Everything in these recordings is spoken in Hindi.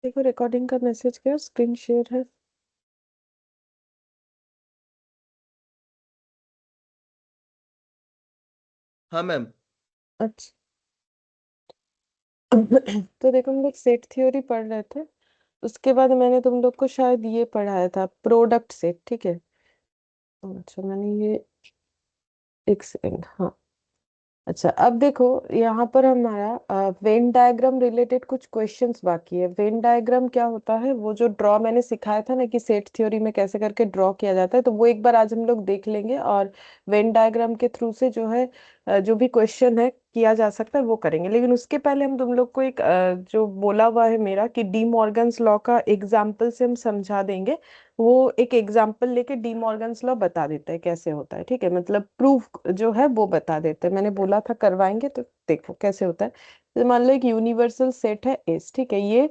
देखो रिकॉर्डिंग का मैसेज क्या स्क्रीन शेयर है। हाँ मैम। अच्छा। तो देखो हम लोग सेट थ्योरी पढ़ रहे थे। उसके बाद मैंने तुम लोग को शायद ये पढ़ाया था प्रोडक्ट सेट, ठीक है। अच्छा मैंने ये एक सेकंड, हाँ। अच्छा अब देखो यहाँ पर हमारा वेन डायग्राम रिलेटेड कुछ क्वेश्चंस बाकी है। वेन डायग्राम क्या होता है, वो जो ड्रॉ मैंने सिखाया था ना कि सेट थ्योरी में कैसे करके ड्रॉ किया जाता है, तो वो एक बार आज हम लोग देख लेंगे। और वेन डायग्राम के थ्रू से जो है जो भी क्वेश्चन है किया जा सकता है वो करेंगे। लेकिन उसके पहले हम तुम लोग को एक जो बोला हुआ है मेरा कि डी मॉर्गन्स लॉ का एग्जाम्पल से हम समझा देंगे। वो एक एग्जाम्पल लेके डी मॉर्गन्स लॉ बता देता है कैसे होता है, ठीक है। मतलब प्रूफ जो है वो बता देते हैं। मैंने बोला था करवाएंगे, तो देखो कैसे होता है। तो मान लो एक यूनिवर्सल सेट है एस, ठीक है। ये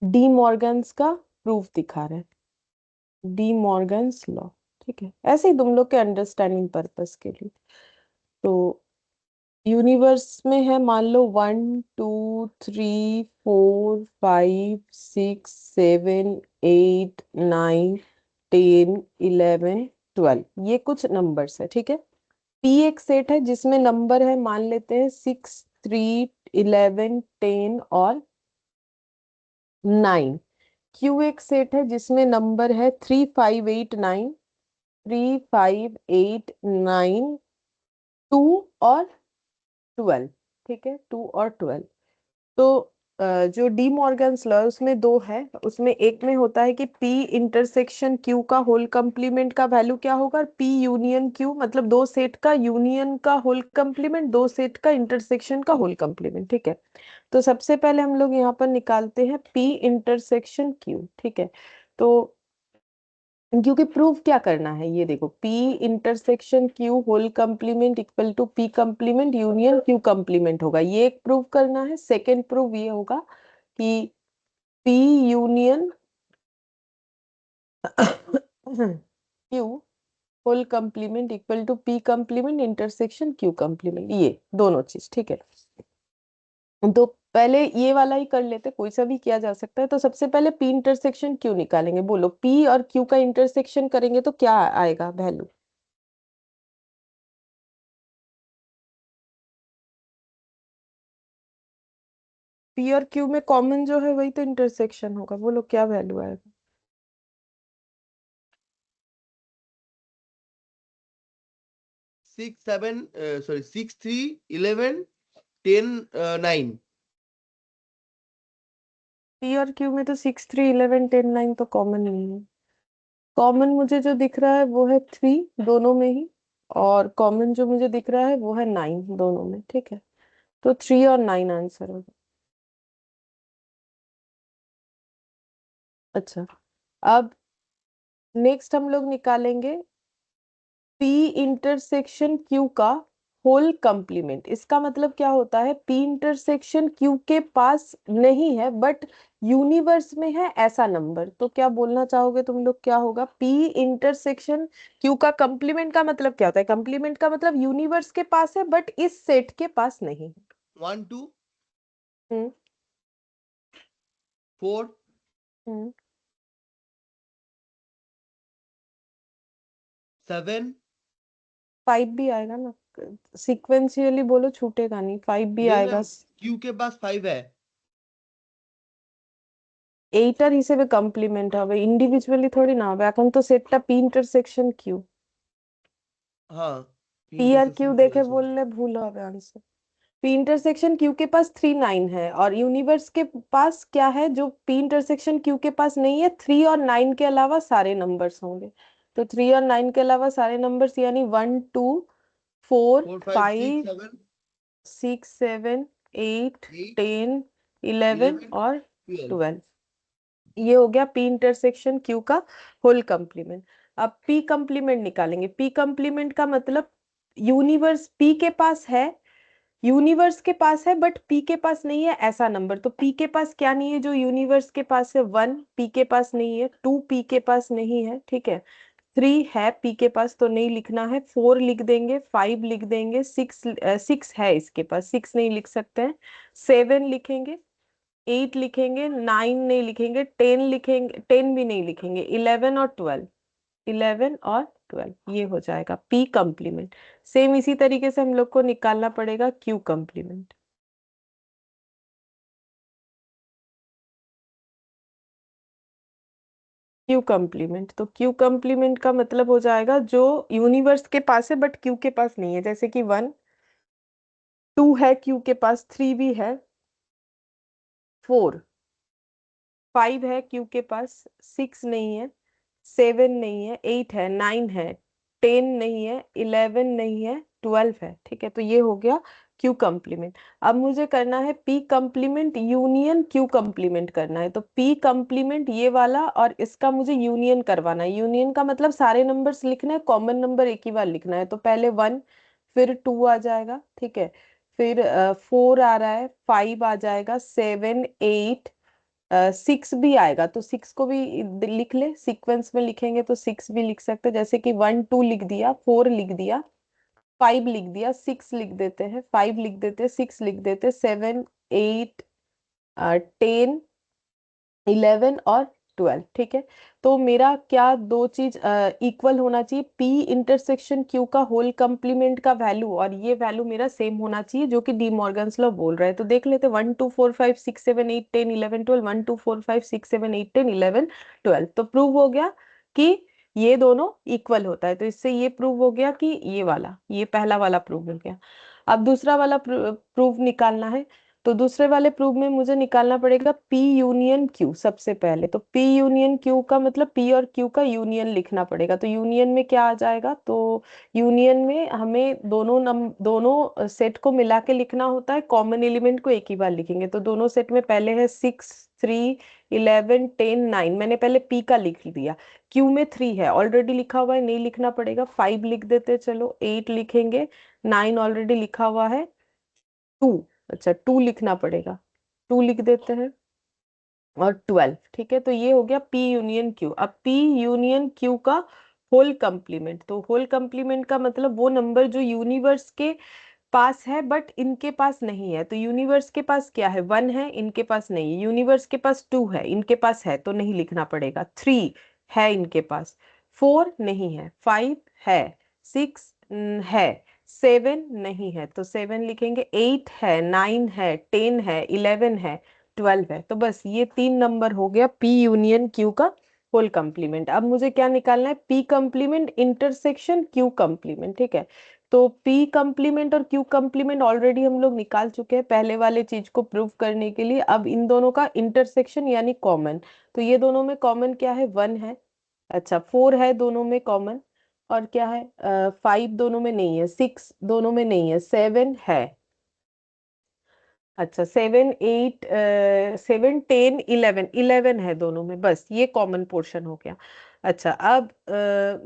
डी मॉर्गन्स का प्रूफ दिखा रहा है, डी मॉर्गन्स लॉ, ठीक है। ऐसे ही तुम लोग के अंडरस्टैंडिंग पर्पस के लिए। तो यूनिवर्स में है मान लो 1 2 3 4 5 6 7 8 9 10 11 12, ये कुछ नंबर्स है, ठीक है। पी एक सेट है जिसमें नंबर है, मान लेते हैं 6 3 11 10 और 9। क्यू एक सेट है जिसमें नंबर है 3 5 8 9, 3 5 8 9, 2 और 12, ठीक है। 2 और 12। तो जो डी मॉर्गन्स लॉ उसमें दो है। उसमें एक में होता है कि P इंटरसेक्शन Q का होल कंप्लीमेंट का वैल्यू क्या होगा, P यूनियन Q, मतलब दो सेट का यूनियन का होल कंप्लीमेंट, दो सेट का इंटरसेक्शन का होल कंप्लीमेंट, ठीक है। तो सबसे पहले हम लोग यहाँ पर निकालते हैं P इंटरसेक्शन Q, ठीक है। तो क्योंकि प्रूफ क्या करना है, ये देखो P intersection Q whole complement equal to P complement union Q complement होगा, ये एक प्रूफ करना है। सेकेंड प्रूफ ये होगा कि P union Q whole complement equal to P complement intersection Q complement, ये दोनों चीज, ठीक है। तो पहले ये वाला ही कर लेते, कोई सा भी किया जा सकता है। तो सबसे पहले P इंटरसेक्शन Q निकालेंगे। बोलो P और Q का इंटरसेक्शन करेंगे तो क्या आएगा वैल्यू। P और Q में कॉमन जो है वही तो इंटरसेक्शन होगा। बोलो क्या वैल्यू आएगा। 6 3 11 10 9। P और Q में तो 6 3 11 10 9 तो कॉमन नहीं है। कॉमन मुझे जो दिख रहा है वो है 3 दोनों में ही, और कॉमन जो मुझे दिख रहा है वो है 9 दोनों में, ठीक है। तो 3 और 9 आंसर होगा। अच्छा अब नेक्स्ट हम लोग निकालेंगे P इंटरसेक्शन Q का होल कंप्लीमेंट। इसका मतलब क्या होता है, P इंटरसेक्शन Q के पास नहीं है बट यूनिवर्स में है ऐसा नंबर। तो क्या बोलना चाहोगे तुम लोग, क्या होगा P इंटरसेक्शन Q का कंप्लीमेंट का मतलब क्या होता है। कंप्लीमेंट का मतलब यूनिवर्स के पास है बट इस सेट के पास नहीं है। 1 2 हम्म 4 हम्म 7। 5 भी आएगा ना, सिक्वेंशियली बोलो छूटेगा नहीं, 5 भी नहीं आएगा। मैम, क्यू के पास 5 है। এইটার হিসেবে কমপ্লিমেন্ট হবে, ইন্ডিভিজুয়ালি থোড়ি না হবে। এখন তো সেটটা পি ইন্টারসেকশন কিউ, हाँ, P R Q intersection Q है দেখে सॉरी। বললে भूल হবে आंसर। पी इंटरसेक्शन क्यू के पास 3 9 है और यूनिवर्स के पास क्या है जो पी इंटरसेक्शन क्यू के पास नहीं है, 3 और 9 के अलावा सारे नंबर्स होंगे। तो 3 और 9 के अलावा सारे नंबर्स यानी 1 2 4 4 5 6 5 7 6 7 8 8 10 11 11 और 12। 12। ये हो गया P इंटरसेक्शन Q का होल कंप्लीमेंट। अब P कंप्लीमेंट निकालेंगे। P कंप्लीमेंट का मतलब यूनिवर्स P के पास है, यूनिवर्स के पास है बट P के पास नहीं है ऐसा नंबर। तो P के पास क्या नहीं है जो यूनिवर्स के पास है, 1 P के पास नहीं है, 2 P के पास नहीं है, ठीक है। 3 है P के पास तो नहीं लिखना है, 4 लिख देंगे, 5 लिख देंगे, 6 है इसके पास, 6 नहीं लिख सकते हैं, 7 लिखेंगे, 8 लिखेंगे, 9 नहीं लिखेंगे, 10 लिखेंगे, 10 भी नहीं लिखेंगे, 11 और 12, 11 और 12 ये हो जाएगा पी कंप्लीमेंट। सेम इसी तरीके से हम लोग को निकालना पड़ेगा क्यू कंप्लीमेंट। क्यू कंप्लीमेंट, तो क्यू कंप्लीमेंट का मतलब हो जाएगा जो यूनिवर्स के पास है बट क्यू के पास नहीं है, जैसे कि 1 2 है क्यू के पास, 3 भी है, 4 5 है क्यू के पास, 6 नहीं है, 7 नहीं है, 8 है, 9 है, 10 नहीं है, 11 नहीं है, 12 है। ठीक है, तो ये हो गया क्यू कंप्लीमेंट। अब मुझे करना है P complement union Q complement करना है, तो पी कंप्लीमेंट ये वाला और इसका मुझे यूनियन करवाना है। यूनियन का मतलब सारे नंबर्स लिखना है, कॉमन नंबर एक ही बार लिखना है। तो पहले 1, फिर 2 आ जाएगा, ठीक है, फिर 4 आ रहा है, 5 आ जाएगा, 7 8 6 भी आएगा, तो 6 को भी लिख ले, सीक्वेंस में लिखेंगे तो 6 भी लिख सकते हैं, जैसे कि 1 2 लिख दिया, 4 लिख दिया, 5 लिख दिया, 6 लिख देते हैं, 5 लिख देते हैं, 6 लिख देते हैं, 7 8 10 11 और 12। ठीक है, तो मेरा क्या दो चीज इक्वल होना चाहिए, पी इंटरसेक्शन क्यू का होल कंप्लीमेंट का वैल्यू और ये वैल्यू मेरा सेम होना चाहिए, जो कि डी मॉर्गन्स लॉ बोल रहा है। तो देख लेते, 1 2 4 5 6 7 8 10 11 12, 1 2 4 5 6 7 8 10 11 12, तो प्रूव हो गया कि ये दोनों इक्वल होता है। तो इससे ये प्रूव हो गया कि ये वाला, ये पहला वाला प्रूव हो गया। अब दूसरा वाला प्रूव निकालना है, तो दूसरे वाले प्रूफ में मुझे निकालना पड़ेगा P यूनियन Q सबसे पहले। तो P यूनियन Q का मतलब P और Q का यूनियन लिखना पड़ेगा। तो यूनियन में क्या आ जाएगा, तो यूनियन में हमें दोनों सेट को मिला के लिखना होता है, कॉमन एलिमेंट को एक ही बार लिखेंगे। तो दोनों सेट में पहले है 6 3 11 10 9, मैंने पहले P का लिख दिया। Q में 3 है, ऑलरेडी लिखा हुआ है, नहीं लिखना पड़ेगा, 5 लिख देते, चलो 8 लिखेंगे, 9 ऑलरेडी लिखा हुआ है, 2, अच्छा 2 लिखना पड़ेगा, 2 लिख देते हैं, और 12। ठीक है, तो ये हो गया P यूनियन Q। अब P यूनियन Q का होल कंप्लीमेंट, तो होल कंप्लीमेंट का मतलब वो नंबर जो यूनिवर्स के पास है बट इनके पास नहीं है। तो यूनिवर्स के पास क्या है, 1 है, इनके पास नहीं है। यूनिवर्स के पास 2 है, इनके पास है, तो नहीं लिखना पड़ेगा। 3 है इनके पास, 4 नहीं है, 5 है, 6 है, 7 नहीं है, तो 7 लिखेंगे, 8 है, 9 है, 10 है, 11 है, 12 है। तो बस ये 3 नंबर हो गया P यूनियन Q का होल कंप्लीमेंट। अब मुझे क्या निकालना है, P complement intersection Q complement. ठीक है, तो P कंप्लीमेंट और Q कंप्लीमेंट ऑलरेडी हम लोग निकाल चुके हैं पहले वाले चीज को प्रूव करने के लिए। अब इन दोनों का इंटरसेक्शन यानी कॉमन, तो ये दोनों में कॉमन क्या है, 1 है, अच्छा 4 है दोनों में कॉमन, और क्या है, 5 दोनों में नहीं है, 6 दोनों में नहीं है, 7 है, अच्छा 7 8 7 10 11, 11 है दोनों में, बस ये कॉमन पोर्शन हो गया। अच्छा अब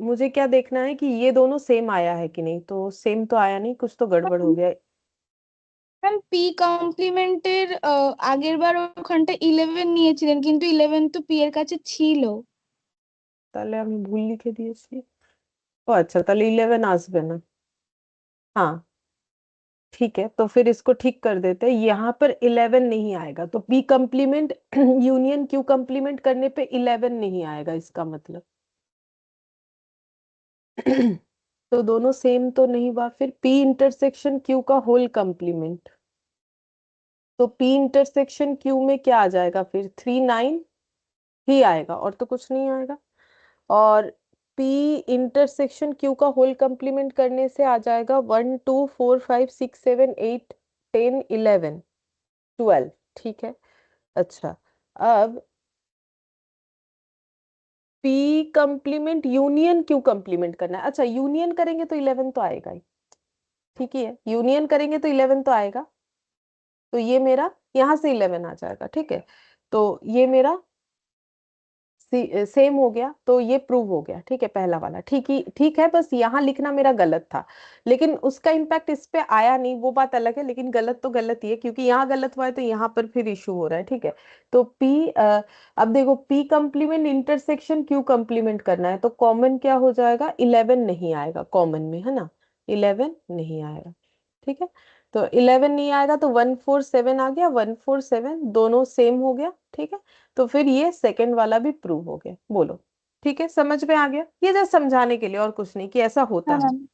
मुझे क्या देखना है कि ये दोनों सेम आया है कि नहीं, तो सेम तो आया नहीं, कुछ तो गड़बड़ हो गया। ম্যাম পি কমপ্লিমেন্টের আগের বার ওখানটা 11 নিয়েছিলেন, কিন্তু 11 তো পি এর কাছে ছিল। তাহলে আমি ভুল লিখে দিয়েছি। ও আচ্ছা, তাহলে 11 আসবে না। हाँ ठीक है, तो फिर इसको ठीक कर देते हैं, यहाँ पर 11 नहीं आएगा, तो P complement union Q complement करने पे 11 नहीं आएगा, इसका मतलब तो दोनों सेम तो नहीं हुआ। फिर पी इंटरसेक्शन क्यू का होल कंप्लीमेंट, तो पी इंटरसेक्शन क्यू में क्या आ जाएगा, फिर 3 9 ही आएगा, और तो कुछ नहीं आएगा। और P इंटरसेक्शन Q का होल कंप्लीमेंट करने से आ जाएगा 1 2 4 5 6 7 8 10 11 12। ठीक है, अच्छा अब P complement union Q complement करना है। अच्छा यूनियन करेंगे तो 11 तो आएगा ही, ठीक ही है, यूनियन करेंगे तो 11 तो आएगा, तो ये मेरा यहाँ से 11 आ जाएगा। ठीक है, तो ये मेरा सेम हो गया, तो ये प्रूव हो गया। ठीक है, पहला वाला ठीक ही ठीक है, बस यहाँ लिखना मेरा गलत था, लेकिन उसका इम्पैक्ट इस पे आया नहीं, वो बात अलग है, लेकिन गलत तो गलत ही है, क्योंकि यहाँ गलत हुआ है तो यहाँ पर फिर इशू हो रहा है। ठीक है, तो अब देखो P complement intersection Q complement करना है, तो कॉमन क्या हो जाएगा, 11 नहीं आएगा कॉमन में, है ना, 11 नहीं आएगा। ठीक है, तो 11 नहीं आएगा तो 147 आ गया, 147 दोनों सेम हो गया, ठीक है। तो फिर ये सेकंड वाला भी प्रूव हो गया, बोलो। ठीक है, समझ में आ गया, ये जस्ट समझाने के लिए और कुछ नहीं कि ऐसा होता हाँ है। मैम।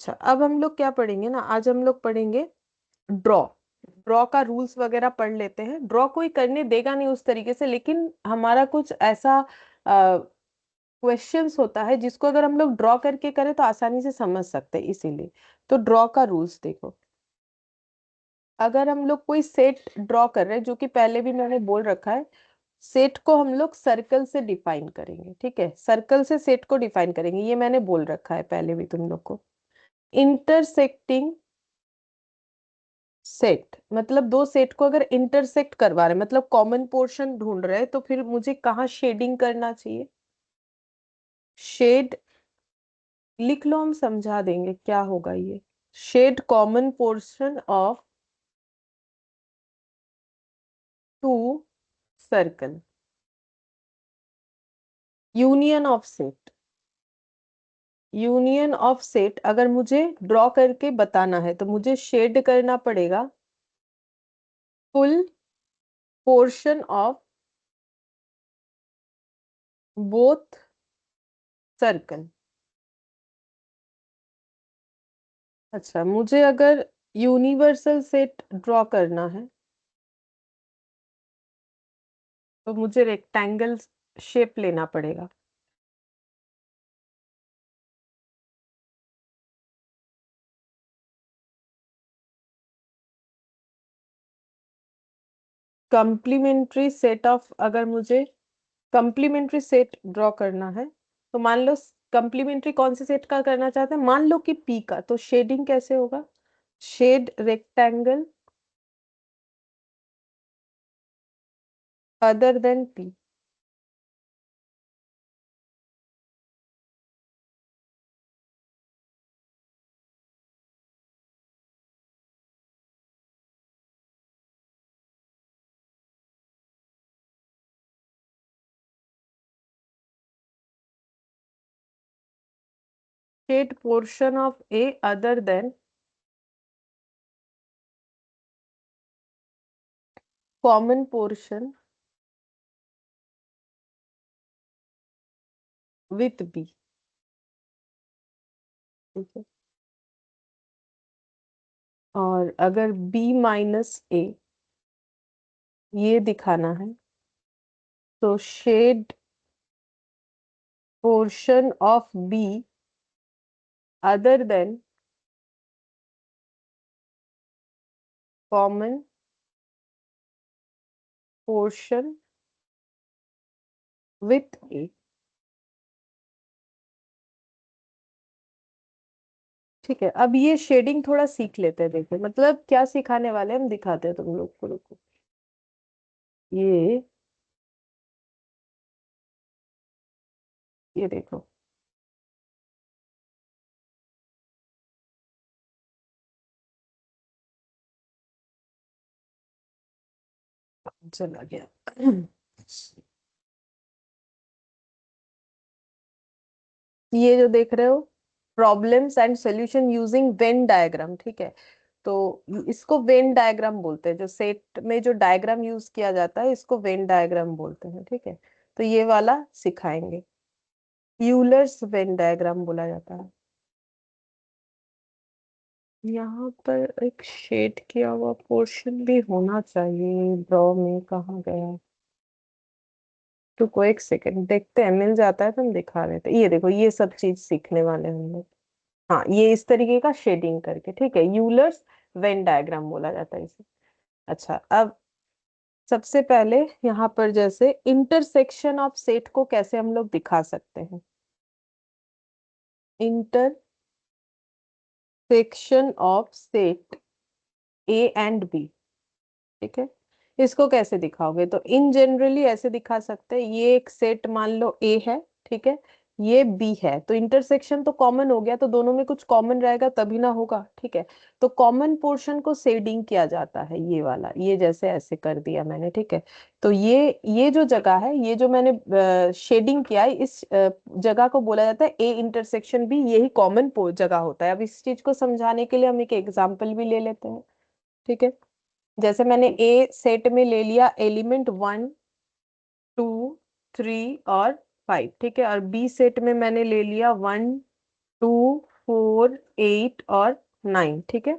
अच्छा, अब हम लोग क्या पढ़ेंगे ना, आज हम लोग पढ़ेंगे ड्रॉ। ड्रॉ का रूल्स वगैरह पढ़ लेते हैं। ड्रॉ कोई करने देगा नहीं उस तरीके से, लेकिन हमारा कुछ ऐसा क्वेश्चंस होता है जिसको अगर हम लोग ड्रॉ करके करें तो आसानी से समझ सकते हैं, इसीलिए। तो ड्रॉ का रूल्स देखो। अगर हम लोग कोई सेट ड्रॉ कर रहे हैं, जो कि पहले भी मैंने बोल रखा है, सेट को हम लोग सर्कल से डिफाइन करेंगे, ठीक है। सर्कल से सेट को डिफाइन करेंगे, ये मैंने बोल रखा है पहले भी तुम लोग को। इंटरसेक्टिंग सेट मतलब दो सेट को अगर इंटरसेक्ट करवा रहे हैं, मतलब कॉमन पोर्शन ढूंढ रहे हैं, तो फिर मुझे कहाँ शेडिंग करना चाहिए। शेड लिख लो, हम समझा देंगे क्या होगा ये। Shade common portion of two circle, union of set. Union of set अगर मुझे ड्रॉ करके बताना है तो मुझे शेड करना पड़ेगा full portion of both circle. अच्छा, मुझे अगर यूनिवर्सल सेट ड्रॉ करना है तो मुझे रेक्टेंगल शेप लेना पड़ेगा। कंप्लीमेंट्री सेट ऑफ, अगर मुझे कंप्लीमेंट्री सेट ड्रॉ करना है तो मान लो कंप्लीमेंट्री कौन से सेट का करना चाहते हैं, मान लो कि पी का, तो शेडिंग कैसे होगा। Shade rectangle other than P. Shade portion of A other than common portion with B, ठीक है। और अगर बी माइनस ए ये दिखाना है तो shade portion of B other than common portion with A. ठीक है, अब ये शेडिंग थोड़ा सीख लेते हैं, देखो मतलब क्या सिखाने वाले हैं, हम दिखाते हैं तुम लोग को, रुको। ये ये देखो, चला गया। ये जो देख रहे हो, problems and solution using Venn diagram, ठीक है। तो इसको वेन डायग्राम बोलते हैं, जो सेट में जो डायग्राम यूज किया जाता है इसको वेन डायग्राम बोलते हैं, ठीक है। तो ये वाला सिखाएंगे, यूलर्स वेन डायग्राम बोला जाता है। यहाँ पर एक शेड किया हुआ पोर्शन भी होना चाहिए ड्रॉ में, कहाँ गया। रुको एक सेकंड, देखते हैं मिल जाता है तो हम दिखा रहे थे। ये देखो, ये सब चीज सीखने वाले हैं हम लोग। हाँ, ये इस तरीके का शेडिंग करके, ठीक है, यूलर्स वेन डायग्राम बोला जाता है इसे। अच्छा, अब सबसे पहले यहाँ पर जैसे इंटरसेक्शन ऑफ सेट को कैसे हम लोग दिखा सकते हैं। Intersection of set A and B, ठीक है। इसको कैसे दिखाओगे, तो इन जनरली ऐसे दिखा सकते हैं। ये एक सेट मान लो ए है, ठीक है। ये बी है, तो इंटरसेक्शन तो कॉमन हो गया, तो दोनों में कुछ कॉमन रहेगा तभी ना होगा, ठीक है। तो कॉमन पोर्शन को शेडिंग किया जाता है, ये वाला, ये जैसे ऐसे कर दिया मैंने, ठीक है। तो ये जो जगह है, ये जो मैंने शेडिंग किया है, इस जगह को बोला जाता है ए इंटरसेक्शन बी, यही कॉमन जगह होता है। अब इस चीज को समझाने के लिए हम एक एग्जाम्पल भी ले लेते हैं, ठीक है। जैसे मैंने ए सेट में ले लिया एलिमेंट 1 2 3 और 5, ठीक है, और बी सेट में मैंने ले लिया 1 2 4 8 और 9, ठीक है।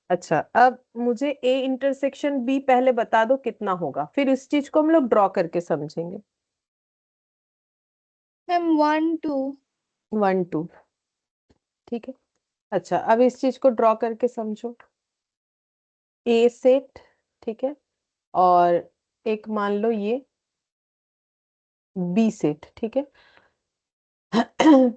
अच्छा, अब मुझे ए इंटरसेक्शन बी पहले बता दो कितना होगा, फिर इस चीज को हम लोग ड्रॉ करके समझेंगे। मैम 1 2। 1 2, ठीक है। अच्छा, अब इस चीज को ड्रॉ करके समझो। ए सेट, ठीक है, और एक मान लो ये बी सेट, ठीक है।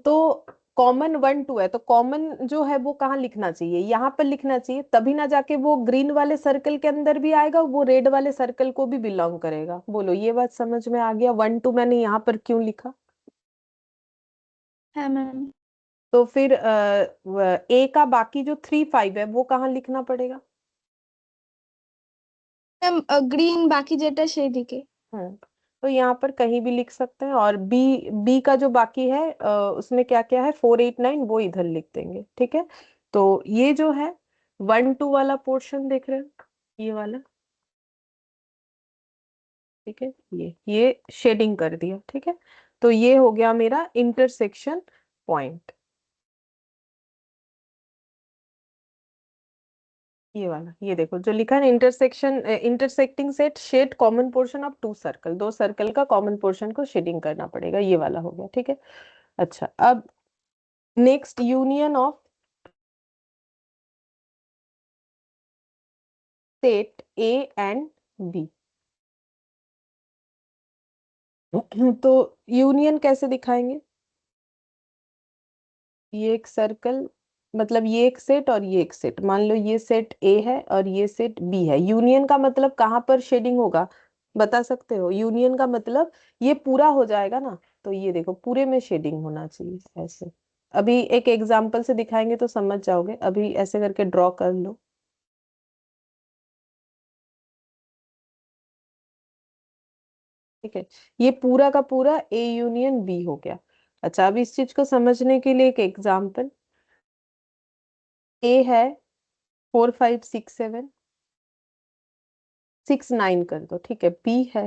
तो कॉमन 1 2 है, तो कॉमन जो है वो कहाँ लिखना चाहिए, यहाँ पर लिखना चाहिए, तभी ना जाके वो ग्रीन वाले सर्कल के अंदर भी आएगा, वो रेड वाले सर्कल को भी बिलोंग करेगा। बोलो, ये बात समझ में आ गया? 1 2 मैंने यहाँ पर क्यों लिखा? है मैम। तो फिर ए का बाकी जो 3 5 है वो कहाँ लिखना पड़ेगा? मैम ग्रीन बाकी जेटा সেই দিকে। तो यहाँ पर कहीं भी लिख सकते हैं, और बी बी का जो बाकी है उसमें क्या क्या है, 4 8 9, वो इधर लिख देंगे, ठीक है। तो ये जो है 1 2 वाला पोर्शन देख रहे हैं, ये वाला, ठीक है, ये शेडिंग कर दिया, ठीक है। तो ये हो गया मेरा इंटरसेक्शन पॉइंट, ये वाला, ये देखो जो लिखा है, intersection intersecting set shade common portion of two circle, दो सर्कल का कॉमन पोर्शन को शेडिंग करना पड़ेगा, ये वाला हो गया, ठीक है। अच्छा, अब next union of set A and B. तो यूनियन कैसे दिखाएंगे? ये एक सर्कल, मतलब ये एक सेट और ये एक सेट, मान लो ये सेट ए है और ये सेट बी है, यूनियन का मतलब कहाँ पर शेडिंग होगा, बता सकते हो? यूनियन का मतलब ये पूरा हो जाएगा ना, तो ये देखो पूरे में शेडिंग होना चाहिए ऐसे। अभी एक एग्जांपल से दिखाएंगे तो समझ जाओगे, अभी ऐसे करके ड्रॉ कर लो, ठीक है। ये पूरा का पूरा ए यूनियन बी हो गया। अच्छा, अब इस चीज को समझने के लिए एक एग्जांपल, ए है 4 5 6 7 6 9 कर दो, ठीक है। बी है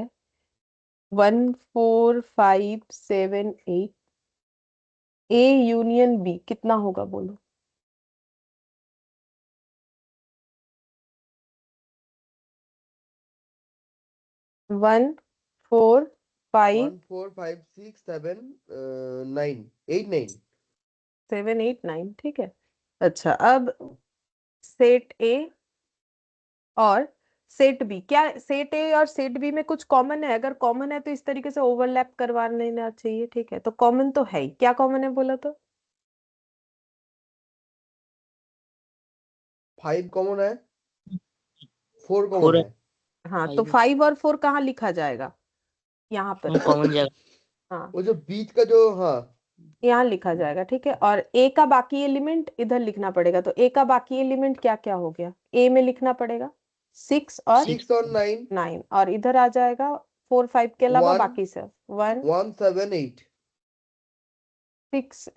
1 4 5 7 8, ए यूनियन बी कितना होगा बोलो? 1 4 5 1 4 5 6 7 9 8 9। 7 8 9, ठीक है। अच्छा, अब सेट ए और सेट बी, क्या सेट ए और सेट बी में कुछ कॉमन है? अगर कॉमन है तो इस तरीके से ओवरलैप करवा लेना चाहिए, ठीक है। तो कॉमन तो है ही, क्या कॉमन है बोला तो? 5 कॉमन है, 4 कॉमन फोर है। हाँ, तो 5 और 4 कहाँ लिखा जाएगा? यहाँ पर, कॉमन जगह। हाँ, वो जो बीच का जो, हाँ, यहाँ लिखा जाएगा, ठीक है। और ए का बाकी एलिमेंट इधर लिखना पड़ेगा, तो ए का बाकी एलिमेंट क्या क्या हो गया, ए में लिखना पड़ेगा 6 और 6 और 9, 9, और इधर आ जाएगा 4 5 के अलावा 1 बाकी सब 1 1 7 8। 6।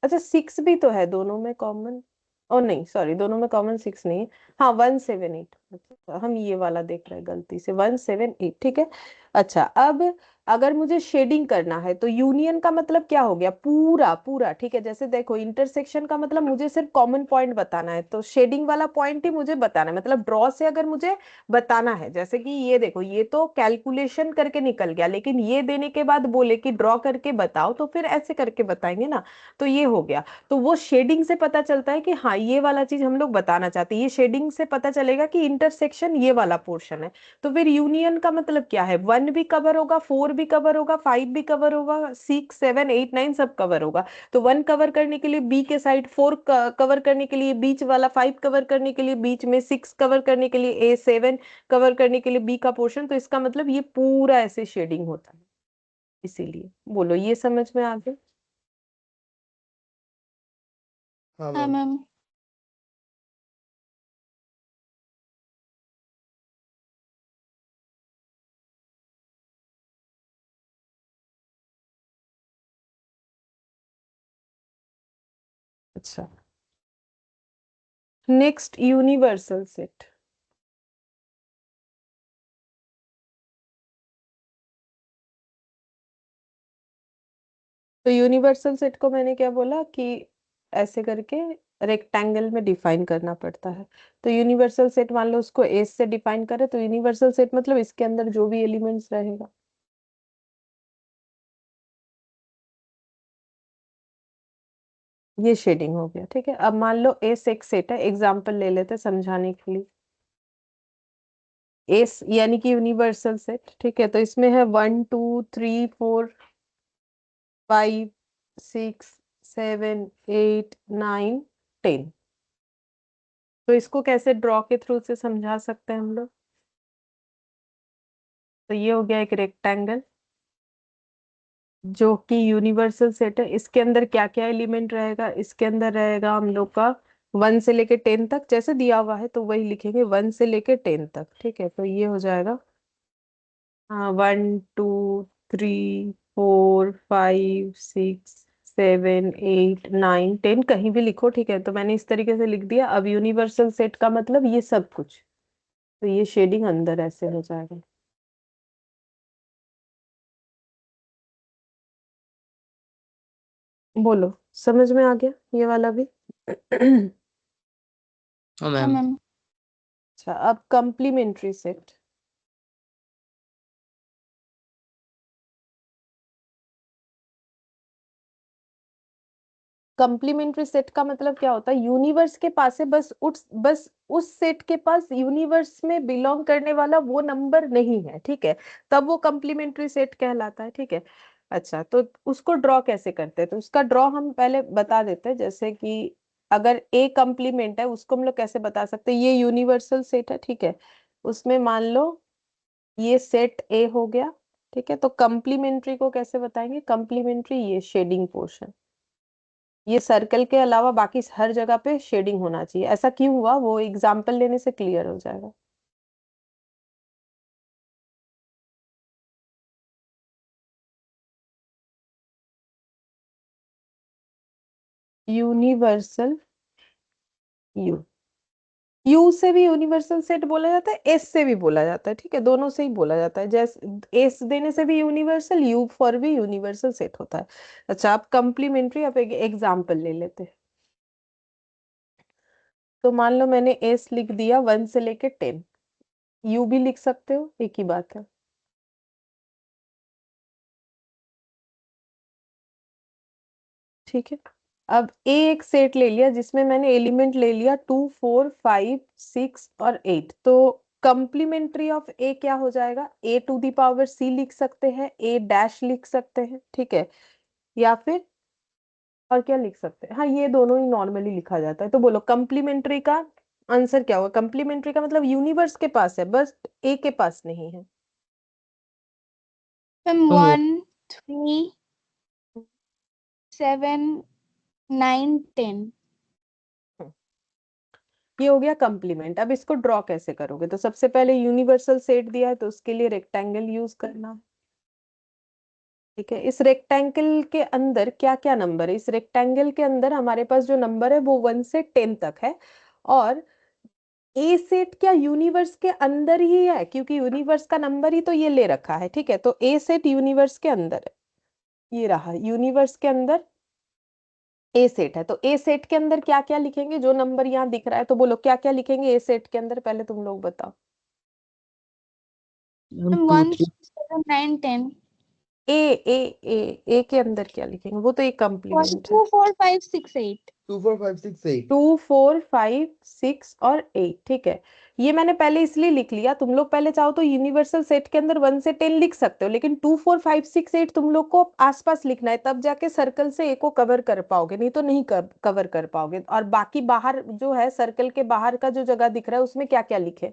अच्छा, 6 भी तो है दोनों में कॉमन, ओ नहीं सॉरी, दोनों में कॉमन 6 नहीं है। हाँ, 1 7 8, अच्छा हम ये वाला देख रहे हैं गलती से, 1 7 8, ठीक है। अच्छा, अब अगर मुझे शेडिंग करना है तो यूनियन का मतलब क्या हो गया, पूरा पूरा, ठीक है। जैसे देखो, इंटरसेक्शन का मतलब मुझे सिर्फ कॉमन पॉइंट बताना है, तो शेडिंग वाला पॉइंट ही मुझे बताना है, मतलब ड्रॉ से अगर मुझे बताना है, जैसे कि ये देखो, ये तो कैलकुलेशन करके निकल गया, लेकिन ये देने के बाद बोले कि ड्रॉ करके बताओ, तो फिर ऐसे करके बताएंगे ना। तो ये हो गया, तो वो शेडिंग से पता चलता है कि हाँ, ये वाला चीज हम लोग बताना चाहते हैं, ये शेडिंग से पता चलेगा कि इंटरसेक्शन ये वाला पोर्शन है। तो फिर यूनियन का मतलब क्या है, 1 भी कवर होगा, 4 भी कवर होगा, 5 भी कवर होगा, 6 7 8 9 सब कवर होगा। तो 1 कवर करने के लिए बी के साइड, 4 कवर करने के लिए बीच वाला, 5 कवर करने के लिए बीच में, 6 कवर करने के लिए ए, 7 कवर करने के लिए बी का पोर्शन, तो इसका मतलब ये पूरा ऐसे शेडिंग होता है, इसीलिए। बोलो, ये समझ में आ गया? हाँ हाँ मैम। मैम। अच्छा, नेक्स्ट यूनिवर्सल सेट। तो यूनिवर्सल सेट को मैंने क्या बोला कि ऐसे करके रेक्टेंगल में डिफाइन करना पड़ता है। तो यूनिवर्सल सेट मान लो उसको एस से डिफाइन करे, तो यूनिवर्सल सेट मतलब इसके अंदर जो भी एलिमेंट्स रहेगा। ये शेडिंग हो गया, ठीक है। अब मान लो एस एक सेट है, एग्जांपल ले लेते हैं समझाने के लिए। एस यानी कि यूनिवर्सल सेट, ठीक है। तो इसमें है 1 2 3 4 5 6 7 8 9 10। तो इसको कैसे ड्रॉ के थ्रू से समझा सकते हैं हम लोग? तो ये हो गया एक रेक्टेंगल जो कि यूनिवर्सल सेट है। इसके अंदर क्या क्या एलिमेंट रहेगा? इसके अंदर रहेगा हम लोग का 1 से लेके 10 तक, जैसे दिया हुआ है तो वही लिखेंगे 1 से लेके 10 तक, ठीक है। तो ये हो जाएगा हाँ 1 2 3 4 5 6 7 8 9 10, कहीं भी लिखो, ठीक है। तो मैंने इस तरीके से लिख दिया। अब यूनिवर्सल सेट का मतलब ये सब कुछ, तो ये शेडिंग अंदर ऐसे हो जाएगा। बोलो, समझ में आ गया ये वाला भी? हाँ हाँ मैम। मैम। अच्छा, अब कंप्लीमेंट्री सेट। कंप्लीमेंट्री सेट का मतलब क्या होता है? यूनिवर्स के पास है, बस उस सेट के पास यूनिवर्स में बिलोंग करने वाला वो नंबर नहीं है, ठीक है। तब वो कंप्लीमेंट्री सेट कहलाता है, ठीक है। अच्छा, तो उसको ड्रॉ कैसे करते हैं? तो उसका ड्रॉ हम पहले बता देते हैं। जैसे कि अगर ए कंप्लीमेंट है, उसको हम लोग कैसे बता सकते हैं? ये यूनिवर्सल सेट है, ठीक है। उसमें मान लो ये सेट ए हो गया, ठीक है। तो कंप्लीमेंट्री को कैसे बताएंगे? कंप्लीमेंट्री ये शेडिंग पोर्शन, ये सर्कल के अलावा बाकी हर जगह पे शेडिंग होना चाहिए। ऐसा क्यों हुआ वो एग्जाम्पल लेने से क्लियर हो जाएगा। यूनिवर्सल यू, यू से भी यूनिवर्सल सेट बोला जाता है, एस से भी बोला जाता है, ठीक है। दोनों से ही बोला जाता है। जैसे एस देने से भी यूनिवर्सल, यू फॉर भी यूनिवर्सल सेट होता है। अच्छा, आप कंप्लीमेंट्री, आप एक एग्जाम्पल ले लेते हैं। तो मान लो मैंने एस लिख दिया 1 से लेके 10, यू भी लिख सकते हो, एक ही बात है, ठीक है। अब ए एक सेट ले लिया जिसमें मैंने एलिमेंट ले लिया 2 4 5 6 और 8। तो कंप्लीमेंट्री ऑफ ए क्या हो जाएगा? ए टू द पावर सी लिख सकते हैं, ए डैश लिख सकते हैं, ठीक है। या फिर और क्या लिख सकते हैं? हाँ, ये दोनों ही नॉर्मली लिखा जाता है। तो बोलो कंप्लीमेंट्री का आंसर क्या होगा? कंप्लीमेंट्री का मतलब यूनिवर्स के पास है, बस ए के पास नहीं है। मैम 1 3 7 9 10। ये हो गया कंप्लीमेंट। अब इसको ड्रॉ कैसे करोगे? तो सबसे पहले यूनिवर्सल सेट दिया है तो उसके लिए रेक्टेंगल यूज करना है, ठीक है। इस रेक्टेंगल के अंदर क्या क्या नंबर है? इस रेक्टेंगल के अंदर हमारे पास जो नंबर है वो 1 से 10 तक है। और ए सेट क्या यूनिवर्स के अंदर ही है? क्योंकि यूनिवर्स का नंबर ही तो ये ले रखा है, ठीक है। तो ए सेट यूनिवर्स के अंदर है, ये रहा यूनिवर्स के अंदर ए सेट है। तो ए सेट के अंदर क्या क्या लिखेंगे? जो नंबर यहाँ दिख रहा है, तो बोलो क्या क्या लिखेंगे ए सेट के अंदर? पहले तुम लोग बताओ। मैम 1 7 9 10। ए ए ए ए के अंदर क्या लिखेंगे? वो तो एक 1 कंप्लीमेंट है। 2 4 5 6 8। 2 4 5 6 8। 2 4 5 6 और 8, ठीक है। ये मैंने पहले इसलिए लिख लिया। तुम लोग पहले चाहो तो यूनिवर्सल सेट के अंदर 1 से 10 लिख सकते हो, लेकिन 2 4 5 6 8 तुम लोग को आसपास लिखना है, तब जाके सर्कल से ए को कवर कर पाओगे, नहीं तो नहीं कवर कर पाओगे। और बाकी बाहर जो है, सर्कल के बाहर का जो जगह दिख रहा है उसमें क्या क्या लिखे?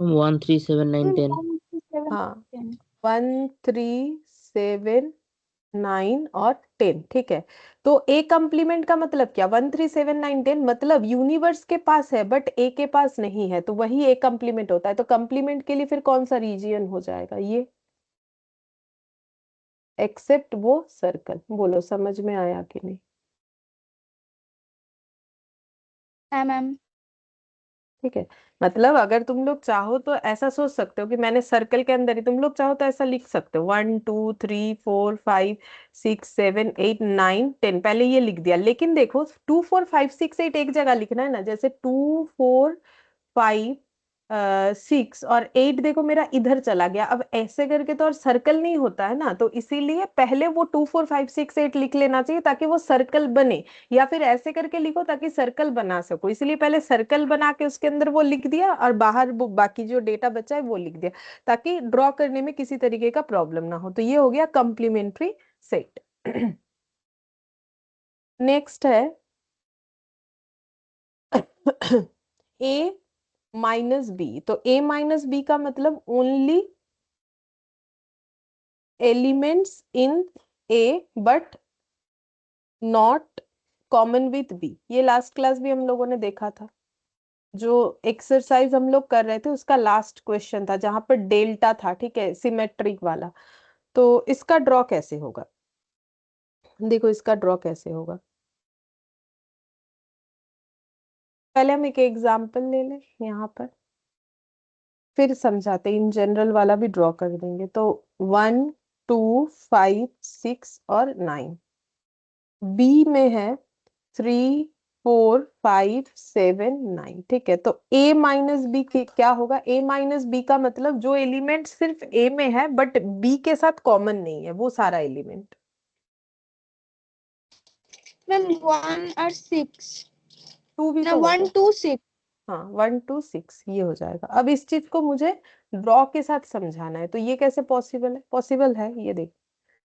1 3 7 9 10। 1 2 7 हाँ, 10। 1 3 7 9 और 10, ठीक है। तो ए कंप्लीमेंट का मतलब क्या, 1 3 7 9 10, मतलब यूनिवर्स के पास है बट ए के पास नहीं है, तो वही ए कंप्लीमेंट होता है। तो कंप्लीमेंट के लिए फिर कौन सा रीजियन हो जाएगा, ये, एक्सेप्ट वो सर्कल। बोलो समझ में आया कि नहीं। हाँ मैम। ठीक है, मतलब अगर तुम लोग चाहो तो ऐसा सोच सकते हो कि मैंने सर्कल के अंदर ही, तुम लोग चाहो तो ऐसा लिख सकते हो 1 2 3 4 5 6 7 8 9 10, पहले ये लिख दिया। लेकिन देखो 2 4 5 6 8 एक जगह लिखना है ना, जैसे 2 4 5 6 और 8 देखो मेरा इधर चला गया। अब ऐसे करके तो और सर्कल नहीं होता है ना, तो इसीलिए पहले वो 2 4 5 6 8 लिख लेना चाहिए ताकि वो सर्कल बने, या फिर ऐसे करके लिखो ताकि सर्कल बना सको। इसलिए पहले सर्कल बना के उसके अंदर वो लिख दिया और बाहर वो बाकी जो डेटा बचा है वो लिख दिया, ताकि ड्रॉ करने में किसी तरीके का प्रॉब्लम ना हो। तो ये हो गया कंप्लीमेंट्री सेट। नेक्स्ट है ए माइनस बी। तो ए माइनस बी का मतलब only elements in A but not common with B. ये लास्ट क्लास भी हम लोगों ने देखा था, जो एक्सरसाइज हम लोग कर रहे थे उसका लास्ट क्वेश्चन था, जहां पर डेल्टा था, ठीक है, सिमेट्रिक वाला। तो इसका ड्रॉ कैसे होगा, देखो इसका ड्रॉ कैसे होगा। पहले हम एक एग्जांपल ले लें यहाँ पर, फिर समझाते, इन जनरल वाला भी ड्रॉ कर देंगे। तो 1 2 5 6 और 9, बी में है 3 4 5 7 9, ठीक है। तो a माइनस बी क्या होगा, a माइनस बी का मतलब जो एलिमेंट सिर्फ a में है बट b के साथ कॉमन नहीं है, वो सारा एलिमेंट। मैम 1 और 6 टू भी ना, तो 1 होगा। 2 6। हाँ 1 2 6 ये हो जाएगा। अब इस चीज को मुझे ड्रॉ के साथ समझाना है, तो ये कैसे पॉसिबल है, पॉसिबल है, ये देख।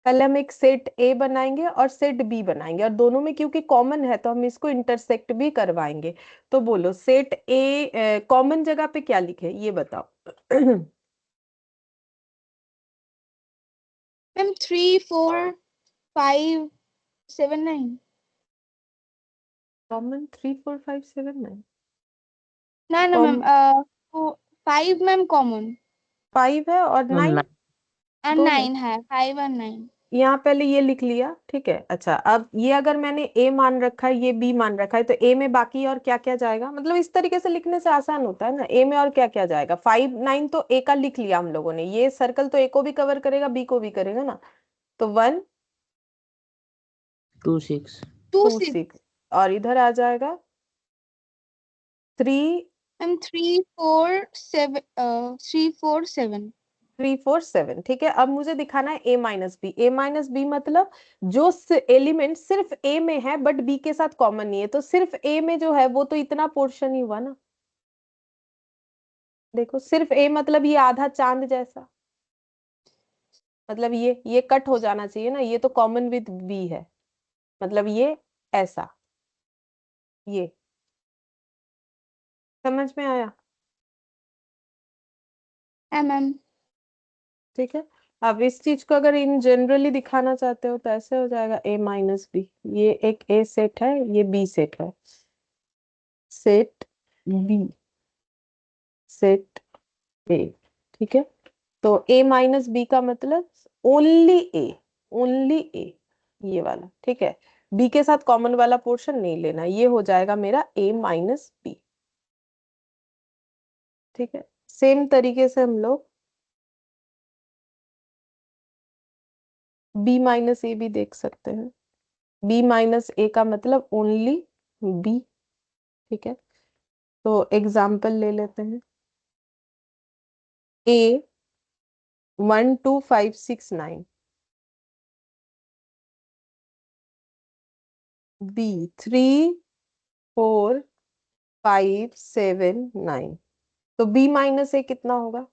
पहले हम एक सेट ए बनाएंगे और सेट बी बनाएंगे, और दोनों में क्योंकि कॉमन है तो हम इसको इंटरसेक्ट भी करवाएंगे। तो बोलो सेट ए कॉमन जगह पे क्या लिखे, ये बताओ। मैम 3 4 5 7 9। कॉमन 3 4 5 7 9, ना ना मैम, कॉमन 5 मैम कॉमन 5 है और मैम 9 और दो है। 9 है, 5 और 9। यहाँ पहले ये लिख लिया, ठीक है। अच्छा अब ये अगर मैंने ए मान रखा है, ये बी मान रखा है, तो ए में बाकी और क्या क्या जाएगा, मतलब इस तरीके से लिखने से आसान होता है ना। ए में और क्या क्या जाएगा, 5 9 तो ए का लिख लिया हम लोगों ने, ये सर्कल तो ए को भी कवर करेगा बी को भी करेगा ना। तो 1 2 6 2 2 6। 6 और इधर आ जाएगा 3 मैम 3 4 7 3 4 7। 3 4 7, ठीक है। अब मुझे दिखाना है ए माइनस बी। ए माइनस बी मतलब जो एलिमेंट सिर्फ ए में है बट बी के साथ कॉमन नहीं है, तो सिर्फ ए में जो है वो तो इतना पोर्शन ही हुआ ना। देखो सिर्फ ए मतलब ये आधा चांद जैसा, मतलब ये कट हो जाना चाहिए ना, ये तो कॉमन विद बी है, मतलब ये ऐसा, ये समझ में आया। हाँ मैम। ठीक है, अब इस चीज को अगर इन जनरली दिखाना चाहते हो तो ऐसे हो जाएगा ए माइनस बी। ये एक ए सेट है, ये बी सेट है, सेट बी, सेट ए, ठीक है। तो ए माइनस बी का मतलब ओनली ए, ओनली ए, ये वाला, ठीक है। बी के साथ कॉमन वाला पोर्शन नहीं लेना, ये हो जाएगा मेरा ए माइनस बी, ठीक है। सेम तरीके से हम लोग बी माइनस ए भी देख सकते हैं। बी माइनस ए का मतलब ओनली बी, ठीक है। तो एग्जाम्पल ले लेते हैं, ए 1 2 5 6 9, बी 3 4 5 7 9। तो बी माइनस ए कितना होगा,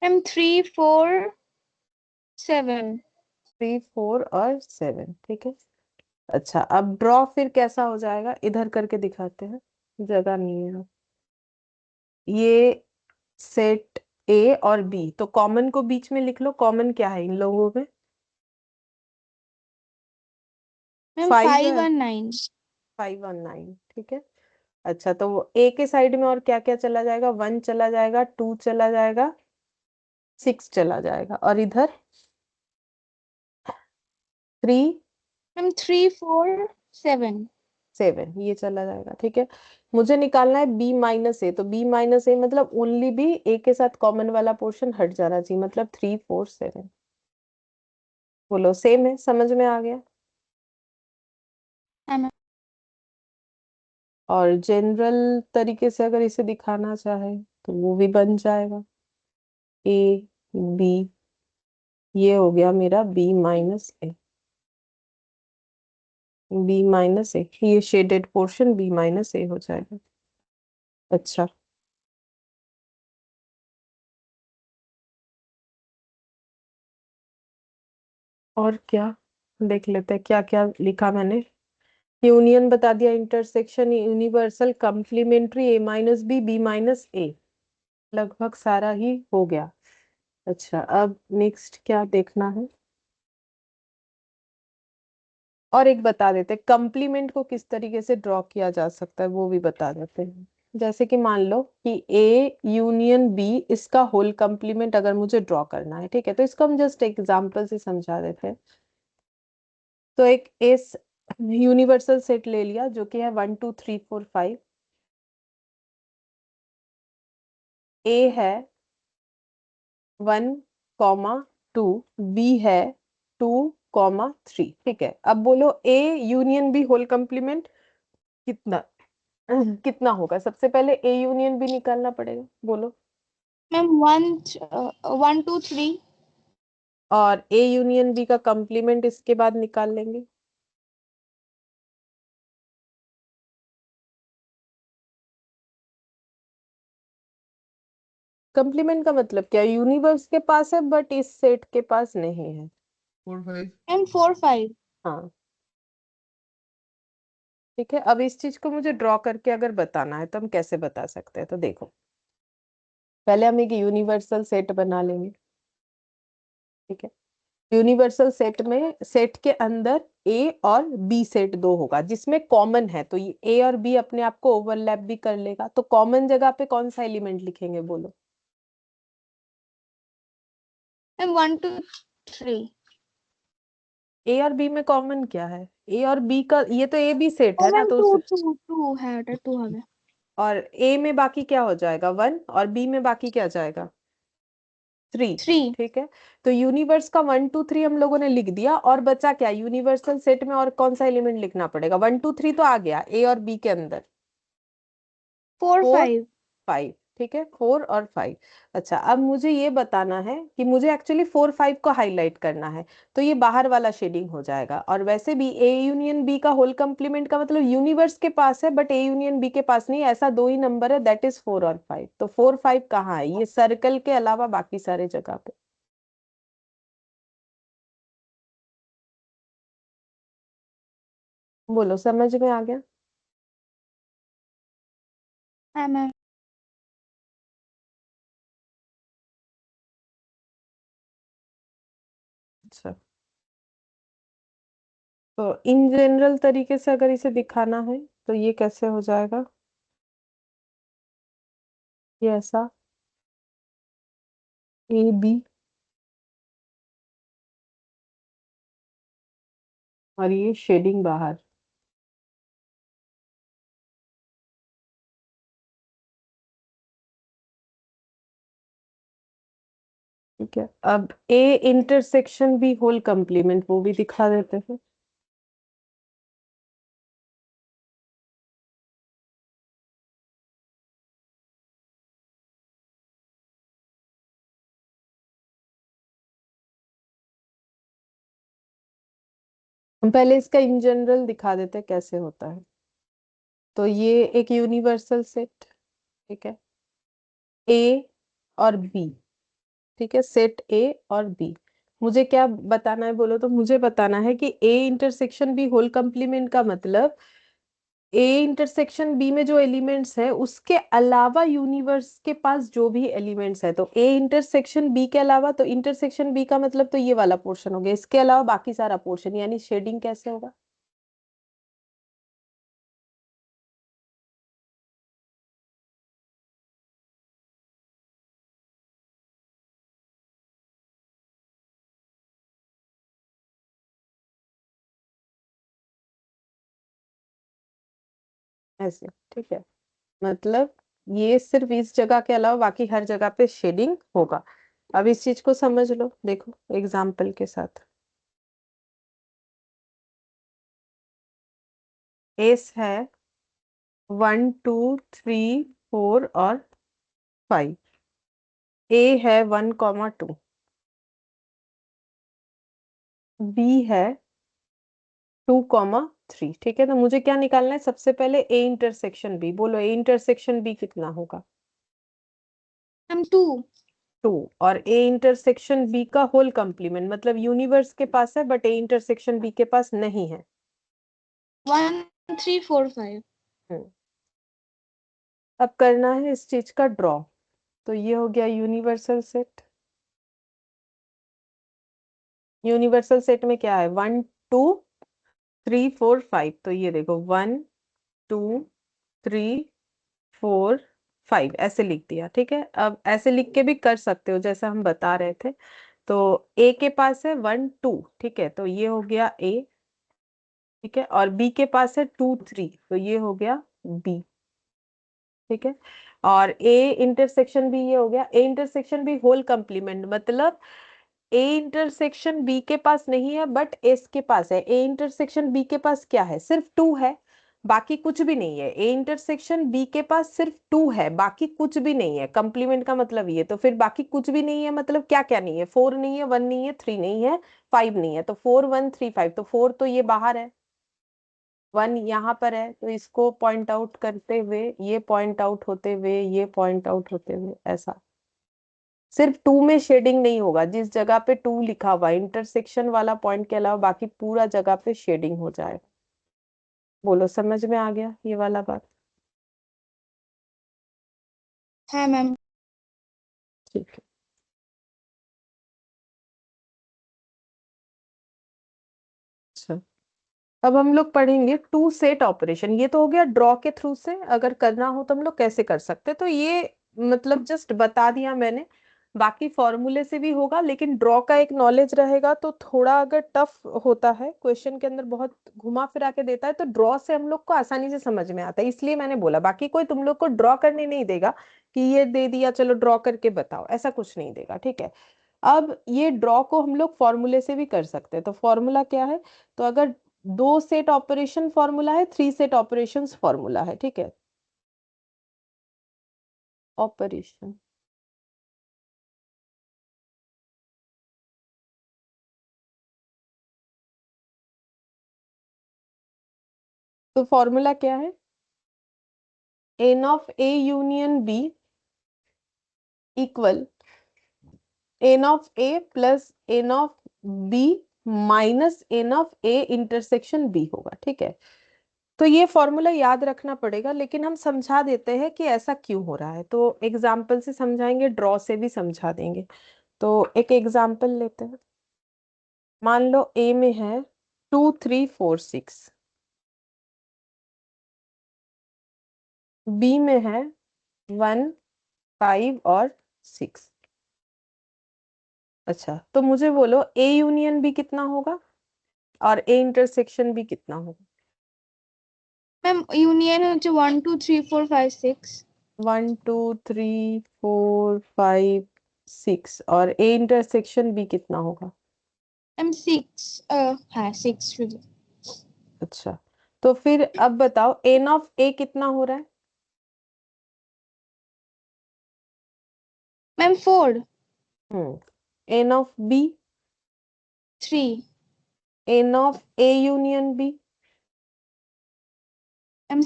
मैम 3 4 7। 3 4 और 7, ठीक है। अच्छा अब ड्रॉ फिर कैसा हो जाएगा, इधर करके दिखाते हैं, जगह नहीं है। ये सेट ए और बी, तो कॉमन को बीच में लिख लो। कॉमन क्या है इन लोगों में? मैम 5 5 है, और 9। 5 और 9, ठीक है। अच्छा, तो वो ए के साइड में और क्या क्या चला जाएगा? 1 चला जाएगा, 2 चला जाएगा, 6 चला जाएगा, और इधर 3 मैम 3 4 7। 7 ये चला जाएगा, ठीक है। मुझे निकालना है बी माइनस ए, तो बी माइनस ए मतलब ओनली भी ए के साथ कॉमन वाला पोर्शन हट जाना चाहिए, मतलब 3 4 7। बोलो सेम है, समझ में आ गया? हाँ मैम। और जनरल तरीके से अगर इसे दिखाना चाहे तो वो भी बन जाएगा ए बी, ये हो गया मेरा बी माइनस ए। बी माइनस ए, ये शेडेड पोर्शन बी माइनस ए हो जाएगा। अच्छा, और क्या देख लेते हैं, क्या क्या लिखा मैंने। यूनियन बता दिया, इंटरसेक्शन, यूनिवर्सल, कम्प्लीमेंट्री, ए माइनस बी, बी माइनस ए, लगभग सारा ही हो गया। अच्छा, अब नेक्स्ट क्या देखना है? और एक बता देते हैं, कम्प्लीमेंट को किस तरीके से ड्रॉ किया जा सकता है वो भी बता देते हैं। जैसे कि मान लो कि ए यूनियन बी, इसका होल कम्प्लीमेंट अगर मुझे ड्रॉ करना है, ठीक है, तो इसको हम जस्ट एग्जांपल से समझा देते हैं। तो एक इस यूनिवर्सल सेट ले लिया जो कि है 1 2 3 4 5। ए है 1 2, बी है 2 3, ठीक है। अब बोलो A union B whole complement कितना कितना होगा? सबसे पहले ए यूनियन बी निकालना पड़ेगा, बोलो। मैम 1 2 3। और ए यूनियन बी का कम्प्लीमेंट इसके बाद निकाल लेंगे। कम्प्लीमेंट का मतलब क्या? यूनिवर्स के पास है बट इस सेट के पास नहीं है। 4 5। मैम 4 5। हाँ, ठीक है। अब इस चीज को मुझे ड्रॉ करके अगर बताना है तो हम कैसे बता सकते हैं? तो देखो, पहले हम एक यूनिवर्सल सेट बना लेंगे, ठीक है। यूनिवर्सल सेट में सेट के अंदर ए और बी सेट दो होगा जिसमें कॉमन है, तो ये ए और बी अपने आप को ओवरलैप भी कर लेगा। तो कॉमन जगह पे कौन सा एलिमेंट लिखेंगे, बोलो। मैम 1 2 3। ए और बी में कॉमन क्या है? ए और बी का, ये तो ए बी सेट ओ है ना, मैम तो 2 उस 2 2 है, 2 है। और ए में बाकी क्या हो जाएगा? 1, और बी में बाकी क्या जाएगा? 3, 3। ठीक है। तो यूनिवर्स का 1 2 3 हम लोगों ने लिख दिया, और बचा क्या? यूनिवर्सल सेट में और कौन सा एलिमेंट लिखना पड़ेगा? 1 2 3 तो आ गया ए और बी के अंदर। 4 4 5। 5, ठीक है, 4 और 5। अच्छा, अब मुझे ये बताना है कि मुझे एक्चुअली 4 5 को हाईलाइट करना है, तो ये बाहर वाला शेडिंग हो जाएगा। और वैसे भी ए यूनियन बी का होल कंप्लीमेंट का मतलब यूनिवर्स के पास है बट ए यूनियन बी के पास नहीं, ऐसा दो ही नंबर है, दैट इज 4 और 5। तो 4 5 कहाँ है? ये सर्कल के अलावा बाकी सारे जगह पे। बोलो, समझ में आ गया? हाँ मैम। अच्छा, तो इन जनरल तरीके से अगर इसे दिखाना है तो ये कैसे हो जाएगा? ये ऐसा ए बी, और ये शेडिंग बाहर, ठीक है। अब ए इंटरसेक्शन भी होल कंप्लीमेंट वो भी दिखा देते हैं। हम पहले इसका इन जनरल दिखा देते हैं कैसे होता है। तो ये एक यूनिवर्सल सेट, ठीक है, ए और बी, ठीक है, सेट ए और बी। मुझे क्या बताना है बोलो? तो मुझे बताना है कि A intersection B whole complement का मतलब ए इंटरसेक्शन बी में जो एलिमेंट्स है उसके अलावा यूनिवर्स के पास जो भी एलिमेंट्स है, तो ए इंटरसेक्शन बी के अलावा, तो इंटरसेक्शन बी का मतलब तो ये वाला पोर्शन हो गया, इसके अलावा बाकी सारा पोर्शन, यानी शेडिंग कैसे होगा? ऐसे, ठीक है, मतलब ये सिर्फ इस जगह के अलावा बाकी हर जगह पे शेडिंग होगा। अब इस चीज को समझ लो, देखो एग्जाम्पल के साथ। एस है 1 2 3 4 और 5। ए है 1 2। बी है 2 3। ठीक है, तो मुझे क्या निकालना है? सबसे पहले ए इंटरसेक्शन बी, बोलो ए इंटरसेक्शन बी कितना होगा? मैम 2 2। और ए इंटरसेक्शन बी का होल कंप्लीमेंट, मतलब यूनिवर्स के पास है बट ए इंटरसेक्शन बी के पास नहीं है। 1 3 4 5। हम्म। अब करना है इस चीज का ड्रॉ। तो ये हो गया यूनिवर्सल सेट। यूनिवर्सल सेट में क्या है? 1 2 3 4 5। तो ये देखो 1 2 3 4 5 ऐसे लिख दिया। ठीक है, अब ऐसे लिख के भी कर सकते हो जैसा हम बता रहे थे। तो ए के पास है 1 2, ठीक है, तो ये हो गया ए। ठीक है, और बी के पास है 2 3, तो ये हो गया बी। ठीक है, और ए इंटरसेक्शन भी ये हो गया। ए इंटरसेक्शन भी होल कंप्लीमेंट, मतलब ए इंटरसेक्शन बी के पास नहीं है बट एस के पास है। ए इंटरसेक्शन बी के पास क्या है? सिर्फ 2 है, बाकी कुछ भी नहीं है। ए इंटरसेक्शन बी के पास सिर्फ 2 है, बाकी कुछ भी नहीं है। कंप्लीमेंट का मतलब ये, तो फिर बाकी कुछ भी नहीं है मतलब क्या क्या नहीं है? 4 नहीं है, 1 नहीं है, 3 नहीं है, 5 नहीं है। तो 4 1 3 5, तो 4 तो ये बाहर है, 1 यहाँ पर है, तो इसको पॉइंट आउट करते हुए, ये पॉइंट आउट होते हुए, ये पॉइंट आउट होते हुए, ऐसा। सिर्फ 2 में शेडिंग नहीं होगा, जिस जगह पे 2 लिखा हुआ इंटरसेक्शन वाला पॉइंट के अलावा बाकी पूरा जगह पे शेडिंग हो जाएगा। बोलो समझ में आ गया ये वाला बात? हाँ मैम। ठीक है, अच्छा। अब हम लोग पढ़ेंगे टू सेट ऑपरेशन। ये तो हो गया ड्रॉ के थ्रू से, अगर करना हो तो हम लोग कैसे कर सकते, तो ये मतलब जस्ट बता दिया मैंने। बाकी फॉर्मूले से भी होगा, लेकिन ड्रॉ का एक नॉलेज रहेगा तो थोड़ा, अगर टफ होता है क्वेश्चन के अंदर बहुत घुमा फिरा के देता है, तो ड्रॉ से हम लोग को आसानी से समझ में आता है, इसलिए मैंने बोला। बाकी कोई तुम लोग को ड्रॉ करने नहीं देगा कि ये दे दिया चलो ड्रॉ करके बताओ, ऐसा कुछ नहीं देगा। ठीक है, अब ये ड्रॉ को हम लोग फॉर्मूले से भी कर सकते हैं। तो फॉर्मूला क्या है? तो अगर 2 सेट ऑपरेशन फॉर्मूला है, 3 सेट ऑपरेशंस फॉर्मूला है। ठीक है, ऑपरेशन, तो फॉर्मूला क्या है? N of A union B equal N of A plus N of B minus N of A intersection B होगा। ठीक है, तो ये फॉर्मूला याद रखना पड़ेगा, लेकिन हम समझा देते हैं कि ऐसा क्यों हो रहा है। तो एग्जाम्पल से समझाएंगे, ड्रॉ से भी समझा देंगे। तो एक एग्जाम्पल लेते हैं। मान लो ए में है 2 3 4 6, बी में है 1 5 और 6। अच्छा, तो मुझे बोलो ए यूनियन बी कितना होगा और ए इंटरसेक्शन बी कितना होगा? मैम यूनियन হচ্ছে 1 2 3 4 5 6। 1 2 3 4 5 6, और ए इंटरसेक्शन बी कितना होगा? मैम 6। हाँ 6 শুধু। अच्छा, तो फिर अब बताओ एन ऑफ ए कितना हो रहा है? Ma'am 4 N of B, 3। N of A union B, ma'am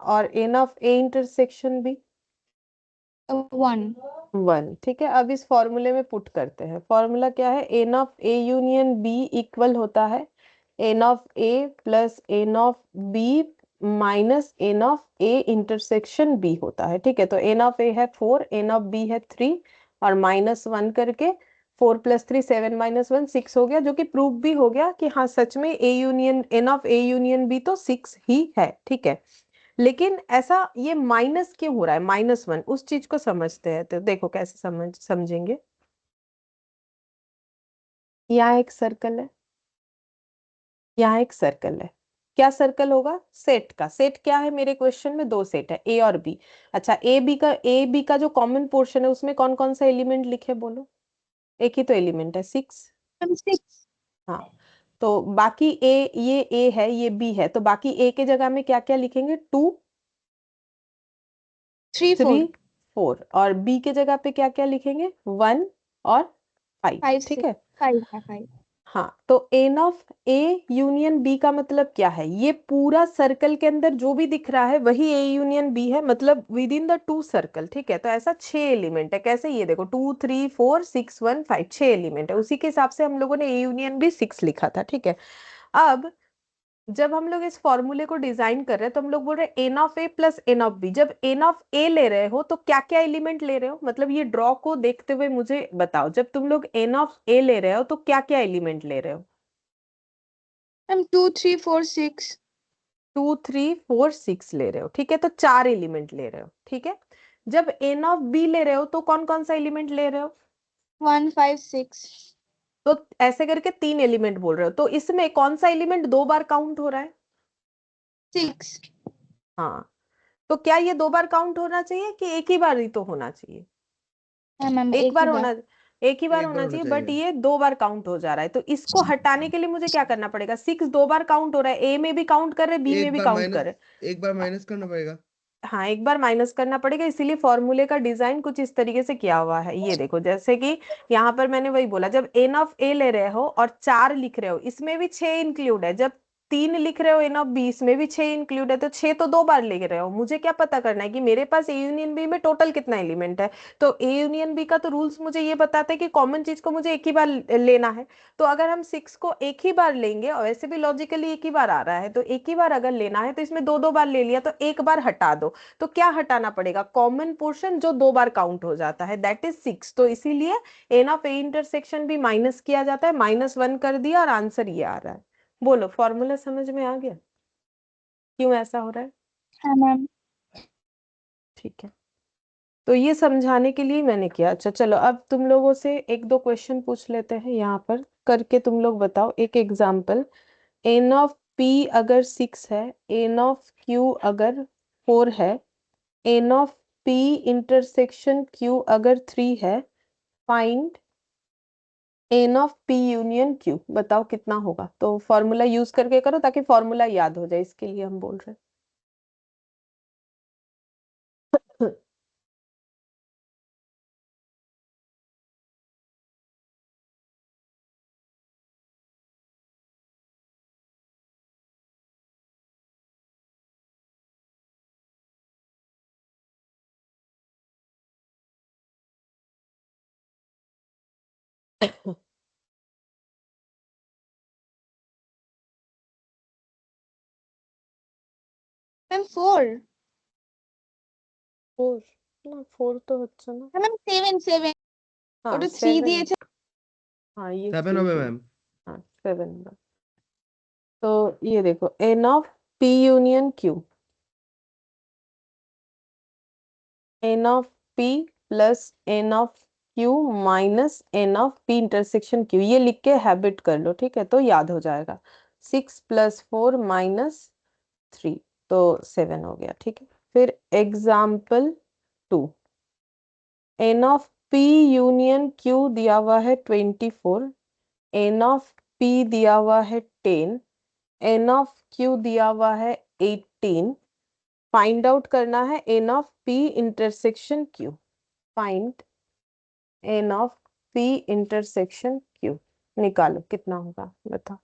और 6 N of A intersection B 1। 1। ठीक है, अब इस फॉर्मूले में पुट करते हैं। फॉर्मूला क्या है? N of A union B equal होता है N of A plus N of B minus N of A intersection B होता है, ठीक है। तो एन ऑफ ए है 4, एन ऑफ बी है 3 और -1 करके 4 + 3 7 - 1 6 हो गया, जो कि प्रूव भी हो गया कि हाँ सच में A union n of A union B तो 6 ही है, ठीक है। लेकिन ऐसा ये माइनस क्यों हो रहा है, -1, उस चीज को समझते हैं। तो देखो कैसे समझेंगे। यहाँ एक सर्कल है, यहाँ एक सर्कल है। क्या सर्कल होगा, सेट का। सेट क्या है, मेरे क्वेश्चन में 2 सेट है, ए और बी। अच्छा, ए बी का जो कॉमन पोर्शन है उसमें कौन कौन सा एलिमेंट लिखे बोलो। एक ही तो एलिमेंट है, 6। मैम 6 हाँ, तो बाकी ये ए है, ये बी है, तो बाकी ए के जगह में क्या क्या लिखेंगे, 2 3 3 4 4, और बी के जगह पे क्या क्या लिखेंगे, 1 और 5, 5 ठीक 6 है। 5 है 5। हाँ, तो n of A union B का मतलब क्या है, ये पूरा सर्कल के अंदर जो भी दिख रहा है वही ए यूनियन बी है, मतलब विद इन द 2 सर्कल, ठीक है। तो ऐसा 6 एलिमेंट है। कैसे, ये देखो 2 3 4 6 1 5, 6 एलिमेंट है। उसी के हिसाब से हम लोगों ने ए यूनियन बी 6 लिखा था, ठीक है। अब जब हम लोग इस फॉर्मूले को डिजाइन कर रहे हैं तो हम लोग बोल रहे हैं n of A plus N of B. जब एन ऑफ ए ले रहे हो तो क्या क्या एलिमेंट ले रहे हो, मतलब ये ड्रॉ को देखते हुए मुझे बताओ, जब तुम लोग एन ऑफ ए ले रहे हो तो क्या क्या एलिमेंट ले रहे हो। मैम 2 3 4 6 2 3 4 6 ले रहे हो, ठीक है। तो 4 एलिमेंट ले रहे हो, ठीक है। जब एन ऑफ बी ले रहे हो तो कौन कौन सा एलिमेंट ले रहे हो, 1 5 6 तो ऐसे करके 3 एलिमेंट बोल रहे हो। तो इसमें कौन सा एलिमेंट 2 बार काउंट हो रहा है, 6। हाँ। तो क्या ये 2 बार काउंट होना चाहिए कि एक ही बार ही तो होना चाहिए, हाँ मैम एक एक ही बार बार। होना, एक ही बार एक बार होना होना चाहिए, बट चाहिए। ये 2 बार काउंट हो जा रहा है। तो इसको हटाने के लिए मुझे क्या करना पड़ेगा, 6 2 बार काउंट हो रहा है, ए में भी काउंट कर रहे, बी में एक भी बार काउंट कर माइनस रहे। एक बार माइनस करना पड़ेगा। हाँ, एक बार माइनस करना पड़ेगा, इसीलिए फॉर्मूले का डिजाइन कुछ इस तरीके से किया हुआ है। ये देखो, जैसे कि यहाँ पर मैंने वही बोला, जब एन ऑफ ए ले रहे हो और 4 लिख रहे हो, इसमें भी 6 इंक्लूड है। जब 3 लिख रहे हो एन ऑफ बी, इसमें भी 6 इंक्लूड है, तो 6 तो 2 बार लिख रहे हो। मुझे क्या पता करना है कि मेरे पास ए यूनियन बी में टोटल कितना एलिमेंट है। तो ए यूनियन बी का तो रूल्स मुझे ये बताते हैं कि कॉमन चीज को मुझे एक ही बार लेना है। तो अगर हम 6 को एक ही बार लेंगे, और वैसे भी लॉजिकली एक ही बार आ रहा है, तो एक ही बार अगर लेना है तो इसमें 2 2 बार ले लिया, तो एक बार हटा दो। तो क्या हटाना पड़ेगा, कॉमन पोर्शन जो 2 बार काउंट हो जाता है, दैट इज 6। तो इसीलिए एन ऑफ ए इंटरसेक्शन भी माइनस किया जाता है, -1 कर दिया और आंसर ये आ रहा है। बोलो, फॉर्मूला समझ में आ गया क्यों ऐसा हो रहा है, हाँ मैम। ठीक है। तो ये समझाने के लिए मैंने किया। अच्छा चलो, अब तुम लोगों से एक दो क्वेश्चन पूछ लेते हैं, यहाँ पर करके तुम लोग बताओ एक एग्जाम्पल। एन ऑफ पी अगर 6 है, एन ऑफ क्यू अगर 4 है, N of P intersection Q अगर 3 है, find n of P union Q. बताओ कितना होगा। तो फॉर्मूला यूज करके करो ताकि फॉर्मूला याद हो जाए, इसके लिए हम बोल रहे हैं। मैम 4। 4 না, 4 তো হচ্ছে না। हाँ मैम 7 7 हाँ ওটা 3 7, দিয়েছে। हाँ ये 7 3 হবে दिए। ম্যাম। हाँ 7। तो ये देखो, n of P union Q, n of P plus N of Q minus N of P intersection Q, ये लिख के हैबिट कर लो, ठीक है, तो याद हो जाएगा। 6 + 4 - 3, तो 7 हो गया, ठीक है। फिर example 2, n of P union Q दिया हुआ है 24, एन ऑफ पी दिया हुआ है 10, एन ऑफ क्यू दिया हुआ है 18। फाइंड आउट करना है N of P intersection Q. Find n of P intersection Q, निकालो कितना होगा, बताओ।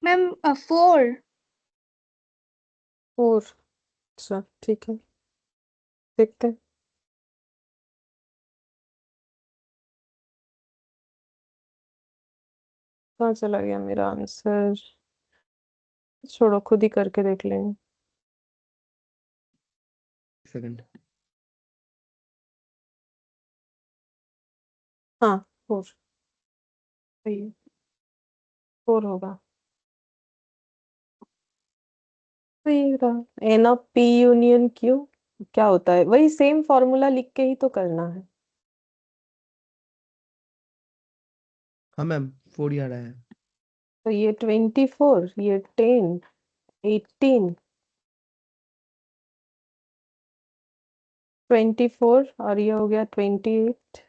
मैम 4। 4। अच्छा ठीक है, देखते हैं। कहाँ चला गया मेरा आंसर? छोड़ो, खुद ही करके देख लेंगे। सेकंड। हाँ, 4 सही है, 4 होगा। सही रहा। N of P union Q क्या होता है? वही सेम फॉर्मूला लिख के ही तो करना है। हाँ मैम 4 ही आ रहा है। तो ये 24, ये 10, 18, 24 और ये हो गया 28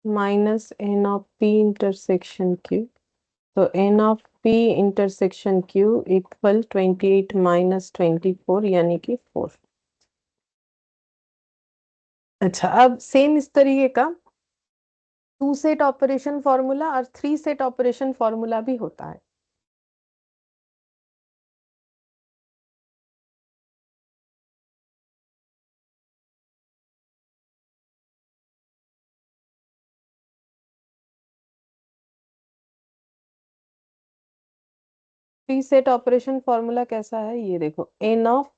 minus N of P intersection Q. तो n of P intersection Q equal 28 minus 24 यानी कि 4। अच्छा, अब सेम इस तरीके का 2 सेट ऑपरेशन फॉर्मूला और 3 सेट ऑपरेशन फॉर्मूला भी होता है। थ्री सेट ऑपरेशन फॉर्मूला कैसा है ये देखो। N of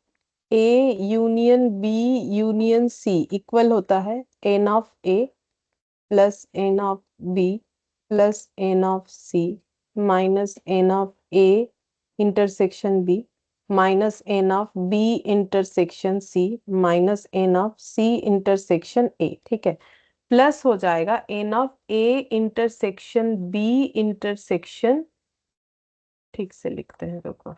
A union B union C equal होता है N of A plus N of B plus N of C minus N of A intersection B minus N of B intersection C minus N of C intersection A. ठीक है, प्लस हो जाएगा n of A intersection B intersection, ठीक से लिखते हैं, रुको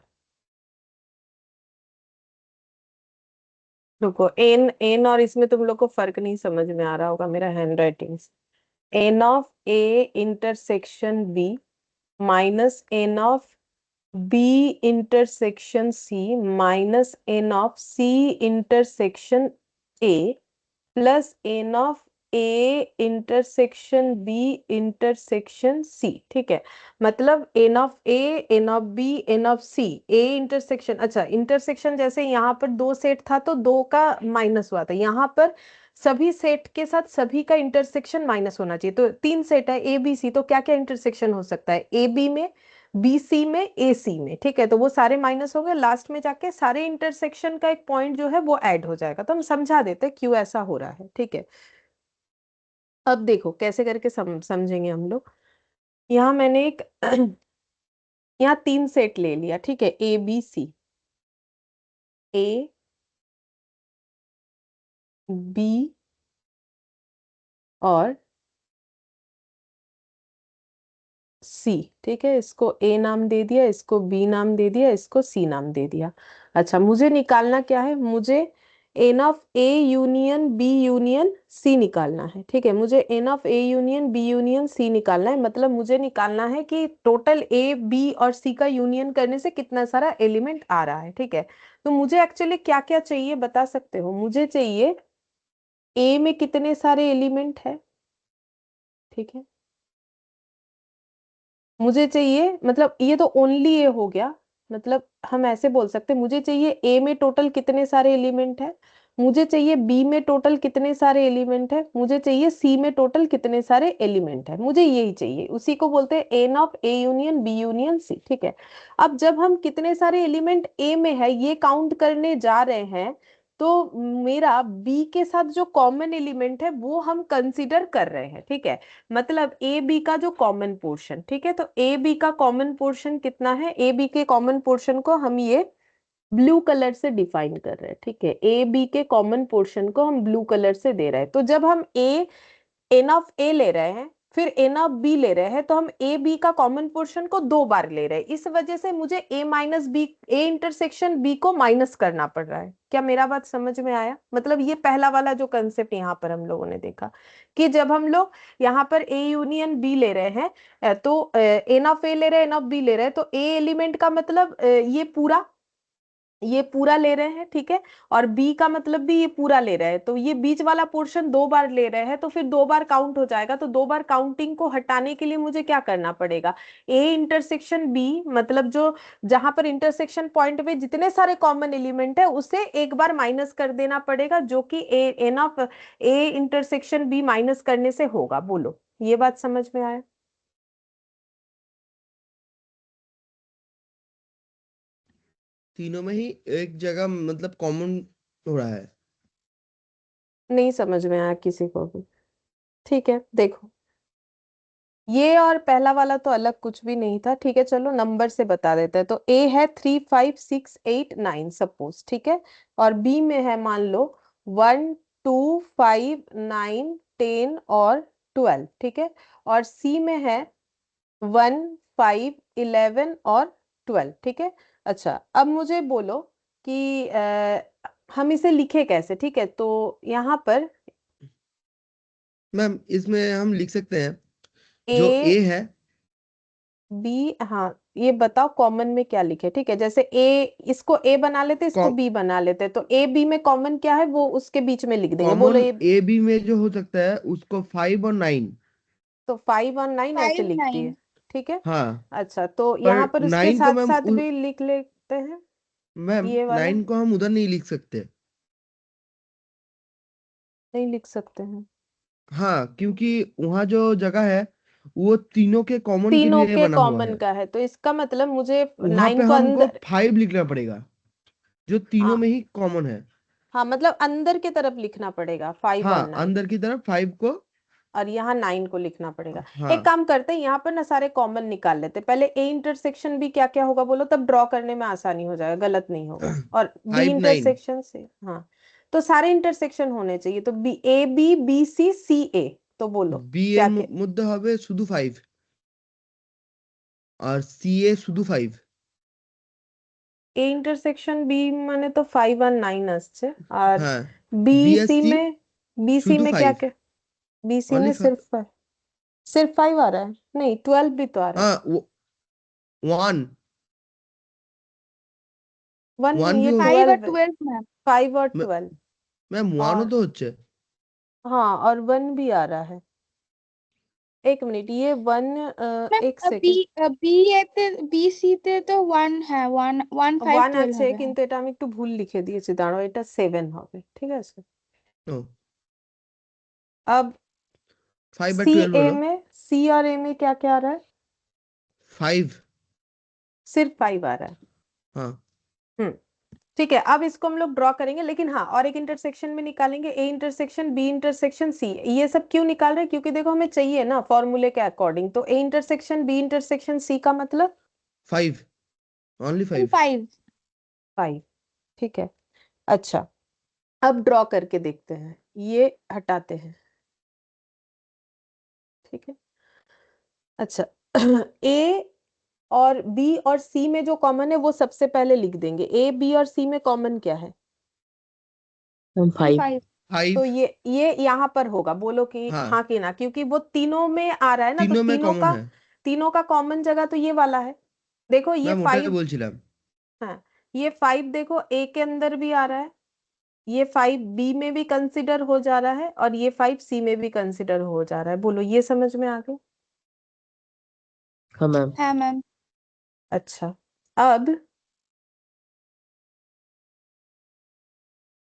रुको, एन एन और इसमें तुम लोग को फर्क नहीं समझ में आ रहा होगा मेरा handwriting. N of A intersection B minus N of B intersection C minus N of C intersection A plus N of A intersection B intersection C. ठीक है, मतलब n of A, n of B, n of C, A intersection. अच्छा, इंटरसेक्शन जैसे यहाँ पर 2 सेट था तो 2 का माइनस हुआ था, यहाँ पर सभी सेट के साथ सभी का इंटरसेक्शन माइनस होना चाहिए। तो 3 सेट है ए बी सी, तो क्या क्या इंटरसेक्शन हो सकता है? ए बी में, बी सी में, ए सी में। ठीक है, तो वो सारे माइनस हो गए, लास्ट में जाके सारे इंटरसेक्शन का एक पॉइंट जो है वो ऐड हो जाएगा। तो हम समझा देते हैं क्यों ऐसा हो रहा है। ठीक है, अब देखो कैसे करके समझेंगे हम लोग। यहाँ मैंने एक यहाँ 3 सेट ले लिया। ठीक है, ए बी सी, ए बी और सी। ठीक है, इसको ए नाम दे दिया, इसको बी नाम दे दिया, इसको सी नाम दे दिया। अच्छा, मुझे निकालना क्या है? मुझे n of A union B union C निकालना है। ठीक है, मुझे n of A union B union C निकालना है, मतलब मुझे निकालना है कि टोटल ए बी और सी का यूनियन करने से कितना सारा एलिमेंट आ रहा है। ठीक है, तो मुझे एक्चुअली क्या क्या चाहिए बता सकते हो? मुझे चाहिए ए में कितने सारे एलिमेंट है। ठीक है, मुझे चाहिए, मतलब ये तो ओनली ए हो गया, मतलब हम ऐसे बोल सकते हैं मुझे चाहिए ए में टोटल कितने सारे एलिमेंट है, मुझे चाहिए बी में टोटल कितने सारे एलिमेंट है, मुझे चाहिए सी में टोटल कितने सारे एलिमेंट है, मुझे यही चाहिए। उसी को बोलते हैं n of A union B union C. ठीक है, अब जब हम कितने सारे एलिमेंट ए में है ये काउंट करने जा रहे हैं, तो मेरा बी के साथ जो कॉमन एलिमेंट है वो हम कंसीडर कर रहे हैं। ठीक है, मतलब ए बी का जो कॉमन पोर्शन। ठीक है, तो ए बी का कॉमन पोर्शन कितना है? ए बी के कॉमन पोर्शन को हम ये ब्लू कलर से डिफाइन कर रहे हैं। ठीक है, ए बी के कॉमन पोर्शन को हम ब्लू कलर से दे रहे हैं। तो जब हम ए एन ऑफ ए ले रहे हैं फिर एन ऑफ बी ले रहे हैं, तो हम ए बी का कॉमन पोर्शन को 2 बार ले रहे हैं। इस वजह से मुझे A minus B, A intersection B को माइनस करना पड़ रहा है। क्या मेरा बात समझ में आया? मतलब ये पहला वाला जो कंसेप्ट यहाँ पर हम लोगों ने देखा कि जब हम लोग यहाँ पर ए यूनियन बी ले रहे हैं, तो एन ऑफ ए ले रहे हैं, एन ऑफ बी ले रहे हैं, तो ए एलिमेंट का मतलब ये पूरा ये पूरा ले रहे हैं, ठीक है, और बी का मतलब भी ये पूरा ले रहे हैं, तो ये बीच वाला पोर्शन 2 बार ले रहे हैं, तो फिर 2 बार काउंट हो जाएगा। तो 2 बार काउंटिंग को हटाने के लिए मुझे क्या करना पड़ेगा, ए इंटरसेक्शन बी, मतलब जो जहां पर इंटरसेक्शन पॉइंट में जितने सारे कॉमन एलिमेंट है उसे एक बार माइनस कर देना पड़ेगा, जो कि A n of A intersection B minus करने से होगा। बोलो, ये बात समझ में आया? तीनों में ही एक जगह मतलब कॉमन हो रहा है। नहीं समझ में आया किसी को भी? ठीक है, देखो, ये और पहला वाला तो अलग कुछ भी नहीं था, ठीक है, चलो नंबर से बता देते हैं। तो ए है 3, 5, 6, 8, 9 सपोज, ठीक है, और बी में है मान लो 1, 2, 5, 9, 10 और 12, ठीक है, और सी में है 1, 5, 11 और 12, ठीक है। अच्छा, अब मुझे बोलो कि हम इसे लिखे कैसे, ठीक है, तो यहाँ पर मैम इसमें हम लिख सकते हैं जो ए ए है। बी, हाँ, ये बताओ कॉमन में क्या लिखे, ठीक है, जैसे ए, इसको ए बना लेते, इसको बी बना लेते, तो ए बी में कॉमन क्या है वो उसके बीच में लिख देंगे, बोलो कॉमन ये। ए बी में जो हो सकता है उसको 5 और 9। तो 5 और 9 ऐसे फाइव लिख दिए, नाइन ठीक है। हाँ, अच्छा, तो पर यहाँ पर उसके 9 को साथ मैम साथ भी लिख लेते हैं मैम ये वाला, 9 को हम उधर नहीं लिख सकते। नहीं लिख सकते हैं? हाँ, क्योंकि वहाँ जो जगह है वो तीनों के कॉमन के तीनों लिए के बना हुआ कॉमन है। का है, तो इसका मतलब मुझे वहां पे 9 को हमको अंदर, 5 लिखना पड़ेगा जो तीनों हाँ में ही कॉमन है। हाँ, मतलब अंदर की तरफ लिखना पड़ेगा 5 और 9, अंदर की तरफ 5 को। और यहाँ 9 को लिखना पड़ेगा। एक हाँ, काम करते हैं, यहाँ पर ना सारे कॉमन निकाल लेते हैं, पहले ए इंटरसेक्शन भी क्या क्या होगा बोलो, तब ड्रॉ करने में आसानी हो जाएगा, गलत नहीं होगा, और बी 5 9। इंटरसेक्शन से, हाँ, तो सारे इंटरसेक्शन होने चाहिए, तो B A B B C C A, तो बोलो बी ए क्या क्या। मुद्दे হবে শুধু 5 और सी ए শুধু 5। ए इंटरसेक्शन बी माने तो 5 और 9 আসছে, और हाँ, बी सी बीएससी में, बी सी শুধু में क्या 5 क्या, बी सी ओनली। में सिर्फ 5 आ रहा है, नहीं 12 भी तो आ रहा है। हाँ, 1 वन 1 नहीं, भी ये फाइव और 12 है, 12 मैम। 5 और 12, मैम 1 और तो হচ্ছে। हाँ, और 1 भी आ रहा है। एक मिनट, ये 1, एक मैम बी सेकेंड, বি এতে বি সি তে তো 1 হ্যাঁ 1 1 5 1 12 আছে, হবে হ্যাঁ কিন্তু এটা আমি একটু ভুল লিখে দিয়েছি, দাঁড়াও, এটা 7 হবে, ঠিক আছে। ও अब 5 और सी 12 ए बोलो। में, सी और ए में क्या क्या आ रहा है, 5। सिर्फ 5 आ रहा है। हाँ, हम्म, ठीक है, अब इसको हम लोग ड्रॉ करेंगे, लेकिन हाँ, और एक इंटरसेक्शन में निकालेंगे, A intersection B intersection C. ये सब क्यों निकाल रहे हैं, क्योंकि देखो हमें चाहिए ना फॉर्मूले के अकॉर्डिंग, तो A intersection B intersection C का मतलब 5 ओनली 5। 5 5, ठीक है। अच्छा, अब ड्रॉ करके देखते हैं, ये हटाते हैं, ठीक है। अच्छा, ए और बी और सी में जो कॉमन है वो सबसे पहले लिख देंगे, ए बी और सी में कॉमन क्या है, मैम 5। 5 तो 5। ये यहाँ पर होगा, बोलो कि हाँ, हाँ कि ना, क्योंकि वो तीनों में आ रहा है ना, तो तीनों में कॉमन है। तीनों का कॉमन जगह तो ये वाला है। देखो ये मैम ওটাই 5, বলছিলাম। हाँ, ये 5 देखो ए के अंदर भी आ रहा है, ये 5 बी में भी कंसिडर हो जा रहा है, और ये 5 सी में भी कंसिडर हो जा रहा है, बोलो ये समझ में आ गया? हाँ मैम। হ্যাঁ ম্যাম। अच्छा, अब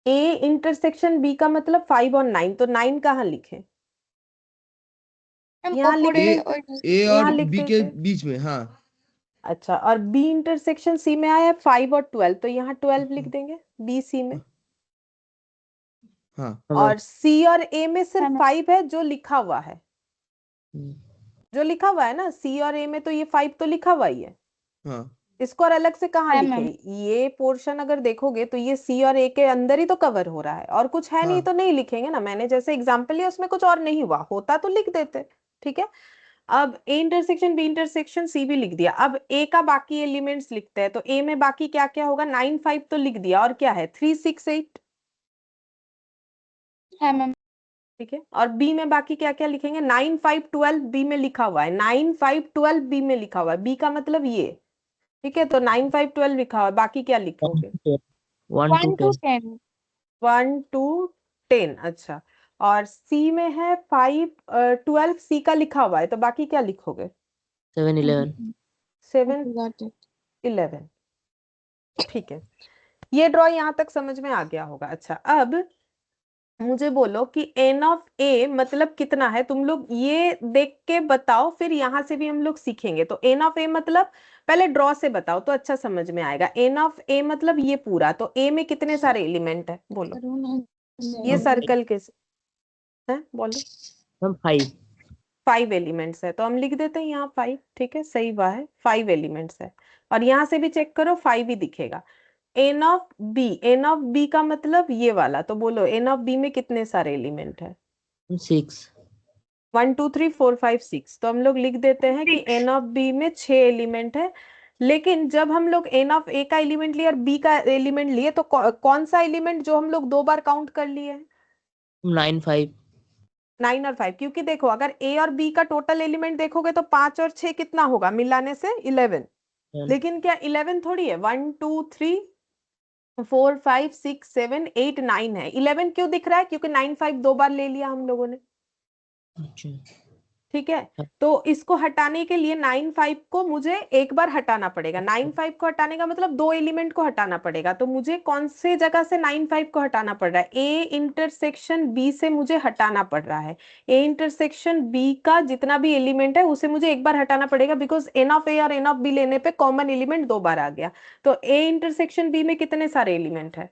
ए इंटरसेक्शन बी का मतलब 5 और 9, तो 9 कहाँ लिखे, ম্যাম यहाँ लिख ওপরে ए देते, ওই ए यहाँ और लिख बी के देते। बीच में। हाँ, अच्छा, और बी इंटरसेक्शन सी में आया 5 और 12, तो यहाँ 12 लिख देंगे बी सी में, हाँ, हाँ मैम। और सी और ए में सिर्फ হ্যাঁ ম্যাম 5 है जो लिखा हुआ है, हम्म, जो लिखा हुआ है ना सी और ए में, तो ये 5 तो लिखा हुआ ही है, हाँ, इसको और अलग से कहाँ হ্যাঁ लिखे, ম্যাম ये पोर्शन अगर देखोगे तो ये सी और ए के अंदर ही तो कवर हो रहा है, और कुछ है नहीं हाँ। तो नहीं लिखेंगे ना, मैंने जैसे एग्जाम्पल लिया उसमें कुछ और नहीं हुआ होता तो लिख देते, ठीक है। अब A intersection B intersection C भी लिख दिया, अब ए का बाकी एलिमेंट्स लिखते हैं, तो ए में बाकी क्या क्या होगा, 9 5 तो लिख दिया, और क्या है 3 6 8, হ্যাঁ ম্যাম ठीक है, और बी में बाकी क्या क्या लिखेंगे, 9 5 12 बी में लिखा हुआ है, 9 5 12 बी में लिखा हुआ है, बी का मतलब ये, ठीक है, तो 9 5 12 लिखा हुआ है, बाकी क्या लिखोगे? 1 to 1 to 10 10 1 to 10। अच्छा, और सी में है 5 12, सी का लिखा हुआ है, तो बाकी क्या लिखोगे? 7 11 7 got it 11। ठीक है, ये ड्रॉ यहाँ तक समझ में आ गया होगा। अच्छा, अब मुझे बोलो कि एन ऑफ ए मतलब कितना है, तुम लोग ये देख के बताओ, फिर यहाँ से भी हम लोग सीखेंगे। तो एन ऑफ ए मतलब पहले ड्रॉ से बताओ तो अच्छा समझ में आएगा। एन ऑफ ए मतलब ये पूरा, तो ए में कितने सारे एलिमेंट है बोलो? ये सर्कल के है, बोलो। मैम 5 5 एलिमेंट्स है, तो हम लिख देते हैं यहाँ 5। ठीक है, सही बात है, 5 एलिमेंट्स है। और यहाँ से भी चेक करो 5 ही दिखेगा। N of B, n of B का मतलब ये वाला, तो बोलो एन ऑफ बी में कितने सारे एलिमेंट है? 6 1 2 3 4 5 6। तो हम लोग लिख देते हैं कि एन ऑफ बी में 6 एलिमेंट है। लेकिन जब हम लोग एन ऑफ ए का एलिमेंट लिए और बी का एलिमेंट लिए, तो कौन सा एलिमेंट जो हम लोग 2 बार काउंट कर लिए हैं? 9 5 9 और 5, क्योंकि देखो अगर ए और बी का टोटल एलिमेंट देखोगे तो 5 और 6 कितना होगा मिलाने से? 11। 10 लेकिन क्या 11 थोड़ी है? 1 2 3 4 5 6 7 8 9 है। 11 क्यों दिख रहा है? क्योंकि 9 5 2 बार ले लिया हम लोगों ने। अच्छा ठीक है, तो इसको हटाने के लिए 9 5 को मुझे एक बार हटाना पड़ेगा। 9 5 को हटाने का मतलब 2 एलिमेंट को हटाना पड़ेगा। तो मुझे कौन से जगह से 9 5 को हटाना पड़ रहा है? ए इंटरसेक्शन बी से मुझे हटाना पड़ रहा है। ए इंटरसेक्शन बी का जितना भी एलिमेंट है उसे मुझे एक बार हटाना पड़ेगा, बिकॉज एन ऑफ ए और एन ऑफ बी लेने पे कॉमन एलिमेंट 2 बार आ गया। तो ए इंटरसेक्शन बी में कितने सारे एलिमेंट है?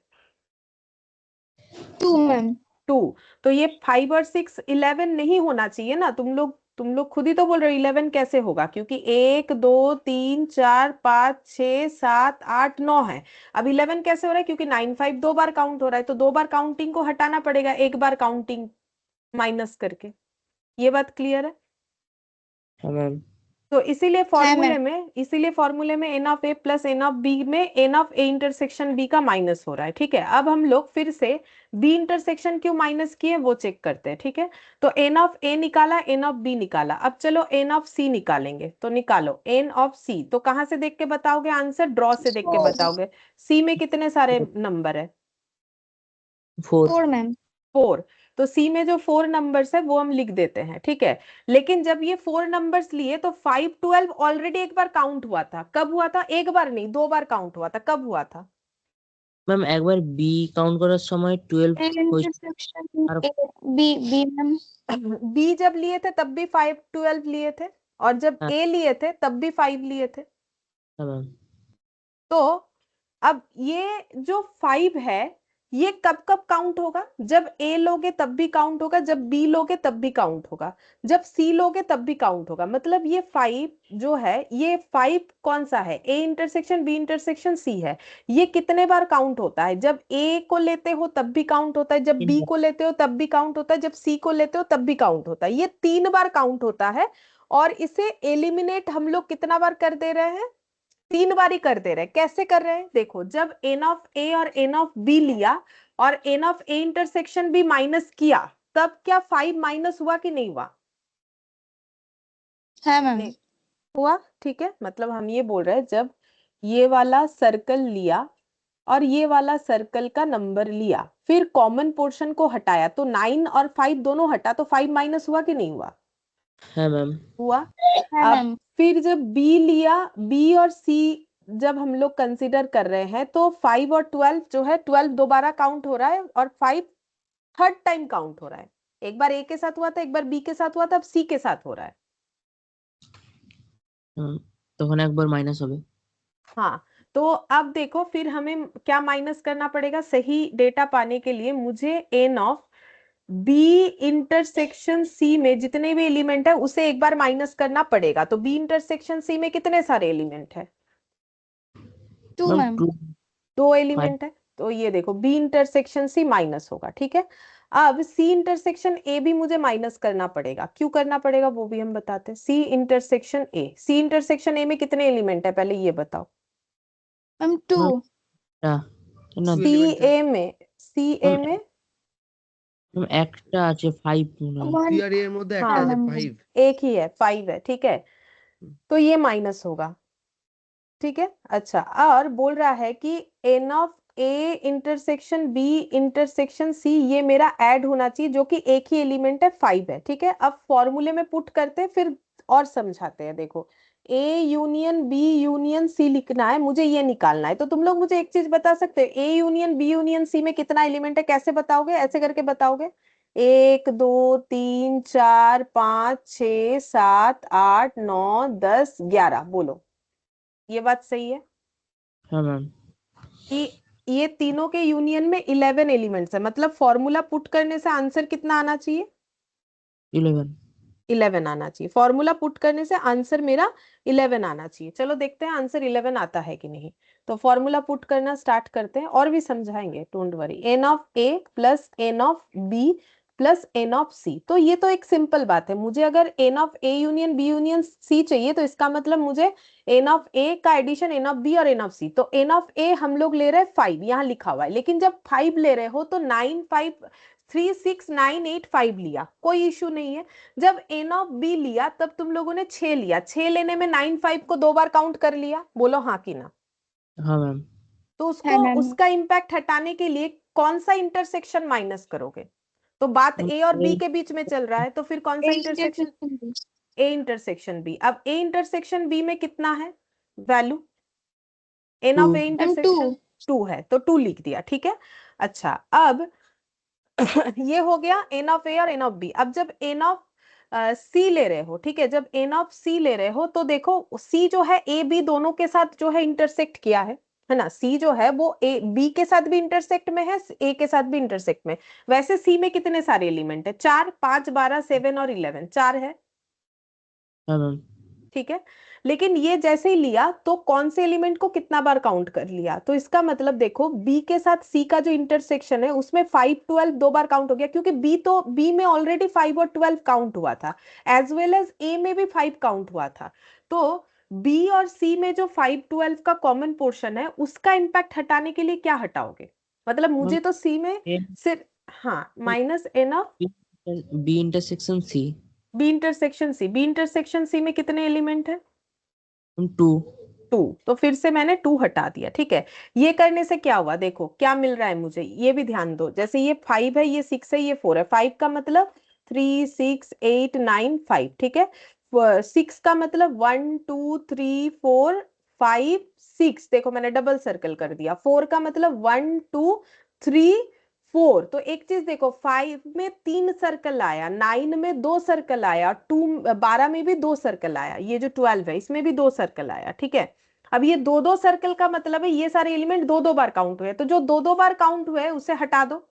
2 मैम 2। तो ये 5 और 6 11 नहीं होना चाहिए ना। तुम लोग खुद ही तो बोल रहे हो 11 कैसे होगा, क्योंकि 1 2 3 4 5 6 7 8 9 है। अब 11 कैसे हो रहा है? क्योंकि 9 5 2 बार काउंट हो रहा है, तो 2 बार काउंटिंग को हटाना पड़ेगा एक बार काउंटिंग माइनस करके। ये बात क्लियर है? हाँ मैम तो इसीलिए मैम फॉर्मूले में n of A plus N of B में n of A intersection B का माइनस हो रहा है। ठीक है, अब हम लोग फिर से बी इंटरसेक्शन क्यों माइनस किए वो चेक करते हैं। ठीक है, तो एन ऑफ ए निकाला, एन ऑफ बी निकाला, अब चलो एन ऑफ सी निकालेंगे। तो निकालो एन ऑफ सी। तो कहाँ से देख के बताओगे आंसर? ड्रॉ से देख के बताओगे। सी में कितने सारे नंबर है? 4 4 मैम 4। तो सी में जो 4 नंबर्स है वो हम लिख देते हैं। ठीक है, लेकिन जब ये 4 नंबर्स लिए तो 5 12 ऑलरेडी एक बार काउंट हुआ था। कब हुआ था? एक बार नहीं, 2 बार काउंट हुआ था। कब हुआ था? ম্যাম একবার বি কাউন্ট করার সময় 12 ए হয়েছে इंटरसेक्शन আর बी बी मैम बी जब लिए थे तब भी 5 12 लिए थे, और जब হ্যাঁ ए लिए थे तब भी 5 लिए थे। হ্যাঁ ম্যাম तो अब ये जो 5 है ये कब कब काउंट होगा? जब ए लोगे तब भी काउंट होगा, जब बी लोगे तब भी काउंट होगा, जब सी लोगे तब भी काउंट होगा। मतलब ये 5 जो है, ये 5 कौन सा है? A intersection B intersection C है। ये कितने बार काउंट होता है? जब ए को लेते हो तब भी काउंट होता है, जब बी को लेते हो तब भी काउंट होता है, जब सी को लेते हो तब भी काउंट होता है। ये 3 बार काउंट होता है। और इसे एलिमिनेट हम लोग कितना बार कर दे रहे हैं? 3 बार ही कर दे रहे हैं। कैसे कर रहे हैं देखो, जब एन ऑफ ए और एन ऑफ बी लिया और n of A intersection B minus किया, तब क्या 5 माइनस हुआ कि नहीं हुआ? है मैम नहीं हुआ। ठीक है, मतलब हम ये बोल रहे हैं जब ये वाला सर्कल लिया और ये वाला सर्कल का नंबर लिया, फिर कॉमन पोर्शन को हटाया, तो 9 और 5 दोनों हटा, तो 5 माइनस हुआ कि नहीं हुआ? হ্যাঁ ম্যাম हुआ। है अब मैम फिर जब बी लिया, बी और सी जब हम लोग कंसीडर कर रहे हैं, तो 5 और 12 जो है, 12 दोबारा काउंट हो रहा है और 5 थर्ड टाइम काउंट हो रहा है। एक बार ए के साथ हुआ था, एक बार बी के साथ हुआ था, अब सी के साथ हो रहा है। তখন একবার মাইনাস হবে हाँ, तो अब देखो फिर हमें क्या माइनस करना पड़ेगा सही डेटा पाने के लिए? मुझे n of B intersection C में जितने भी एलिमेंट है उसे एक बार माइनस करना पड़ेगा। तो बी इंटरसेक्शन सी में कितने सारे एलिमेंट है? 2 ম্যাম मैम 2 2 5 एलिमेंट है। तो ये देखो बी इंटरसेक्शन सी माइनस होगा। ठीक है, अब सी इंटरसेक्शन ए भी मुझे माइनस करना पड़ेगा। क्यों करना पड़ेगा वो भी हम बताते हैं। सी इंटरसेक्शन ए, सी इंटरसेक्शन ए में कितने एलिमेंट है पहले ये बताओ। मैम 2 ম্যাম না टू सी एलिमेंट है। ए में, सी ए में ম্যাম একটা আছে 5 মনে হয় 1 সি আর এর মধ্যে একটা हाँ আছে मैम 5। एक ही है, 5 है। ठीक है, तो ये माइनस होगा। ठीक है। अच्छा, और बोल रहा है कि n of A intersection B intersection C ये मेरा ऐड होना चाहिए, जो कि एक ही एलिमेंट है, 5 है। ठीक है, अब फॉर्मूले में पुट करते हैं, फिर और समझाते हैं। देखो, A union B union C लिखना है, मुझे ये निकालना है। तो तुम लोग मुझे एक चीज बता सकते हो, A union B union C में कितना एलिमेंट है, कैसे बताओगे? ऐसे करके बताओगे, 1 2 3 4 5 6 7 8 9 10 11, बोलो। ये बात सही है हाँ मैम। कि ये तीनों के यूनियन में 11 एलिमेंट्स है, मतलब फॉर्मूला पुट करने से आंसर कितना आना चाहिए? 11। 11 आना चाहिए। फॉर्मूला पुट करने से आंसर मेरा 11 आना चाहिए। चलो देखते हैं आंसर 11 आता है कि नहीं। तो फॉर्मूला पुट करना स्टार्ट करते हैं, और भी समझाएंगे, don't worry. N of A plus N of B plus N of C, तो ये तो एक सिंपल बात है। मुझे अगर n of A union B union C चाहिए, तो इसका मतलब मुझे एन ऑफ ए का एडिशन एन ऑफ बी और एन ऑफ सी। तो एन ऑफ ए हम लोग ले रहे हैं 5, यहाँ लिखा हुआ है, लेकिन जब 5 ले रहे हो तो 9 5 3 6 9 8 5 लिया, कोई इश्यू नहीं है। जब एन ऑफ बी लिया तब तुम लोगों ने 6 लिया, 6 लेने में 9 5 को 2 बार काउंट कर लिया, बोलो हाँ कि ना? हाँ मैम। तो है उसको, मैम। उसका इंपैक्ट हटाने के लिए कौन सा इंटरसेक्शन माइनस करोगे? तो बात मैम, ए और बी ए के बीच में चल रहा है, तो फिर कौन सा A intersection? Intersection B. A intersection B. अब ए इंटरसेक्शन बी में कितना है value? N 2। Of A ma'am 2। Intersection 2 है, तो 2 लिख दिया। ठीक है। अच्छा, अब ये हो गया एन ऑफ ए और एन ऑफ बी। अब जब एन ऑफ सी ले रहे हो, ठीक है, जब एन ऑफ सी ले रहे हो, तो देखो सी जो है ए बी दोनों के साथ जो है इंटरसेक्ट किया है ना? सी जो है वो ए बी के साथ भी इंटरसेक्ट में है, ए के साथ भी इंटरसेक्ट में। वैसे सी में कितने सारे एलिमेंट है? 4 5 12 7 और 11, 4 है। हाँ मैम। ठीक है, लेकिन ये जैसे ही लिया तो कौन से एलिमेंट को कितना बार काउंट कर लिया? तो इसका मतलब देखो, बी के साथ सी का जो इंटरसेक्शन है उसमें 5 12 दो बार काउंट हो गया, क्योंकि बी तो बी में ऑलरेडी 5 और 12 काउंट हुआ था, एज वेल एज ए में भी 5 काउंट हुआ था। तो बी और सी में जो 5 12 का कॉमन पोर्शन है, उसका इंपैक्ट हटाने के लिए क्या हटाओगे? मतलब मैम, मुझे तो सी में ए सिर्फ, हाँ, minus N of B intersection C. B intersection C. B intersection C में कितने एलिमेंट है? 2। 2, तो फिर से मैंने 2 हटा दिया। ठीक है, ये करने से क्या हुआ, देखो क्या मिल रहा है मुझे, ये भी ध्यान दो। जैसे ये 5 है, ये 6 है, ये 4 है। 5 का मतलब 3 6 8 9 5, ठीक है। 6 का मतलब 1 2 3 4 5 6, देखो मैंने डबल सर्कल कर दिया। 4 का मतलब 1 2 3 4। तो एक चीज देखो, 5 में 3 सर्कल आया, 9 में 2 सर्कल आया, 12 में भी 2 सर्कल आया, ये जो 12 है इसमें भी 2 सर्कल आया। ठीक है, अब ये 2 2 सर्कल का मतलब है ये सारे एलिमेंट 2 2 बार काउंट हुए, तो जो 2 2 बार काउंट हुए उसे हटा दो।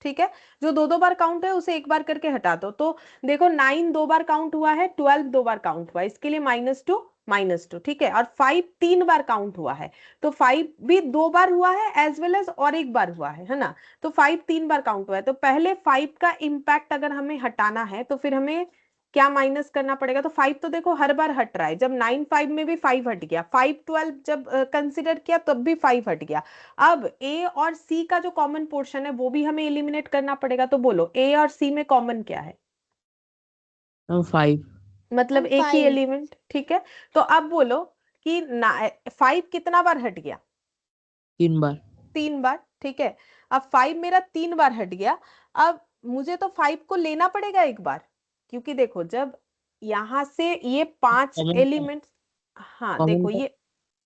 ठीक है, जो 2 2 बार काउंट है उसे एक बार करके हटा दो। तो देखो 9 2 बार काउंट हुआ है, 12 2 बार काउंट हुआ है, इसके लिए -2 ठीक है। और 5 3 बार काउंट हुआ है, तो 5 भी 2 बार हुआ है एज वेल एज और एक बार हुआ है ना? तो 5 3 बार काउंट हुआ है, तो पहले 5 का इंपैक्ट अगर हमें हटाना है तो फिर हमें क्या माइनस करना पड़ेगा? तो 5 तो देखो हर बार हट रहा है, जब 9 5 में भी 5 हट गया, 5 12 जब कंसिडर किया तब भी 5 हट गया। अब ए और सी का जो कॉमन पोर्शन है वो भी हमें एलिमिनेट करना पड़ेगा। तो बोलो ए और सी में कॉमन क्या है? मैम 5। मतलब मैम एक ही 5। एलिमेंट। ठीक है, तो अब बोलो कि 5 कितना बार हट गया? 3 बार। 3 बार। ठीक है, अब 5 मेरा 3 बार हट गया। अब मुझे तो 5 को लेना पड़ेगा एक बार, क्योंकि देखो जब यहां से ये 5 कॉमन एलिमेंट्स, हाँ कॉमन देखो का ये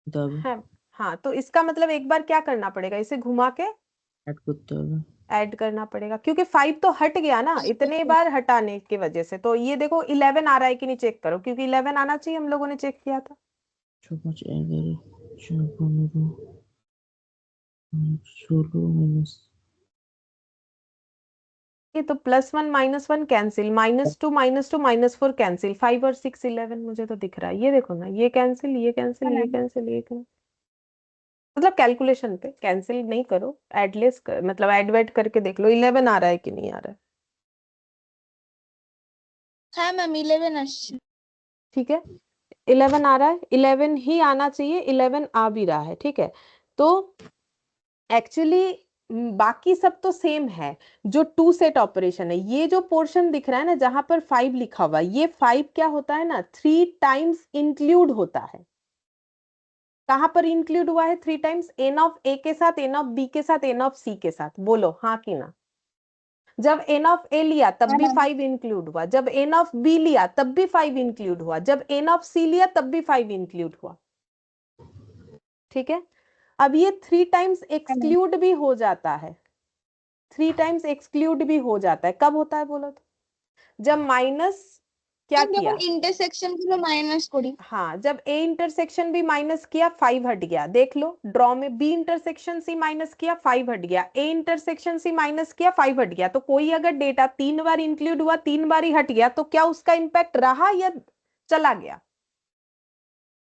तब है, हाँ, तो इसका मतलब एक बार क्या करना पड़ेगा, इसे घुमा के ऐड करते হবে। ऐड करना पड़ेगा, क्योंकि 5 तो हट गया ना इतने बार हटाने की वजह से। तो ये देखो 11 आ रहा है कि नहीं चेक करो, क्योंकि 11 आना चाहिए, हम लोगों ने चेक किया था। 6 5 11 4 15 16 माइनस। ये तो +1 -1 कैंसिल, -2 -2 -4 कैंसिल, 5 और 6 11 मुझे तो दिख रहा है। ये देखो ना, ये कैंसिल, ये कैंसिल, ये कैंसिल, ये कैंसिल, मतलब कैलकुलेशन पे कैंसिल नहीं करो, एडलेस कर, मतलब एड वेड करके देख लो 11 आ रहा है कि नहीं आ रहा है। হ্যাঁ ম্যাম 11 আসছে। ठीक है, 11 आ रहा है, 11 ही आना चाहिए, 11 आ भी रहा है। ठीक है, तो एक्चुअली बाकी सब तो सेम है। जो टू सेट ऑपरेशन है, ये जो पोर्शन दिख रहा है ना जहां पर 5 लिखा हुआ, ये 5 क्या होता है ना, 3 टाइम्स इंक्लूड होता है। कहां पर इंक्लूड हुआ है 3 टाइम्स? एन ऑफ ए के साथ, एन ऑफ बी के साथ, एन ऑफ सी के साथ। बोलो हाँ कि ना? जब एन ऑफ ए लिया तब भी 5 इंक्लूड हुआ, जब एन ऑफ बी लिया तब भी 5 इंक्लूड हुआ, जब एन ऑफ सी लिया तब भी 5 इंक्लूड हुआ। ठीक है, अब ये 3 टाइम्स एक्सक्लूड भी हो जाता है, 3 टाइम्स एक्सक्लूड भी हो जाता है। कब होता है बोलो तो? जब माइनस क्या किया, इंटरसेक्शन গুলো মাইনাস করি। हाँ, जब ए इंटरसेक्शन भी माइनस किया 5 हट गया। देख लो ड्रॉ में, बी इंटरसेक्शन सी माइनस किया 5 हट गया, ए इंटरसेक्शन सी माइनस किया 5 हट गया। तो कोई अगर डेटा 3 बार इंक्लूड हुआ 3 बार ही हट गया तो क्या उसका इंपैक्ट रहा या चला गया?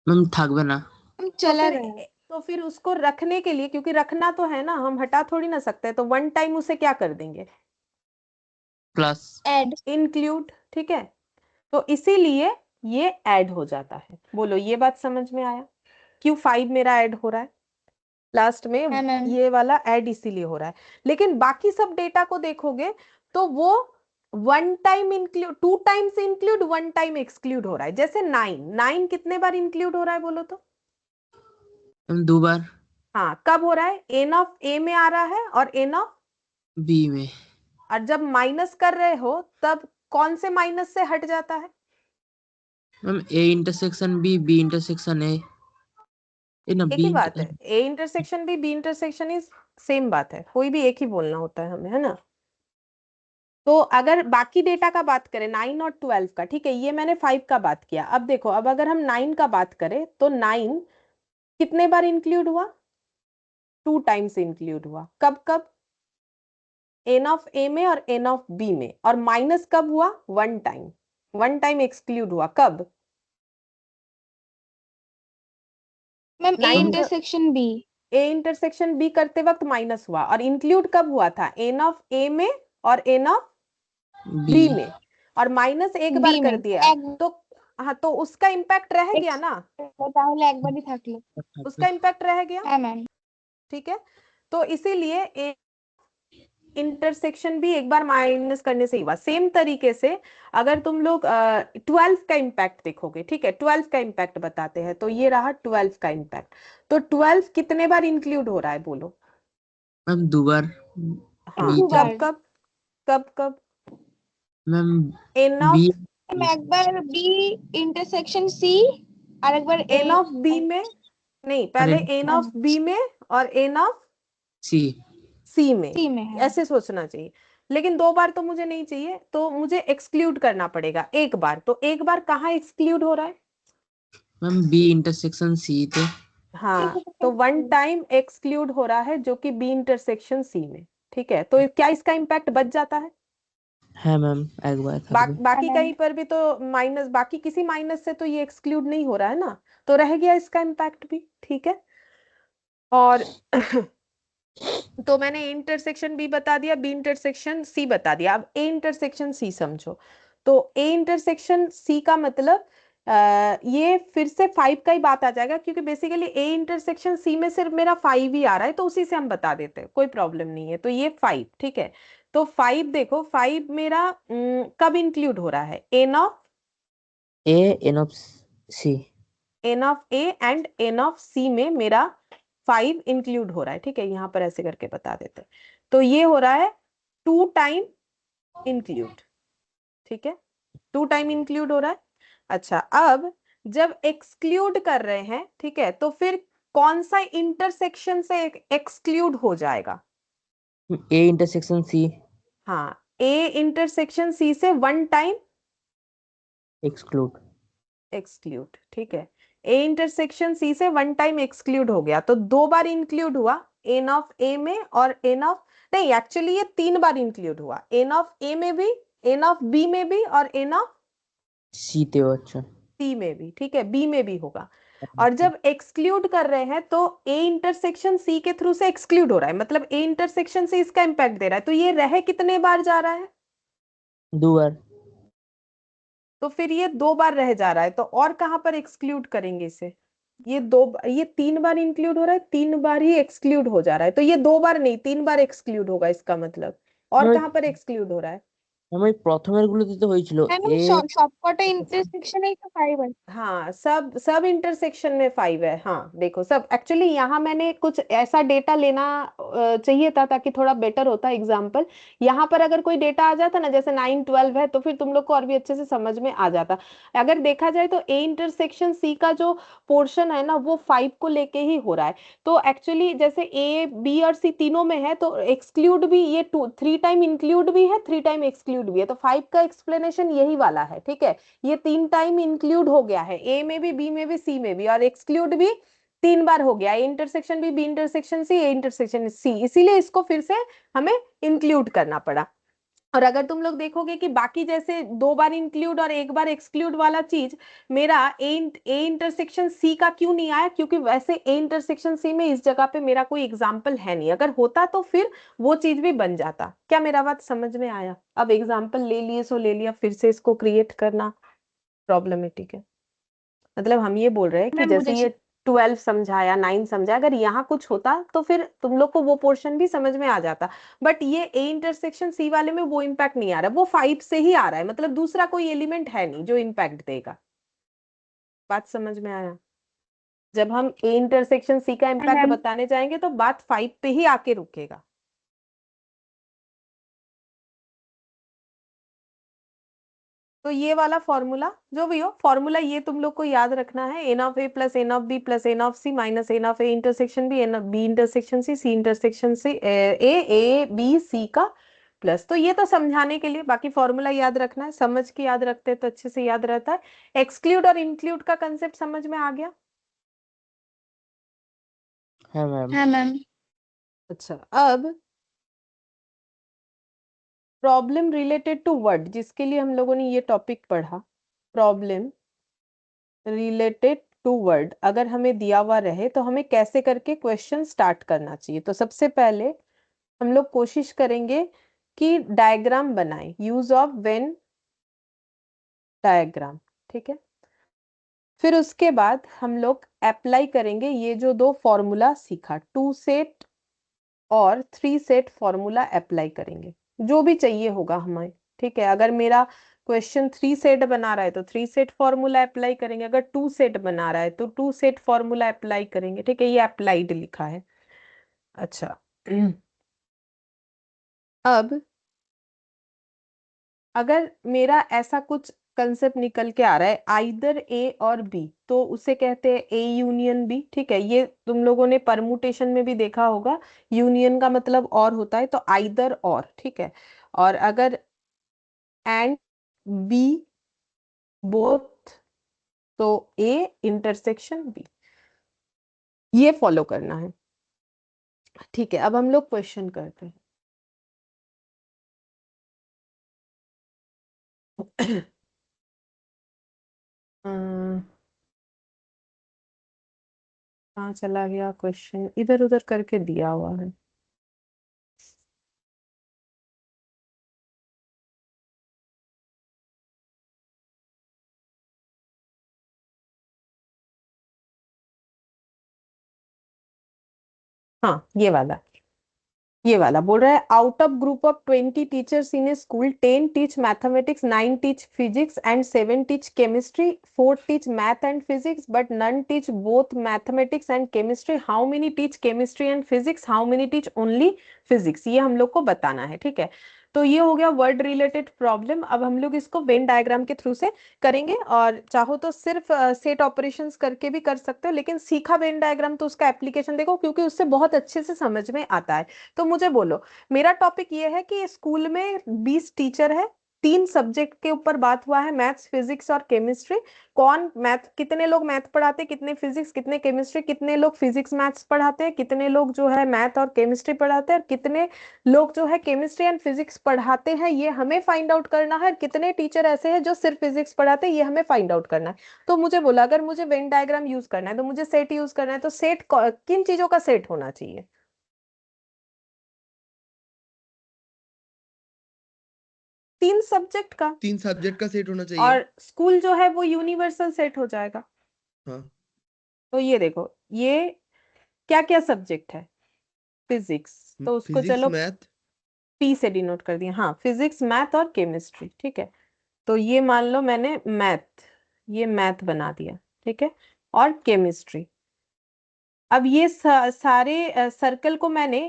मैम থাকবে না। चला फिर गया। तो फिर उसको रखने के लिए, क्योंकि रखना तो है ना, हम हटा थोड़ी ना सकते, तो वन टाइम उसे क्या कर देंगे? Plus add. इंक्लूड। ठीक है, तो इसीलिए ये ऐड हो जाता है। बोलो ये बात समझ में आया? क्यों 5 मेरा ऐड हो रहा है लास्ट में? हाँ मैम। ये वाला ऐड इसीलिए हो रहा है। लेकिन बाकी सब डेटा को देखोगे तो वो 1 time include, 2 times include, 1 time exclude हो रहा है। जैसे 9 कितने बार इंक्लूड हो रहा है बोलो तो? मैम 2 बार हाँ, कब हो रहा है? एन ऑफ ए में आ रहा है और एन ऑफ, बी में। और जब माइनस कर रहे हो तब कौन से माइनस से हट जाता है? Ma'am A intersection B intersection A ना एक ही बात है, A intersection B intersection is same बात है, कोई भी एक ही बोलना होता है हमें, है ना? तो अगर बाकी डेटा का बात करें 9 और 12 का, ठीक है, ये मैंने 5 का बात किया। अब देखो, अब अगर हम 9 का बात करें तो 9 कितने बार इंक्लूड हुआ? 2 टाइम्स इंक्लूड हुआ। कब कब? एन ऑफ ए में और एन ऑफ बी में। और माइनस कब हुआ? 1 टाइम, 1 टाइम एक्सक्लूड हुआ। कब? Ma'am A 9 intersection B. A intersection B करते वक्त माइनस हुआ, और इंक्लूड कब हुआ था? एन ऑफ ए में और एन ऑफ बी बी में। और माइनस एक बार बी कर में दिया तो, हाँ, तो उसका इम्पैक्ट रह गया ना, তাহলে একবারই থাকলো। उसका इम्पैक्ट रह गया। হ্যাঁ ম্যাম। ठीक है, तो इसीलिए इंटरसेक्शन भी एक बार माइनस करने से ही हुआ। सेम तरीके से अगर तुम लोग 12 का इम्पैक्ट देखोगे, ठीक है, 12 का इम्पैक्ट बताते हैं, तो ये रहा 12 का इम्पैक्ट। तो 12 कितने बार इंक्लूड हो रहा है बोलो? मैम 2 बार हाँ, बी कब कब कब कब? मैम एन बी ऑफ, একবার বি ইন্টারসেকশন সি আর একবার এ। एन ऑफ बी में नहीं, पहले एन ऑफ बी में और एन ऑफ सी सी में, सी में है। ऐसे सोचना चाहिए। लेकिन 2 बार तो मुझे नहीं चाहिए, तो मुझे एक्सक्लूड करना पड़ेगा एक बार। तो एक बार कहाँ एक्सक्लूड हो रहा है? मैम बी इंटरसेक्शन सी थे। हाँ, तो 1 टाइम एक्सक्लूड हो रहा है जो कि बी इंटरसेक्शन सी में। ठीक है, तो क्या इसका इम्पैक्ट बच जाता है? है मैम एक बार থাকবে। बाकी कहीं पर भी तो माइनस, बाकी किसी माइनस से तो ये एक्सक्लूड नहीं हो रहा है ना, तो रह गया इसका इम्पैक्ट भी। ठीक है, और तो मैंने ए इंटरसेक्शन बी बता दिया, बी इंटरसेक्शन सी बता दिया। अब ए इंटरसेक्शन सी समझो। तो ए इंटरसेक्शन सी का मतलब ये फिर से 5 का ही बात आ जाएगा, क्योंकि बेसिकली ए इंटरसेक्शन सी में सिर्फ मेरा 5 ही आ रहा है, तो उसी से हम बता देते हैं, कोई प्रॉब्लम नहीं है। तो ये 5, ठीक है। तो 5 देखो, 5 मेरा कब इंक्लूड हो रहा है? N of A n of C n of A and n of C में मेरा 5 इंक्लूड हो रहा है। ठीक है, यहां पर ऐसे करके बता देते हैं। तो ये हो रहा है 2 टाइम इंक्लूड। ठीक है, 2 टाइम इंक्लूड हो रहा है। अच्छा, अब जब एक्सक्लूड कर रहे हैं, ठीक है, तो फिर कौन सा इंटरसेक्शन से एक्सक्लूड हो जाएगा? ए इंटरसेक्शन सी हाँ, ए इंटरसेक्शन सी से 1 टाइम एक्सक्लूड। एक्सक्लूड। ठीक है, ए इंटरसेक्शन सी से 1 टाइम एक्सक्लूड हो गया, तो 2 बार इंक्लूड हुआ, एन ऑफ ए में और एन ऑफ, नहीं एक्चुअली ये 3 बार इंक्लूड हुआ, एन ऑफ ए में भी, एन ऑफ बी में भी और एन ऑफ सी थे अच्छा। सी में भी। ठीक है, बी में भी होगा। और जब एक्सक्लूड कर रहे हैं तो ए इंटरसेक्शन सी के थ्रू से एक्सक्लूड हो रहा है, मतलब ए इंटरसेक्शन से इसका इंपैक्ट दे रहा है, तो ये रह कितने बार जा रहा है? 2 बार। तो फिर ये 2 बार रह जा रहा है, तो और कहां पर एक्सक्लूड करेंगे इसे? ये 3 बार इंक्लूड हो रहा है, 3 बार ही एक्सक्लूड हो जा रहा है, तो ये 2 बार नहीं 3 बार एक्सक्लूड होगा इसका मतलब। और कहां पर एक्सक्लूड हो रहा है? আমি প্রথমের গুলোতে তো হয়েছিল হ্যাঁ ম্যাম, এ সবকটা ইন্টারসেকশনেই তো 5 আছে। हाँ, सब सब इंटरसेक्शन में 5 है। हाँ देखो, सब एक्चुअली यहाँ मैंने कुछ ऐसा डेटा लेना चाहिए था ताकि थोड़ा बेटर होता एग्जाम्पल। यहाँ पर अगर कोई डेटा आ जाता ना, जैसे 9 12 है, तो फिर तुम लोग को और भी अच्छे से समझ में आ जाता। अगर देखा जाए तो ए इंटरसेक्शन सी का जो पोर्शन है ना, वो 5 को लेके ही हो रहा है। तो एक्चुअली जैसे ए बी और सी तीनों में है, तो एक्सक्लूड भी ये 3 टाइम इंक्लूड भी है, 3 टाइम एक्सक्लूड भी है, तो 5 का एक्सप्लेनेशन यही वाला है। ठीक है, ये 3 टाइम इंक्लूड हो गया है, ए में भी, बी में भी, सी में भी, और एक्सक्लूड भी 3 बार हो गया। ए इंटरसेक्शन भी, B intersection C, A intersection C, इसीलिए इसको फिर से हमें इंक्लूड करना पड़ा। और अगर तुम लोग देखोगे कि बाकी जैसे 2 बार इंक्लूड और 1 बार एक्सक्लूड वाला चीज मेरा ए इंटरसेक्शन सी का क्यों नहीं आया, क्योंकि वैसे ए इंटरसेक्शन सी में इस जगह पे मेरा कोई एग्जाम्पल है नहीं। अगर होता तो फिर वो चीज भी बन जाता। क्या मेरा बात समझ में आया? अब एग्जाम्पल ले लिए सो ले लिया, फिर से इसको क्रिएट करना प्रॉब्लमेटिक है। मतलब हम ये बोल रहे हैं कि मैम जैसे मुझे ये 12 समझाया, 9 समझाया, अगर यहाँ कुछ होता तो फिर तुम लोग को वो पोर्शन भी समझ में आ जाता। बट ये ए इंटरसेक्शन सी वाले में वो इम्पैक्ट नहीं आ रहा, वो 5 से ही आ रहा है, मतलब दूसरा कोई एलिमेंट है नहीं जो इम्पैक्ट देगा। बात समझ में आया? जब हम ए इंटरसेक्शन सी का इम्पैक्ट मैम बताने जाएंगे तो बात 5 पे ही आके रुकेगा। तो ये वाला फॉर्मूला जो भी हो, फॉर्मूला ये तुम लोग को याद रखना है, N of A plus N of B plus N of C minus N of A intersection B, n of B intersection C intersection C, A B C का प्लस। तो ये तो समझाने के लिए, बाकी फॉर्मूला याद रखना है, समझ के याद रखते हैं तो अच्छे से याद रहता है। एक्सक्लूड और इंक्लूड का कंसेप्ट समझ में आ गया? হ্যাঁ ম্যাম। हाँ मैम। अच्छा, अब प्रॉब्लम रिलेटेड टू वर्ड, जिसके लिए हम लोगों ने ये टॉपिक पढ़ा, प्रॉब्लम रिलेटेड टू वर्ड, अगर हमें दिया हुआ रहे तो हमें कैसे करके क्वेश्चन स्टार्ट करना चाहिए। तो सबसे पहले हम लोग कोशिश करेंगे कि डायग्राम बनाएं, यूज ऑफ वेन डायग्राम। ठीक है, फिर उसके बाद हम लोग अप्लाई करेंगे ये जो 2 फॉर्मूला सीखा, 2 सेट और 3 सेट फॉर्मूला अप्लाई करेंगे, जो भी चाहिए होगा हमें। ठीक है, अगर मेरा क्वेश्चन 3 सेट बना रहा है तो 3 सेट फॉर्मूला अप्लाई करेंगे, अगर 2 सेट बना रहा है तो 2 सेट फॉर्मूला अप्लाई करेंगे। ठीक है, ये अप्लाइड लिखा है। अच्छा, अब अगर मेरा ऐसा कुछ कंसेप्ट निकल के आ रहा है, आइदर ए और बी, तो उसे कहते हैं ए यूनियन बी। ठीक है, ये तुम लोगों ने परमुटेशन में भी देखा होगा, यूनियन का मतलब और होता है, तो आइदर और। ठीक है, और अगर एंड बी बोथ, तो ए इंटरसेक्शन बी, ये फॉलो करना है। ठीक है, अब हम लोग क्वेश्चन करते हैं। कहाँ चला गया क्वेश्चन? इधर उधर करके दिया हुआ है। हाँ, ये वाला बोल रहा है, out of group of 20 teachers in a school, 10 teach mathematics, 9 teach physics and 7 teach chemistry, 4 teach math and physics but none teach both mathematics and chemistry. How many teach chemistry and physics, how many teach only physics, ये हम लोग को बताना है। ठीक है, तो ये हो गया वर्ड रिलेटेड प्रॉब्लम। अब हम लोग इसको वेन डायग्राम के थ्रू से करेंगे, और चाहो तो सिर्फ सेट ऑपरेशंस करके भी कर सकते हो, लेकिन सीखा वेन डायग्राम तो उसका एप्लीकेशन देखो, क्योंकि उससे बहुत अच्छे से समझ में आता है। तो मुझे बोलो, मेरा टॉपिक ये है कि स्कूल में 20 टीचर है, 3 सब्जेक्ट के ऊपर बात हुआ है, मैथ्स फिजिक्स और केमिस्ट्री। कौन मैथ, कितने लोग मैथ पढ़ाते हैं, कितने फिजिक्स, कितने केमिस्ट्री, कितने लोग फिजिक्स मैथ्स पढ़ाते हैं, कितने लोग जो है मैथ और केमिस्ट्री पढ़ाते हैं, और कितने लोग जो है केमिस्ट्री एंड फिजिक्स पढ़ाते हैं, ये हमें फाइंड आउट करना है। कितने टीचर ऐसे हैं जो सिर्फ फिजिक्स पढ़ाते हैं, ये हमें फाइंड आउट करना है। तो मुझे बोला, अगर मुझे वेन डायग्राम यूज करना है तो मुझे सेट यूज करना है, तो सेट किन चीजों का सेट होना चाहिए? 3 सब्जेक्ट का। 3 सब्जेक्ट का सेट होना चाहिए। और स्कूल जो है वो यूनिवर्सल सेट हो जाएगा। हाँ, तो ये देखो, ये क्या क्या सब्जेक्ट है? फिजिक्स, तो उसको फिजिक्स चलो मैथ पी से डिनोट कर दिया, हाँ, फिजिक्स, मैथ और केमिस्ट्री, ठीक है। तो ये मान लो मैंने मैथ, ये मैथ बना दिया, ठीक है, और केमिस्ट्री। अब ये सारे सर्कल को मैंने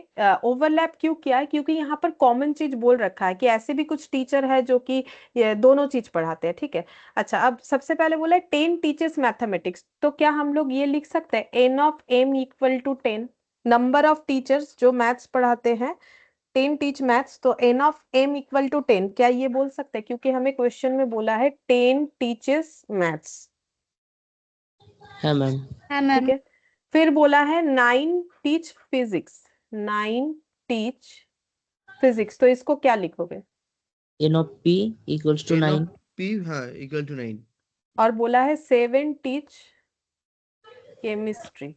ओवरलैप क्यों किया है, क्योंकि यहाँ पर कॉमन चीज बोल रखा है कि ऐसे भी कुछ टीचर है जो कि ये दोनों चीज पढ़ाते हैं, ठीक है। अच्छा, अब सबसे पहले बोला है 10 टीचर्स मैथमेटिक्स, तो क्या हम लोग ये लिख सकते हैं n of M equal to 10, number of teachers जो मैथ्स पढ़ाते हैं 10 टीच मैथ्स, तो n of M equal to 10, क्या ये बोल सकते हैं, क्योंकि हमें क्वेश्चन में बोला है 10 टीचर्स मैथ्स, है मैम। हाँ ठीक मैम। है। फिर बोला है 9 टीच फिजिक्स, 9 टीच फिजिक्स, तो इसको क्या लिखोगे? N of P equals to n 9। Of P, हाँ, इक्वल टू 9। और बोला है 7 teach chemistry,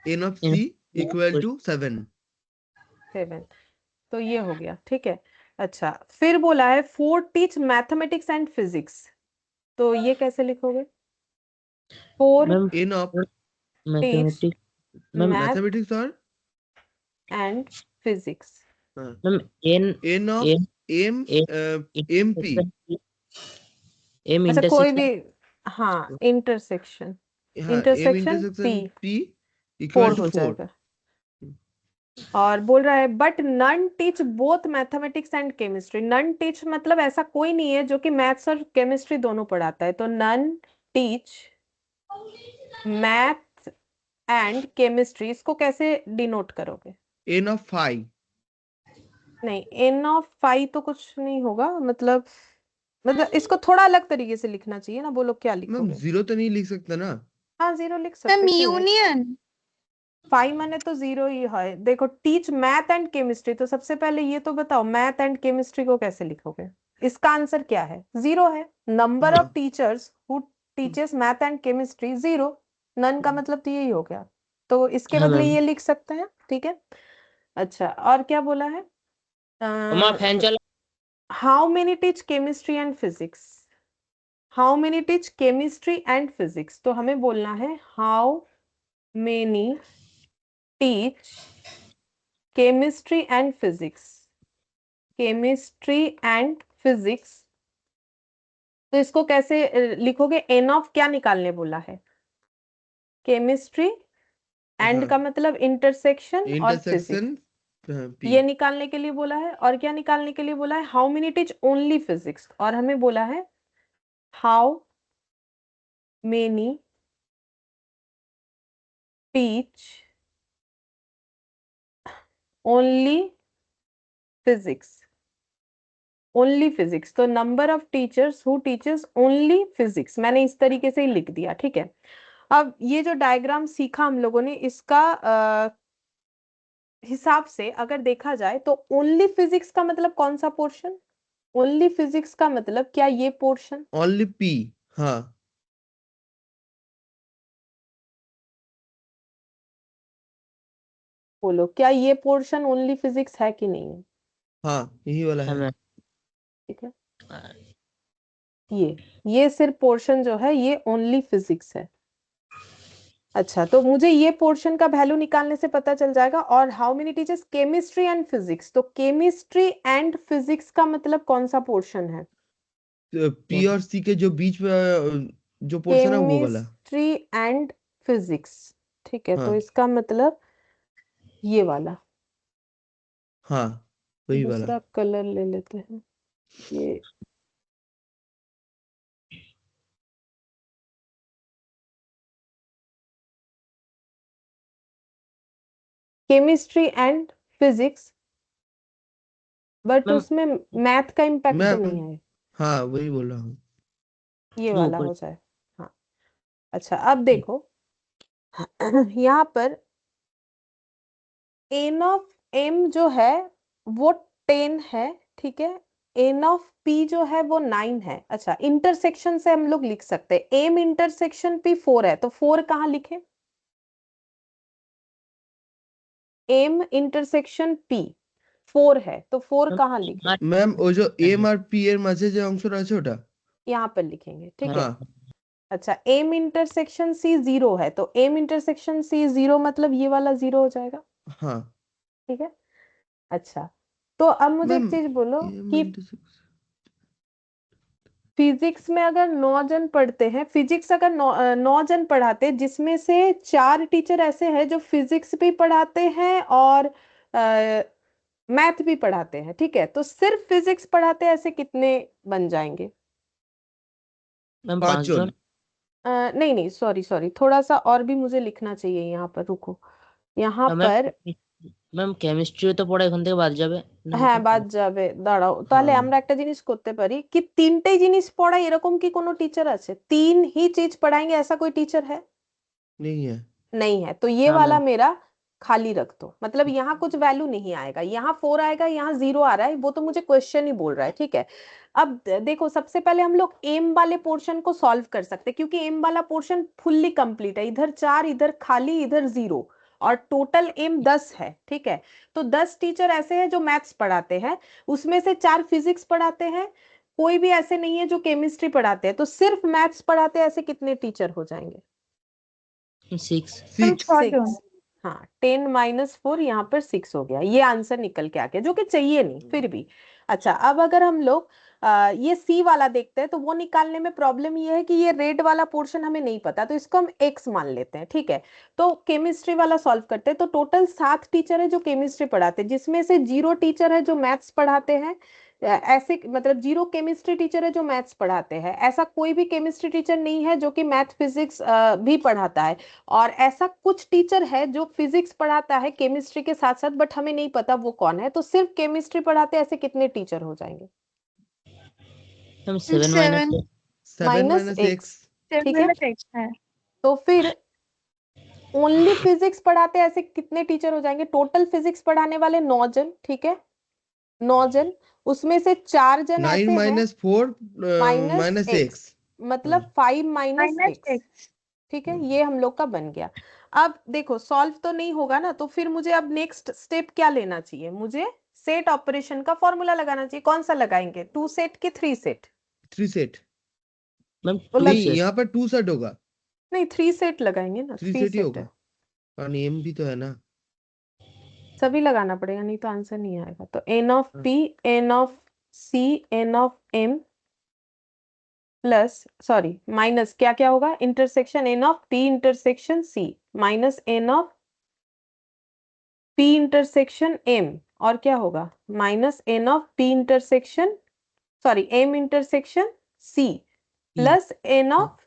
n of C equal to 7। 7, तो ये हो गया, ठीक है। अच्छा, फिर बोला है 4 टीच मैथमेटिक्स एंड फिजिक्स, तो ये कैसे लिखोगे? 4 ma'am n of teach mathematics, ma'am math mathematics और and physics, ma'am n n of n M M P, M अच्छा कोई भी, इंटरसेक्शन हाँ, इंटरसेक्शन, हाँ, M intersection P intersection P 4 equal to हो 4। जाएगा। और बोल रहा है but none teach both mathematics and chemistry, none teach मतलब ऐसा कोई नहीं है जो कि मैथ्स और केमिस्ट्री दोनों पढ़ाता है, तो none teach math and chemistry, इसको कैसे डिनोट करोगे? N of 5। नहीं, एन ऑफ 5 तो कुछ नहीं होगा, मतलब इसको थोड़ा अलग तरीके से लिखना चाहिए ना, बोलो क्या मैम लिखोगे? 0 तो नहीं लिख सकता ना? हाँ, 0 लिख मैम सकते, क्यों नहीं? यूनियन। 5 माने तो 0 ही है। देखो, टीच मैथ एंड केमिस्ट्री, तो सबसे पहले ये तो बताओ मैथ एंड केमिस्ट्री को कैसे लिखोगे? इसका आंसर क्या है? 0 है। नंबर ऑफ हाँ, teachers who teachers math and chemistry 0, none का मतलब तो यही हो गया, तो इसके हाँ बदले मैम। ये लिख सकते हैं, ठीक है। अच्छा, और क्या बोला है? मम्मा फैन चला। How many teach chemistry and physics, how many teach chemistry and physics, तो हमें बोलना है how many teach chemistry and physics, chemistry and physics, तो इसको कैसे लिखोगे? एन ऑफ क्या निकालने बोला है? केमिस्ट्री, एंड हाँ, का मतलब इंटरसेक्शन और फिजिक्स, इंटरसेक्शन पी। ये निकालने के लिए बोला है। और क्या निकालने के लिए बोला है? How many teach only physics, और हमें बोला है how many teach only physics, only physics, तो number of teachers who teachers only physics, मैंने इस तरीके से ही लिख दिया, ठीक है। अब ये जो डायग्राम सीखा हम लोगों ने, इसका हिसाब से अगर देखा जाए तो ओनली फिजिक्स का मतलब कौन सा पोर्शन? ओनली फिजिक्स का मतलब क्या ये पोर्शन? Only P. हाँ, बोलो, क्या ये पोर्शन ओनली फिजिक्स है कि नहीं है? हाँ, यही वाला है है। मैम। ठीक है, ये सिर्फ पोर्शन जो है ये ओनली फिजिक्स है। अच्छा, तो मुझे ये पोर्शन का वैल्यू निकालने से पता चल जाएगा। और how many teachers chemistry and physics, तो केमिस्ट्री एंड फिजिक्स का मतलब कौन सा पोर्शन है? पी और सी के जो बीच में जो पोर्शन है वो वाला। केमिस्ट्री एंड फिजिक्स, ठीक है, तो हाँ, इसका मतलब ये वाला। हाँ, वही वाला। दूसरा कलर ले लेते हैं, ये chemistry and physics, but ma'am उसमें मैथ का इम्पैक्ट तो मैम, नहीं है, हाँ, वही बोल रहा हूँ। ये वो वाला ऊपर। हो जाए। हाँ, अच्छा, अब देखो यहाँ पर एन ऑफ एम जो है वो 10 है, ठीक है। एन ऑफ पी जो है वो 9 है। अच्छा, इंटरसेक्शन से हम लोग लिख सकते हैं एम इंटरसेक्शन पी 4 है, तो 4 कहाँ लिखे? एम इंटरसेक्शन पी 4 है, तो 4 कहाँ लिखे? मैम वो जो एम और पी এর মাঝে যে অংশটা আছে ওটা। यहाँ पर लिखेंगे, ठीक है। हाँ, अच्छा, एम इंटरसेक्शन सी 0 है, तो एम इंटरसेक्शन सी 0 मतलब ये वाला 0 हो जाएगा, हाँ, ठीक है। अच्छा, तो अब मुझे एक मैम चीज बोलो m कि into 6 फिजिक्स में अगर 9 जन पढ़ते हैं, फिजिक्स अगर 9 जन पढ़ाते हैं, जिसमें से 4 टीचर ऐसे हैं जो फिजिक्स भी पढ़ाते हैं और मैथ भी पढ़ाते हैं, ठीक है, तो सिर्फ फिजिक्स पढ़ाते हैं ऐसे कितने बन जाएंगे? मैम 5 5 जन। जन। नहीं नहीं, सॉरी सॉरी, थोड़ा सा और भी मुझे लिखना चाहिए यहाँ पर, रुको। यहाँ मैम पर ম্যাম কেমিস্ট্রি তো পড়া এখান থেকে বাদ যাবে নাকি? হ্যাঁ বাদ যাবে, দাঁড়াও তাহলে हाँ আমরা একটা জিনিস করতে পারি কি, তিনটেই জিনিস পড়াই এরকম কি কোনো টিচার আছে? तीन ही चीज पढ़ाएंगे ऐसा कोई टीचर है? नहीं है। नहीं है, तो ये हाँ वाला मैम। मेरा खाली रख दो, मतलब यहाँ कुछ वैल्यू नहीं आएगा, यहाँ 4 आएगा, यहाँ 0 आ रहा है, वो तो मुझे क्वेश्चन ही बोल रहा है, ठीक है। अब देखो, सबसे पहले हम लोग एम वाले पोर्शन को सॉल्व कर सकते हैं, क्योंकि एम वाला पोर्शन फुल्ली कंप्लीट है, इधर 4, इधर खाली, इधर 0, और टोटल एम 10 है, ठीक है। तो 10 टीचर ऐसे हैं जो मैथ्स पढ़ाते हैं, उसमें से 4 फिजिक्स पढ़ाते हैं, कोई भी ऐसे नहीं है जो केमिस्ट्री पढ़ाते हैं, तो सिर्फ मैथ्स पढ़ाते हैं ऐसे कितने टीचर हो जाएंगे? 6। मैम 6 6 जन। 6। हाँ, 10 - 4 यहाँ पर 6 हो गया, ये आंसर निकल के आ गया, जो कि चाहिए नहीं फिर भी। अच्छा, अब अगर हम लोग ये सी वाला देखते हैं, तो वो निकालने में प्रॉब्लम ये है कि ये रेड वाला पोर्शन हमें नहीं पता, तो इसको हम एक्स मान लेते हैं, ठीक है। तो केमिस्ट्री वाला सॉल्व करते हैं, तो टोटल 7 टीचर है जो केमिस्ट्री पढ़ाते हैं, जिसमें से 0 टीचर है जो मैथ्स पढ़ाते हैं। ऐसे मतलब 0 केमिस्ट्री टीचर है जो मैथ्स पढ़ाते हैं, ऐसा कोई भी केमिस्ट्री टीचर नहीं है जो कि मैथ फिजिक्स भी पढ़ाता है। और ऐसा कुछ टीचर है जो फिजिक्स पढ़ाता है केमिस्ट्री के साथ साथ, बट हमें नहीं पता वो कौन है, तो सिर्फ केमिस्ट्री पढ़ाते ऐसे कितने टीचर हो जाएंगे? Ma'am 7 minus 7 7 minus minus x, x. ठीक है। x है। तो फिर ओनली फिजिक्स पढ़ाते ऐसे कितने टीचर हो जाएंगे? टोटल फिजिक्स पढ़ाने वाले 9 जन, ठीक है, 9 जन, उसमें से 4 जन 9 ऐसे हैं minus 4 minus minus x, x. मतलब 5 माइनस माइनस एक्स, x। ठीक है, ये हम लोग का बन गया। अब देखो, सॉल्व तो नहीं होगा ना, तो फिर मुझे अब नेक्स्ट स्टेप क्या लेना चाहिए? मुझे सेट ऑपरेशन का फॉर्मूला लगाना चाहिए। कौन सा लगाएंगे, 2 सेट की 3 सेट? 3 सेट। मैम तो 2 नहीं, सेट। यहाँ पर 2 सेट होगा। नहीं, 3 सेट लगाएंगे ना, 3 3 सेट ही सेट है, होगा। और नेम भी तो है ना। सभी लगाना पड़ेगा, नहीं तो आंसर नहीं आएगा। तो एन ऑफ हाँ। P, n of C, n of M plus, sorry minus, क्या क्या होगा, intersection n of P intersection C minus N of P intersection M, और क्या होगा, minus N of P intersection, sorry M intersection C plus N of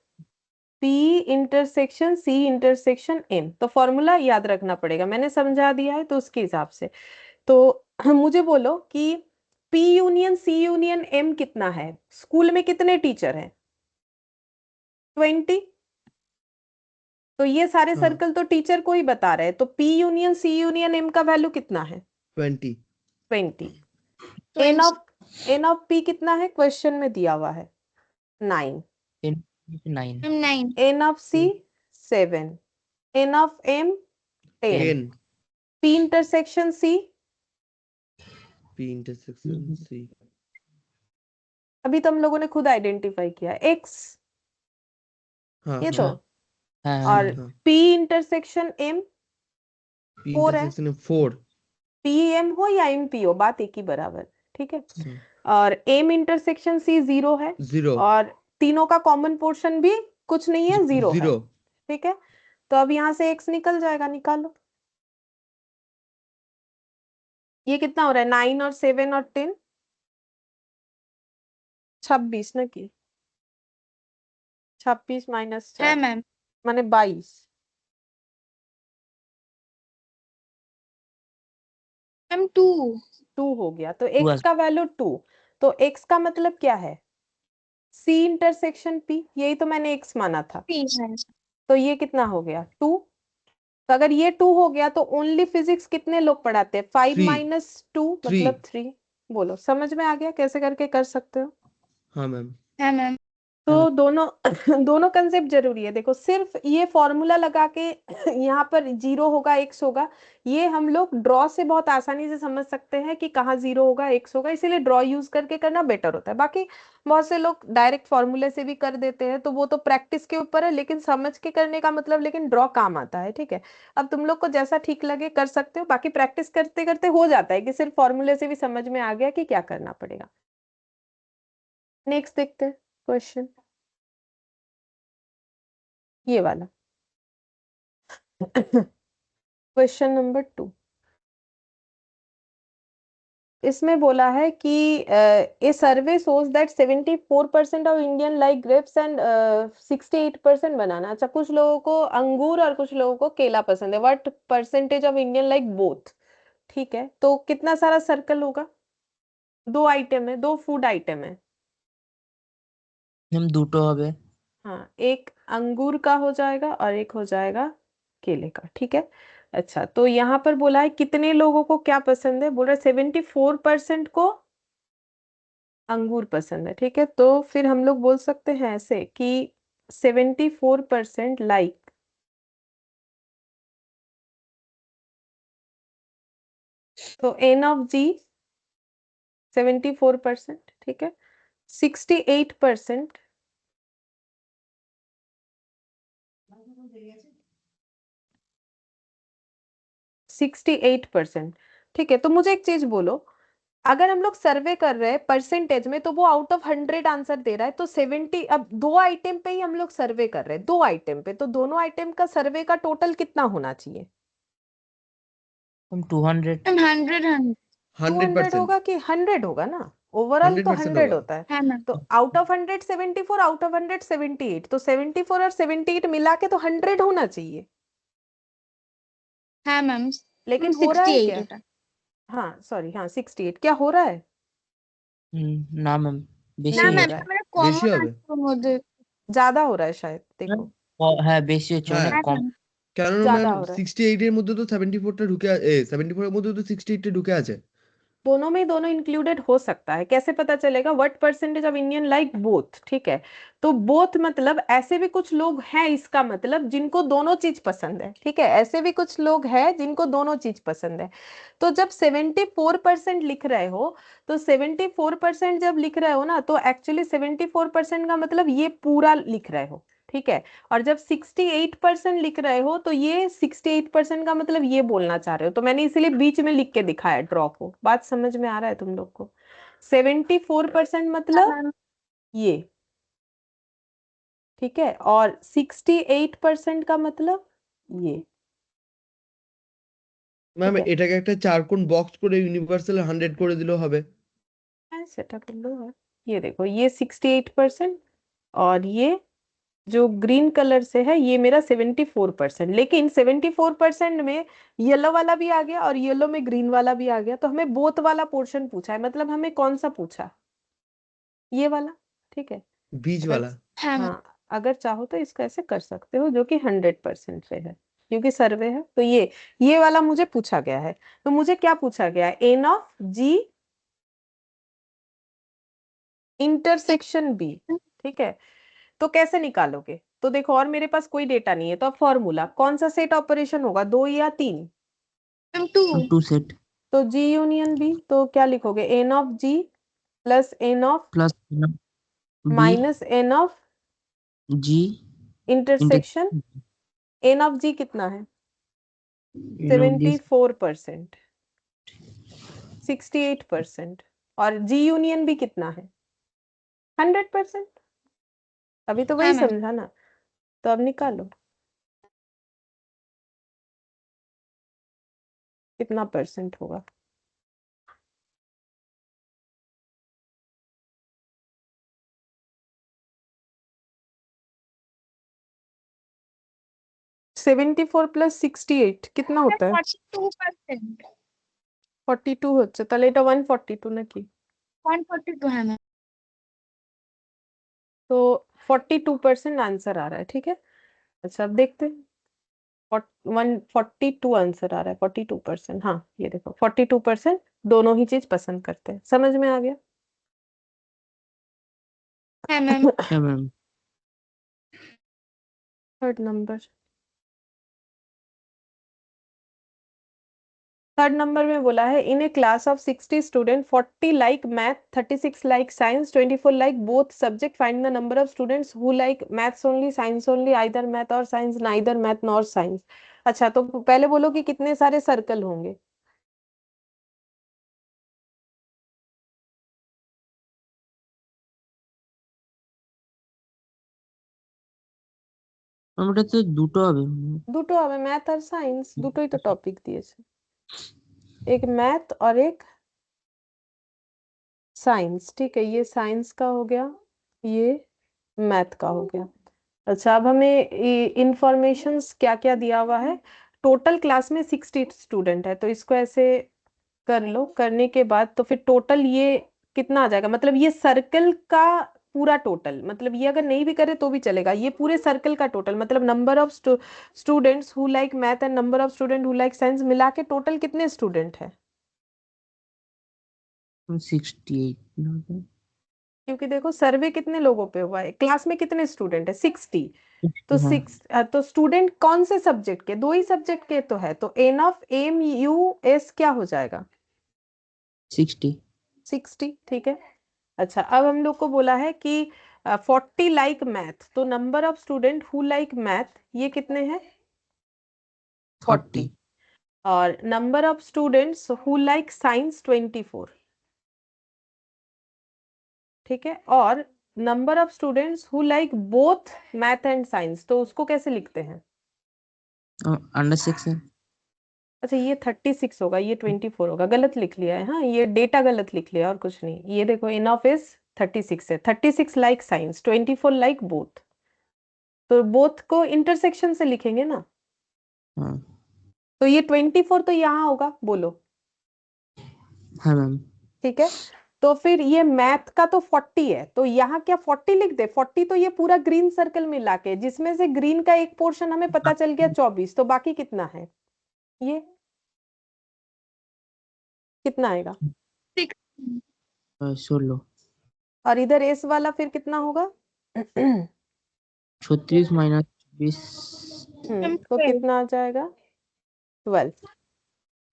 P intersection C intersection M. तो फॉर्मूला याद रखना पड़ेगा, मैंने समझा दिया है तो उसके हिसाब से। तो मुझे बोलो कि P union C union M कितना है? स्कूल में कितने टीचर हैं? 20। तो ये सारे हाँ सर्कल तो टीचर को ही बता रहे हैं, तो P union C union M का वैल्यू कितना है? 20। 20। एन ऑफ पी कितना है, क्वेश्चन में दिया हुआ है 9। 9। 9। N of C 7, n of M 10, 10। P intersection C, P intersection C. अभी तो हम लोगों ने खुद आइडेंटिफाई किया, एक्स, हाँ ये हाँ तो, हाँ और हाँ। पी इंटरसेक्शन एम पी 4 है, इंटरसेक्शन 4। पी एम हो या एम पी हो, बात एक ही बराबर, ठीक है। हाँ। और एम इंटरसेक्शन सी 0 है, 0। और तीनों का कॉमन पोर्शन भी कुछ नहीं है, 0 है, 0। ठीक है। तो अब यहाँ से एक्स निकल जाएगा, निकालो। ये कितना हो रहा है, 9 और 7 और 10, 26 ना की, 26 माइनस है 4 मैम। माने 22। मैम 2। 2 हो गया, तो 2 एक्स का वैल्यू 2। तो एक्स का मतलब क्या है, सी इंटरसेक्शन पी, यही तो मैंने एक्स माना था, 3 है। तो ये कितना हो गया 2। तो अगर ये 2 हो गया तो ओनली फिजिक्स कितने लोग पढ़ाते हैं, 5 3। माइनस 2 3। मतलब 3। बोलो, समझ में आ गया कैसे करके कर सकते हो? हाँ मैम। है मैम। तो दोनों दोनों कंसेप्ट जरूरी है। देखो सिर्फ ये फॉर्मूला लगा के यहाँ पर 0 होगा x होगा, ये हम लोग ड्रॉ से बहुत आसानी से समझ सकते हैं कि कहाँ 0 होगा x होगा, इसीलिए ड्रॉ यूज करके करना बेटर होता है। बाकी बहुत से लोग डायरेक्ट फॉर्मूले से भी कर देते हैं, तो वो तो प्रैक्टिस के ऊपर है, लेकिन समझ के करने का मतलब, लेकिन ड्रॉ काम आता है। ठीक है, अब तुम लोग को जैसा ठीक लगे कर सकते हो, बाकी प्रैक्टिस करते करते हो जाता है कि सिर्फ फॉर्मूले से भी समझ में आ गया कि क्या करना पड़ेगा। नेक्स्ट देखते हैं क्वेश्चन, ये वाला क्वेश्चन नंबर 2। इसमें बोला है कि a survey shows that 74% of Indian like grapes and 68% banana. अच्छा, कुछ लोगों को अंगूर और कुछ लोगों को केला पसंद है। What percentage of Indian like both? ठीक है, तो कितना सारा सर्कल होगा? दो आइटम है, दो फूड आइटम है। ম্যাম দুটো হবে। हाँ, एक अंगूर का हो जाएगा और एक हो जाएगा केले का। ठीक है, अच्छा तो यहाँ पर बोला है कितने लोगों को क्या पसंद है, बोल रहा है 74% को अंगूर पसंद है। ठीक है, तो फिर हम लोग बोल सकते हैं ऐसे कि 74% लाइक तो एन ऑफ जी 74%। ठीक है, 68% 68%। ठीक है, तो मुझे एक चीज बोलो, अगर हम लोग सर्वे कर रहे हैं परसेंटेज में तो वो आउट ऑफ 100 आंसर दे रहा है, तो 70, अब दो आइटम पे ही हम लोग सर्वे कर रहे हैं, दो आइटम पे, तो दोनों आइटम का सर्वे का टोटल कितना होना चाहिए? ম্যাম 200। मैम 100 200 100%। होगा कि 100 होगा ना? ओवरऑल तो 100% 100 होगा। होता है। है मैम। तो आउट ऑफ 100 74, आउट ऑफ 100 78, तो 74 और 78 मिला के तो 100 होना चाहिए। है मैम। लेकिन हो रहा है 68 क्या? এটা। हाँ सॉरी, हाँ 68 क्या हो रहा है? না ম্যাম বেশি না नहीं हो ম্যাম रहा है, মানে বেশি কমন হবে। আছে ওর মধ্যে। ज्यादा हो रहा है शायद, ম্যাম देखो হ্যাঁ বেশি হচ্ছে হ্যাঁ, অনেক হ্যাঁ কম। ম্যাম। কেননা ম্যাম ज्यादा हो रहा है। 68 এর মধ্যে তো 74টা ঢুকে 74 এর মধ্যে তো 68 টা ঢুকে আছে। दोनों में दोनों इंक्लूडेड हो सकता है, कैसे पता चलेगा? What percentage of Indian like both. ठीक है, तो बोथ मतलब ऐसे भी कुछ लोग हैं, इसका मतलब जिनको दोनों चीज पसंद है। ठीक है, ऐसे भी कुछ लोग हैं जिनको दोनों चीज पसंद है। तो जब 74% लिख रहे हो, तो 74% जब लिख रहे हो ना, तो एक्चुअली 74% का मतलब ये पूरा लिख रहे हो। ठीक है, और जब 68% लिख रहे हो, तो ये 68% का मतलब ये बोलना चाह रहे हो, तो मैंने इसीलिए बीच में लिख के दिखाया ड्रॉ को। बात समझ में आ रहा है तुम लोग को? 74% হ্যাঁ मतलब ম্যাম। ये, ठीक है, और 68% का मतलब ये। ম্যাম ठीक है, এটাকে একটা চারকোণ বক্স করে ইউনিভার্সাল 100 করে দিলেও হবে। सेटा कर लो यार। ये देखो, ये 68% और ये जो ग्रीन कलर से है ये मेरा 74%, लेकिन 74% में येलो वाला भी आ गया और येलो में ग्रीन वाला भी आ गया, तो हमें बोथ वाला पोर्शन पूछा है, मतलब हमें कौन सा पूछा? ये वाला। ठीक है, बीच अगर, वाला। হ্যাঁ ম্যাম। हाँ अगर चाहो तो इसको ऐसे कर सकते हो, जो कि 100% पे है, क्योंकि सर्वे है। तो ये वाला मुझे पूछा गया है। तो मुझे क्या पूछा गया है? N of G intersection B. ठीक है, तो कैसे निकालोगे? तो देखो, और मेरे पास कोई डेटा नहीं है, तो अब फॉर्मूला कौन सा सेट ऑपरेशन होगा, दो या तीन? ম্যাম 2। 2 সেট तो जी यूनियन बी, तो क्या लिखोगे? N of G plus N of plus B minus N of G inter intersection. N of G कितना है? এন অফ জি 74%, 68%, और जी यूनियन भी कितना है? 100%। अभी तो वही হ্যাঁ ম্যাম। समझा ना, तो अब निकालो कितना परसेंट होगा। सेवेंटी फोर प्लस 68 कितना होता है? 42%। 42 হচ্ছে, তাহলে এটা 142 নাকি? 142 হ্যাঁ ম্যাম। तो 42% आंसर आ रहा है। ठीक है, अच्छा अब देखते हैं। 142 आंसर आ रहा है, 42%। हाँ ये देखो, 42% दोनों ही चीज पसंद करते हैं। समझ में आ गया? है मैम। है ma'am. Third number, third number में बोला है in a class of 60 student 40 like math, 36 like science, 24 like both subject, find the number of students who like maths only, science only, either math or science, neither math nor science. अच्छा, तो पहले बोलो कि कितने सारे सर्कल होंगे। ওটা তো দুটো হবে। দুটো হবে, ম্যাথ আর সায়েন্স, দুটোই তো টপিক দিয়েছে, एक मैथ और एक साइंस। ठीक है, ये साइंस का हो गया, ये मैथ का हो गया। अच्छा, अब हमें इंफॉर्मेशंस क्या क्या दिया हुआ है। टोटल क्लास में 60 स्टूडेंट है, तो इसको ऐसे कर लो। करने के बाद तो फिर टोटल ये कितना आ जाएगा, मतलब ये सर्कल का पूरा टोटल, मतलब ये अगर नहीं भी करे तो भी चलेगा, ये पूरे सर्कल का टोटल, मतलब number of students who like math and number of student who like science मिला के टोटल कितने स्टूडेंट है। 68। क्योंकि देखो सर्वे कितने लोगों पे हुआ है, क्लास में कितने स्टूडेंट है 60, तो हाँ 6 तो स्टूडेंट कौन से सब्जेक्ट के, दो ही सब्जेक्ट के तो है, तो n of M U S क्या हो जाएगा 60। 60। ठीक है। अच्छा, अब हम लोग को बोला है कि 40 लाइक मैथ, तो number of student who like math ये कितने हैं 40, 40। और number of students who like science 24। ठीक है, और number of students who like both math and science, तो उसको कैसे लिखते हैं। Under section. अच्छा, ये 36 होगा, ये 24 होगा, गलत लिख लिया है। हाँ, ये डेटा गलत लिख लिया और कुछ नहीं। ये देखो इनफ इज 36 है, 36 लाइक साइंस, 24 लाइक बोथ, तो बोथ को इंटरसेक्शन से लिखेंगे ना, हाँ तो ये 24 तो यहाँ होगा, बोलो। हाँ मैम। ठीक है, तो फिर ये मैथ का तो 40 है, तो यहाँ क्या 40 लिख दे, 40 तो ये पूरा ग्रीन सर्कल मिला के, जिसमें से ग्रीन का एक पोर्शन हमें पता चल गया 24, तो बाकी कितना है, ये कितना आएगा, 16। और इधर एस वाला फिर कितना होगा 36 माइनस 20। तो कितना आ जाएगा 12।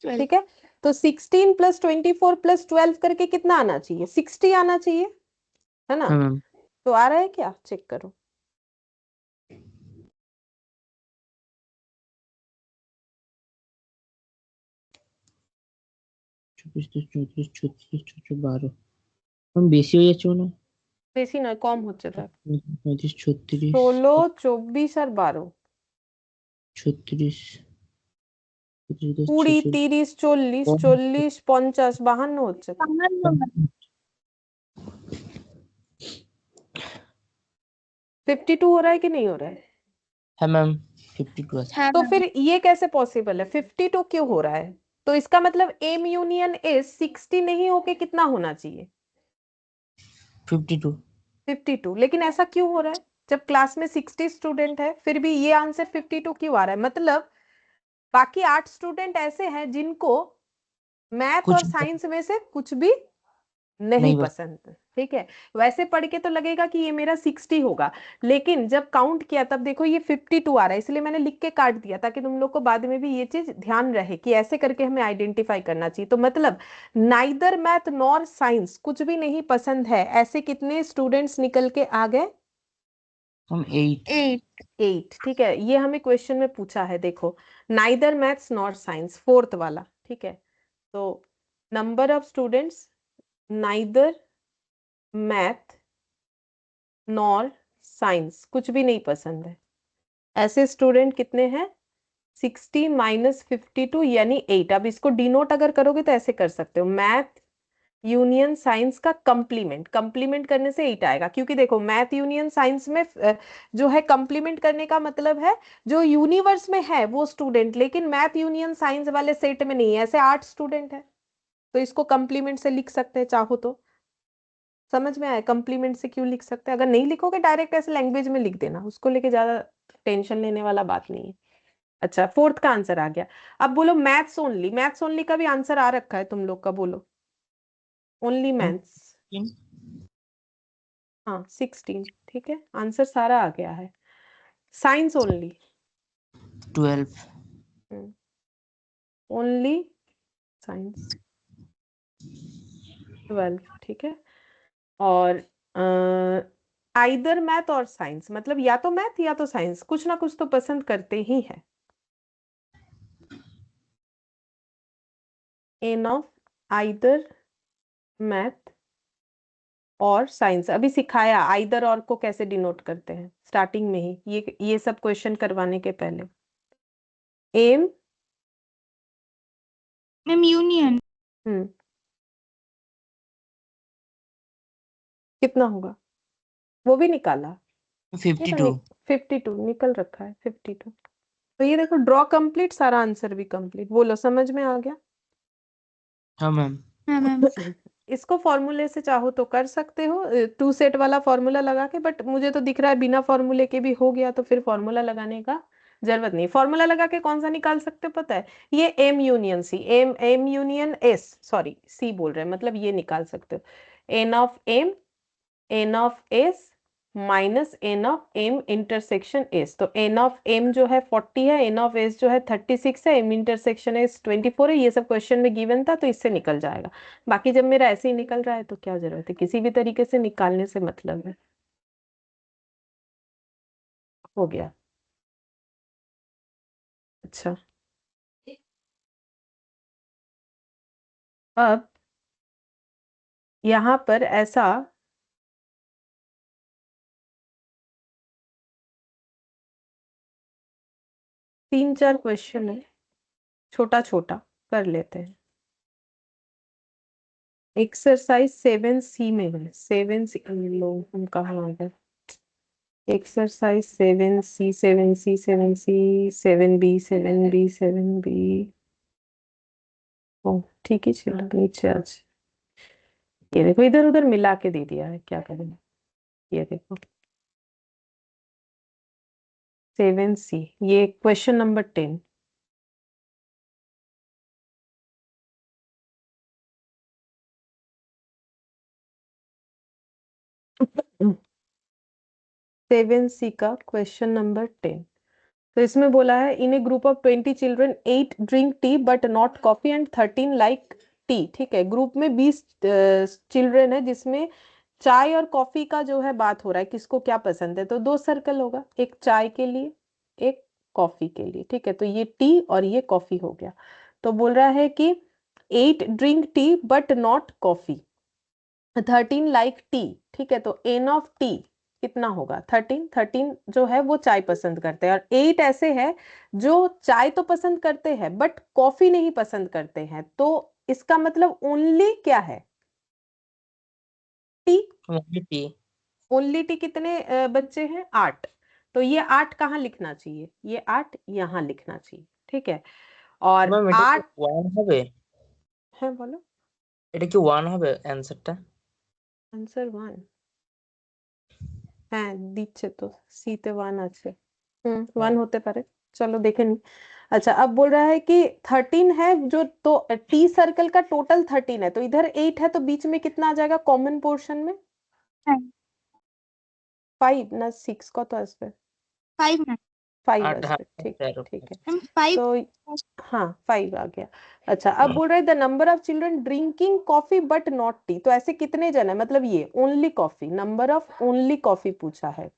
12। ठीक है, तो 16 प्लस 24 प्लस 12 करके कितना आना चाहिए 60 आना चाहिए, है ना। हाँ मैम। तो आ रहा है क्या, चेक करो। चौबीस 34 36 12। हम বেশি হয়ে যাচ্ছে না। বেশি নয়, কম হচ্ছে দেখ, 35 36 16 24 আর 12, 36 36 20 46 30 40 40 50 52 হচ্ছে তো। 52 हो रहा है कि नहीं हो रहा है, हाँ मैम 52 আছে। हाँ तो मैम। फिर ये कैसे पॉसिबल है 52 क्यों हो रहा है, तो इसका मतलब एम यूनियन इज 60 नहीं होके कितना होना चाहिए 52। 52, लेकिन ऐसा क्यों हो रहा है जब क्लास में 60 स्टूडेंट है, फिर भी ये आंसर 52 क्यों आ रहा है, मतलब बाकी 8 स्टूडेंट ऐसे हैं जिनको मैथ और कुछ साइंस में से कुछ भी नहीं नहीं बस। पसंद। ठीक है, वैसे पढ़ के तो लगेगा कि ये मेरा 60 होगा, लेकिन जब काउंट किया तब देखो ये 52 आ रहा है, इसलिए मैंने लिख के काट दिया ताकि तुम लोग को बाद में भी ये चीज ध्यान रहे कि ऐसे करके हमें आइडेंटिफाई करना चाहिए। तो मतलब नाइदर मैथ नॉर साइंस, कुछ भी नहीं पसंद है, ऐसे कितने स्टूडेंट्स निकल के आ गए हम 8। 8। 8। ठीक है, ये हमें क्वेश्चन में पूछा है, देखो neither maths nor science, fourth वाला। ठीक है, तो number of students neither math nor science, कुछ भी नहीं पसंद है, ऐसे स्टूडेंट कितने हैं 60 माइनस 52 यानी 8। अब इसको डिनोट अगर करोगे तो ऐसे कर सकते हो, मैथ यूनियन साइंस का कंप्लीमेंट, कंप्लीमेंट करने से 8 आएगा, क्योंकि देखो मैथ यूनियन साइंस में जो है कंप्लीमेंट करने का मतलब है जो यूनिवर्स में है वो स्टूडेंट, लेकिन मैथ यूनियन साइंस वाले सेट में नहीं है, ऐसे 8 स्टूडेंट है, तो इसको कंप्लीमेंट से लिख सकते हैं चाहो तो। समझ में आया कंप्लीमेंट से क्यों लिख सकते हैं, अगर नहीं लिखोगे डायरेक्ट ऐसे लैंग्वेज में लिख देना, उसको लेके ज्यादा टेंशन लेने वाला बात नहीं है। अच्छा, फोर्थ का आंसर आ गया। अब बोलो मैथ्स ओनली, मैथ्स ओनली का भी आंसर आ रखा है तुम लोग का, बोलो ओनली मैथ्स। हाँ 16, ठीक है, आंसर सारा आ गया है। साइंस ओनली, 12, ओनली साइंस 12, ठीक है। और आइदर मैथ और साइंस, मतलब या तो मैथ या तो साइंस, कुछ ना कुछ तो पसंद करते ही है। N of either math or science, अभी सिखाया आइदर और को कैसे डिनोट करते हैं स्टार्टिंग में ही, ये सब क्वेश्चन करवाने के पहले। M, ma'am union. कितना होगा वो भी निकाला, ये तो 52। 52 निकल रखा है 52। तो ये देखो ड्रॉ कंप्लीट, सारा आंसर भी कंप्लीट। बोलो समझ में आ गया? हाँ मैम। हाँ मैम। इसको फॉर्मूले से चाहो तो कर सकते हो, 2 सेट वाला फॉर्मूला लगा के, बट मुझे तो दिख रहा है बिना फॉर्मूले के भी हो गया, तो फिर फॉर्मूला लगाने का जरूरत नहीं। फॉर्मूला लगा के कौन सा निकाल सकते हो पता है? ये M union C, M union S, sorry C बोल रहे हैं, मतलब ये निकाल सकते हो। N of M, n of S minus N of M intersection S. तो एन ऑफ एम जो है 40 है, एन ऑफ एस जो है 36 है, एम इंटरसेक्शन एस 24 है। ये सब क्वेश्चन में गिवन था तो इससे निकल जाएगा। बाकी जब मेरा ऐसे ही निकल रहा है तो क्या जरूरत है, किसी भी तरीके से निकालने से मतलब है। हो गया। अच्छा, अब यहां पर ऐसा तीन चार क्वेश्चन है, छोटा छोटा कर लेते हैं। एक्सरसाइज 7C में है, 7C लो हम कहाँ आ गए? Exercise 7C, 7C, 7C, 7B, 7B, 7B। ओ ठीक ही चलो नीचे आज। ये देखो इधर उधर मिला के दे दिया है, क्या करें। ये देखो 7C, ये क्वेश्चन नंबर 10। सेवन सी का क्वेश्चन नंबर 10। तो इसमें बोला है in a group of 20 children 8 drink tea but not coffee and 13 like tea. ठीक है, ग्रुप में 20 चिल्ड्रन है जिसमें चाय और कॉफी का जो है बात हो रहा है, किसको क्या पसंद है। तो 2 सर्कल होगा, एक चाय के लिए, एक कॉफी के लिए। ठीक है, तो ये टी और ये कॉफी हो गया। तो बोल रहा है कि 8 drink tea but not coffee, 13 like tea. ठीक है, तो एन ऑफ टी कितना होगा? 13 जो है वो चाय पसंद करते हैं, और 8 ऐसे है जो चाय तो पसंद करते हैं बट कॉफी नहीं पसंद करते हैं। तो इसका मतलब ओनली क्या है? T. Only T. Only T कितने बच्चे हैं? 8। तो ये 8 कहाँ लिखना चाहिए? ये 8 यहाँ लिखना चाहिए। ठीक है, और ম্যাম এটা কি 8 ওয়ান হবে? है, बोलो। এটা কি ওয়ান হবে অ্যানসারটা? आंसर 1 হ্যাঁ দিচ্ছে তো, সিতে 1 আছে। 1 होते पारे, चलो देखे नहीं। अच्छा, अब बोल रहा है कि 13 है जो, तो टी सर्कल का टोटल 13 है, तो इधर 8 है, तो बीच में कितना आ जाएगा कॉमन पोर्शन में? 5 ना 6 का तो আসবে? 5 मैम। 5 আট আসবে, ठीक है ठीक है। मैम 5। तो हाँ 5 आ गया। अच्छा, अब बोल रहे हैं the number of children drinking coffee but not T. तो ऐसे कितने जन है, मतलब ये only coffee, number of only coffee पूछा है,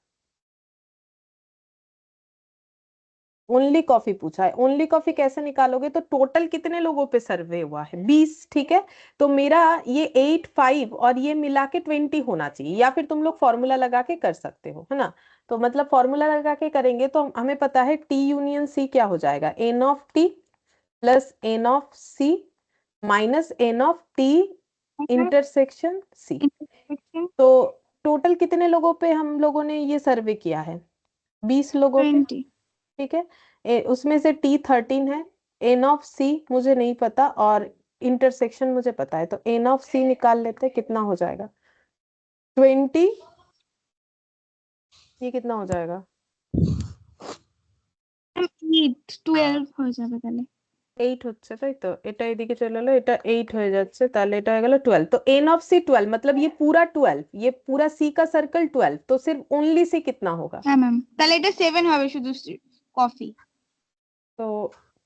ओनली कॉफी पूछा है। ओनली कॉफी कैसे निकालोगे? तो टोटल कितने लोगों पे सर्वे हुआ है? 20। ठीक है, तो मेरा ये 8, 5 और ये मिला के 20 होना चाहिए, या फिर तुम लोग फॉर्मूला लगा के कर सकते हो, है ना। तो मतलब फॉर्मूला लगा के करेंगे तो हमें पता है टी यूनियन सी क्या हो जाएगा, n of T plus N of C minus N of T intersection C. तो टोटल कितने लोगों पे हम लोगों ने ये सर्वे किया है? 20 लोगों पे। 20। ठीक है, उसमें से टी 13 है, एन ऑफ सी मुझे नहीं पता और इंटरसेक्शन मुझे पता है, तो एन ऑफ सी निकाल लेते हैं, कितना हो जाएगा? 20। ये कितना हो जाएगा? मैम 8 12 हो जाएगा पहले। 8 হচ্ছে তাই তো, এটা এদিকে চলে এলো, এটা 8 হয়ে যাচ্ছে, তাহলে এটা হয়ে গেল 12। তো n of c 12 मतलब ये पूरा 12, ये पूरा c का सर्कल 12, तो सिर्फ ओनली c कितना होगा? হ্যাঁ ম্যাম, তাহলে এটা 7 হবে শুধু কফি। तो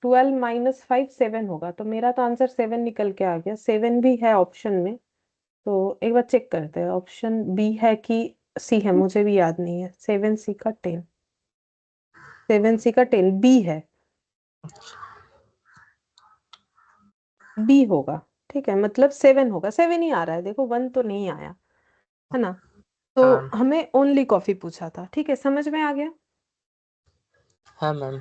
12 माइनस 5 7 होगा, तो मेरा तो आंसर 7 निकल के आ गया। 7 भी है ऑप्शन में, तो एक बार चेक करते हैं ऑप्शन बी है कि सी है, मुझे भी याद नहीं है। 7c का 10, 7c का 10 बी है, बी होगा। ठीक है, मतलब 7 होगा, 7 ही आ रहा है, देखो 1 तो नहीं आया है ना। तो हाँ मैम। हमें ओनली कॉफी पूछा था, ठीक है, समझ में आ गया। हाँ मैम।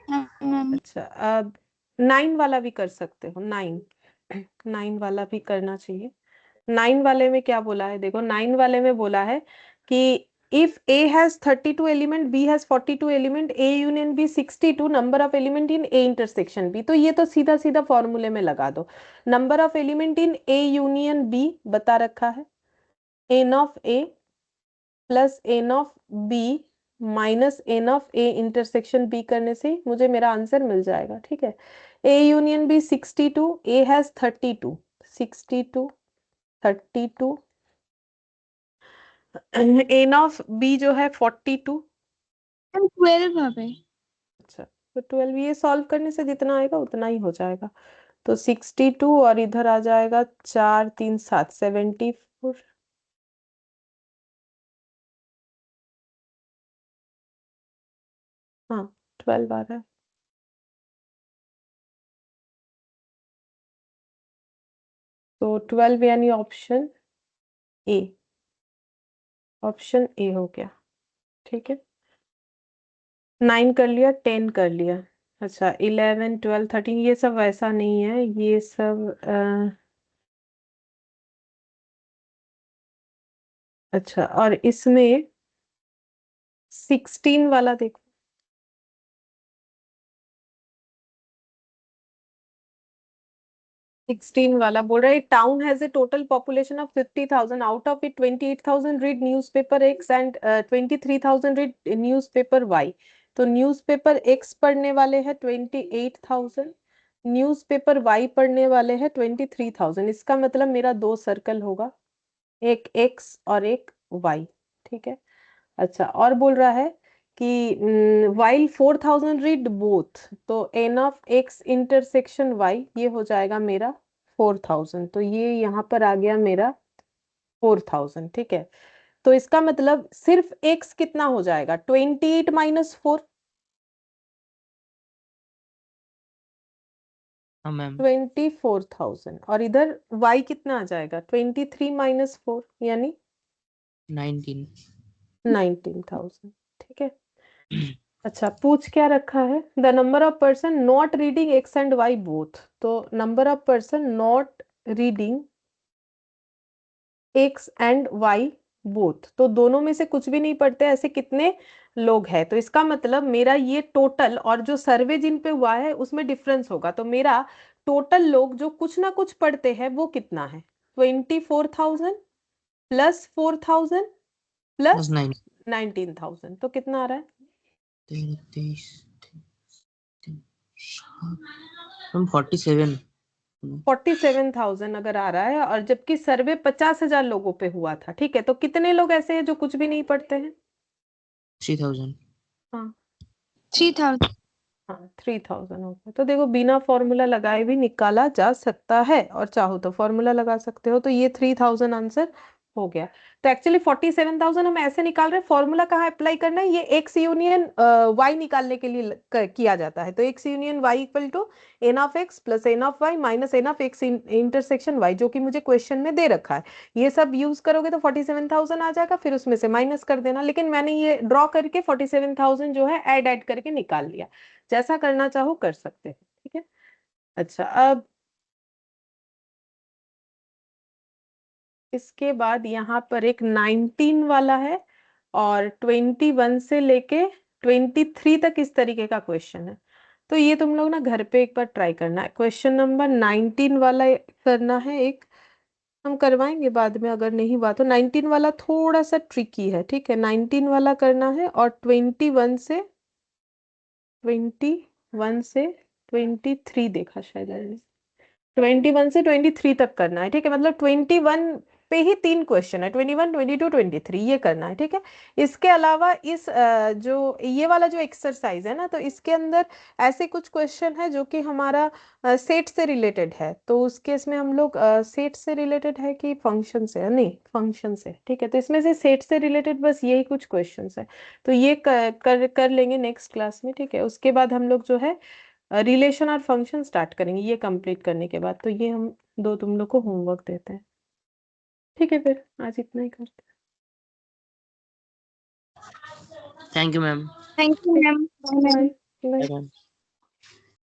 হ্যাঁ ম্যাম। अच्छा, अब 9 वाला भी कर सकते हो, 9 9 वाला भी करना चाहिए। 9 वाले में क्या बोला है, देखो 9 वाले में बोला है कि if A has 32 element, B has 42 element, A union B 62, number of element in A intersection B। तो ये तो सीधा सीधा फॉर्मूले में लगा दो। Number of element in A union B बता रखा है, n of A plus n of B minus n of A intersection B करने से मुझे मेरा आंसर मिल जाएगा। ठीक है, A union B 62, A has 32, 62 32, n of B जो है 42। 12 হবে। अच्छा, तो 12 ये सॉल्व करने से जितना आएगा उतना ही हो जाएगा। तो 62 और इधर आ जाएगा 4 3 7 74। हाँ, 12 आ रहा है। तो 12 यानी ऑप्शन ए, ऑप्शन ए हो गया। ठीक है, 9 कर लिया, 10 कर लिया। अच्छा, 11 12 13 ये सब वैसा नहीं है, ये सब अच्छा, और इसमें 16 वाला देखो, 16 वाला बोल रहा है town has a total population of 50,000, out of it 28,000 read newspaper X and 23,000 read newspaper Y. तो न्यूज़पेपर एक्स पढ़ने वाले हैं 28,000, न्यूज़पेपर वाई पढ़ने वाले हैं 23,000। इसका मतलब मेरा दो सर्कल होगा, एक एक्स और एक वाई। ठीक है, अच्छा, और बोल रहा है कि वाइल 4,000 रीड बोथ, तो n of X intersection Y ये हो जाएगा मेरा 4,000। तो ये यहाँ पर आ गया मेरा 4,000। ठीक है, तो इसका मतलब सिर्फ एक्स कितना हो जाएगा, 28 माइनस 4, हाँ मैम। 24,000, और इधर वाई कितना आ जाएगा, 23 माइनस 4 यानी 19। 19,000। ठीक है, अच्छा, पूछ क्या रखा है, the number of person not reading X and Y both. तो number of person not reading X and Y both, तो दोनों में से कुछ भी नहीं पढ़ते, ऐसे कितने लोग हैं। तो इसका मतलब मेरा ये टोटल और जो सर्वे जिन पे हुआ है उसमें डिफरेंस होगा, तो मेरा टोटल लोग जो कुछ ना कुछ पढ़ते हैं वो कितना है, 24,000 प्लस 4,000 प्लस प्लस 9। 19,000, तो कितना आ रहा है? 23 मैम 47। 47,000 अगर आ रहा है, और जबकि सर्वे 50,000 लोगों पे हुआ था। ठीक है, तो कितने लोग ऐसे हैं जो कुछ भी नहीं पढ़ते हैं? 3000। हाँ 3000। हाँ, 3,000 हो गया। तो देखो बिना फॉर्मूला लगाए भी निकाला जा सकता है, और चाहो तो फॉर्मूला लगा सकते हो। तो ये 3,000 आंसर हो गया। तो एक्चुअली 47,000 हम ऐसे निकाल रहे हैं, फॉर्मूला कहाँ अप्लाई करना है, ये एक्स यूनियन वाई निकालने के लिए किया जाता है। तो X union Y equal to n of X plus N of Y minus N of X intersection Y, जो कि मुझे क्वेश्चन में दे रखा है। ये सब यूज करोगे तो 47,000 आ जाएगा, फिर उसमें से माइनस कर देना। लेकिन मैंने ये ड्रॉ करके 47,000 जो है ऐड करके निकाल लिया, जैसा करना चाहो कर सकते हैं। ठीक है, अच्छा, अब इसके बाद यहाँ पर एक 19 वाला है, और 21 से लेके 23 तक इस तरीके का क्वेश्चन है। तो ये तुम लोग ना घर पे एक बार ट्राई करना है। क्वेश्चन नंबर 19 वाला करना है, एक हम करवाएंगे बाद में अगर नहीं हुआ तो। 19 वाला थोड़ा सा ट्रिकी है, ठीक है, 19 वाला करना है, और 21 से 23 देखा शायद मैंने। 21 से 23 तक करना है, ठीक है। मतलब 21 पे ही 3 क्वेश्चन है, 21, 22, 23 ये करना है, ठीक है। इसके अलावा इस जो ये वाला जो एक्सरसाइज है ना, तो इसके अंदर ऐसे कुछ क्वेश्चन है जो कि हमारा सेट से रिलेटेड है। तो उस केस में हम लोग सेट से रिलेटेड है कि फंक्शन से, नहीं फंक्शन से, ठीक है। तो इसमें से सेट से रिलेटेड बस यही कुछ क्वेश्चन है। तो ये कर लेंगे नेक्स्ट क्लास में, ठीक है। उसके बाद हम लोग जो है रिलेशन और फंक्शन स्टार्ट करेंगे ये कंप्लीट करने के बाद। तो ये हम दो तुम लोग को होमवर्क देते हैं, ठीक है। फिर आज इतना ही करते thank you ma'am. Thank you ma'am. हैं। बाय। Bye ma'am.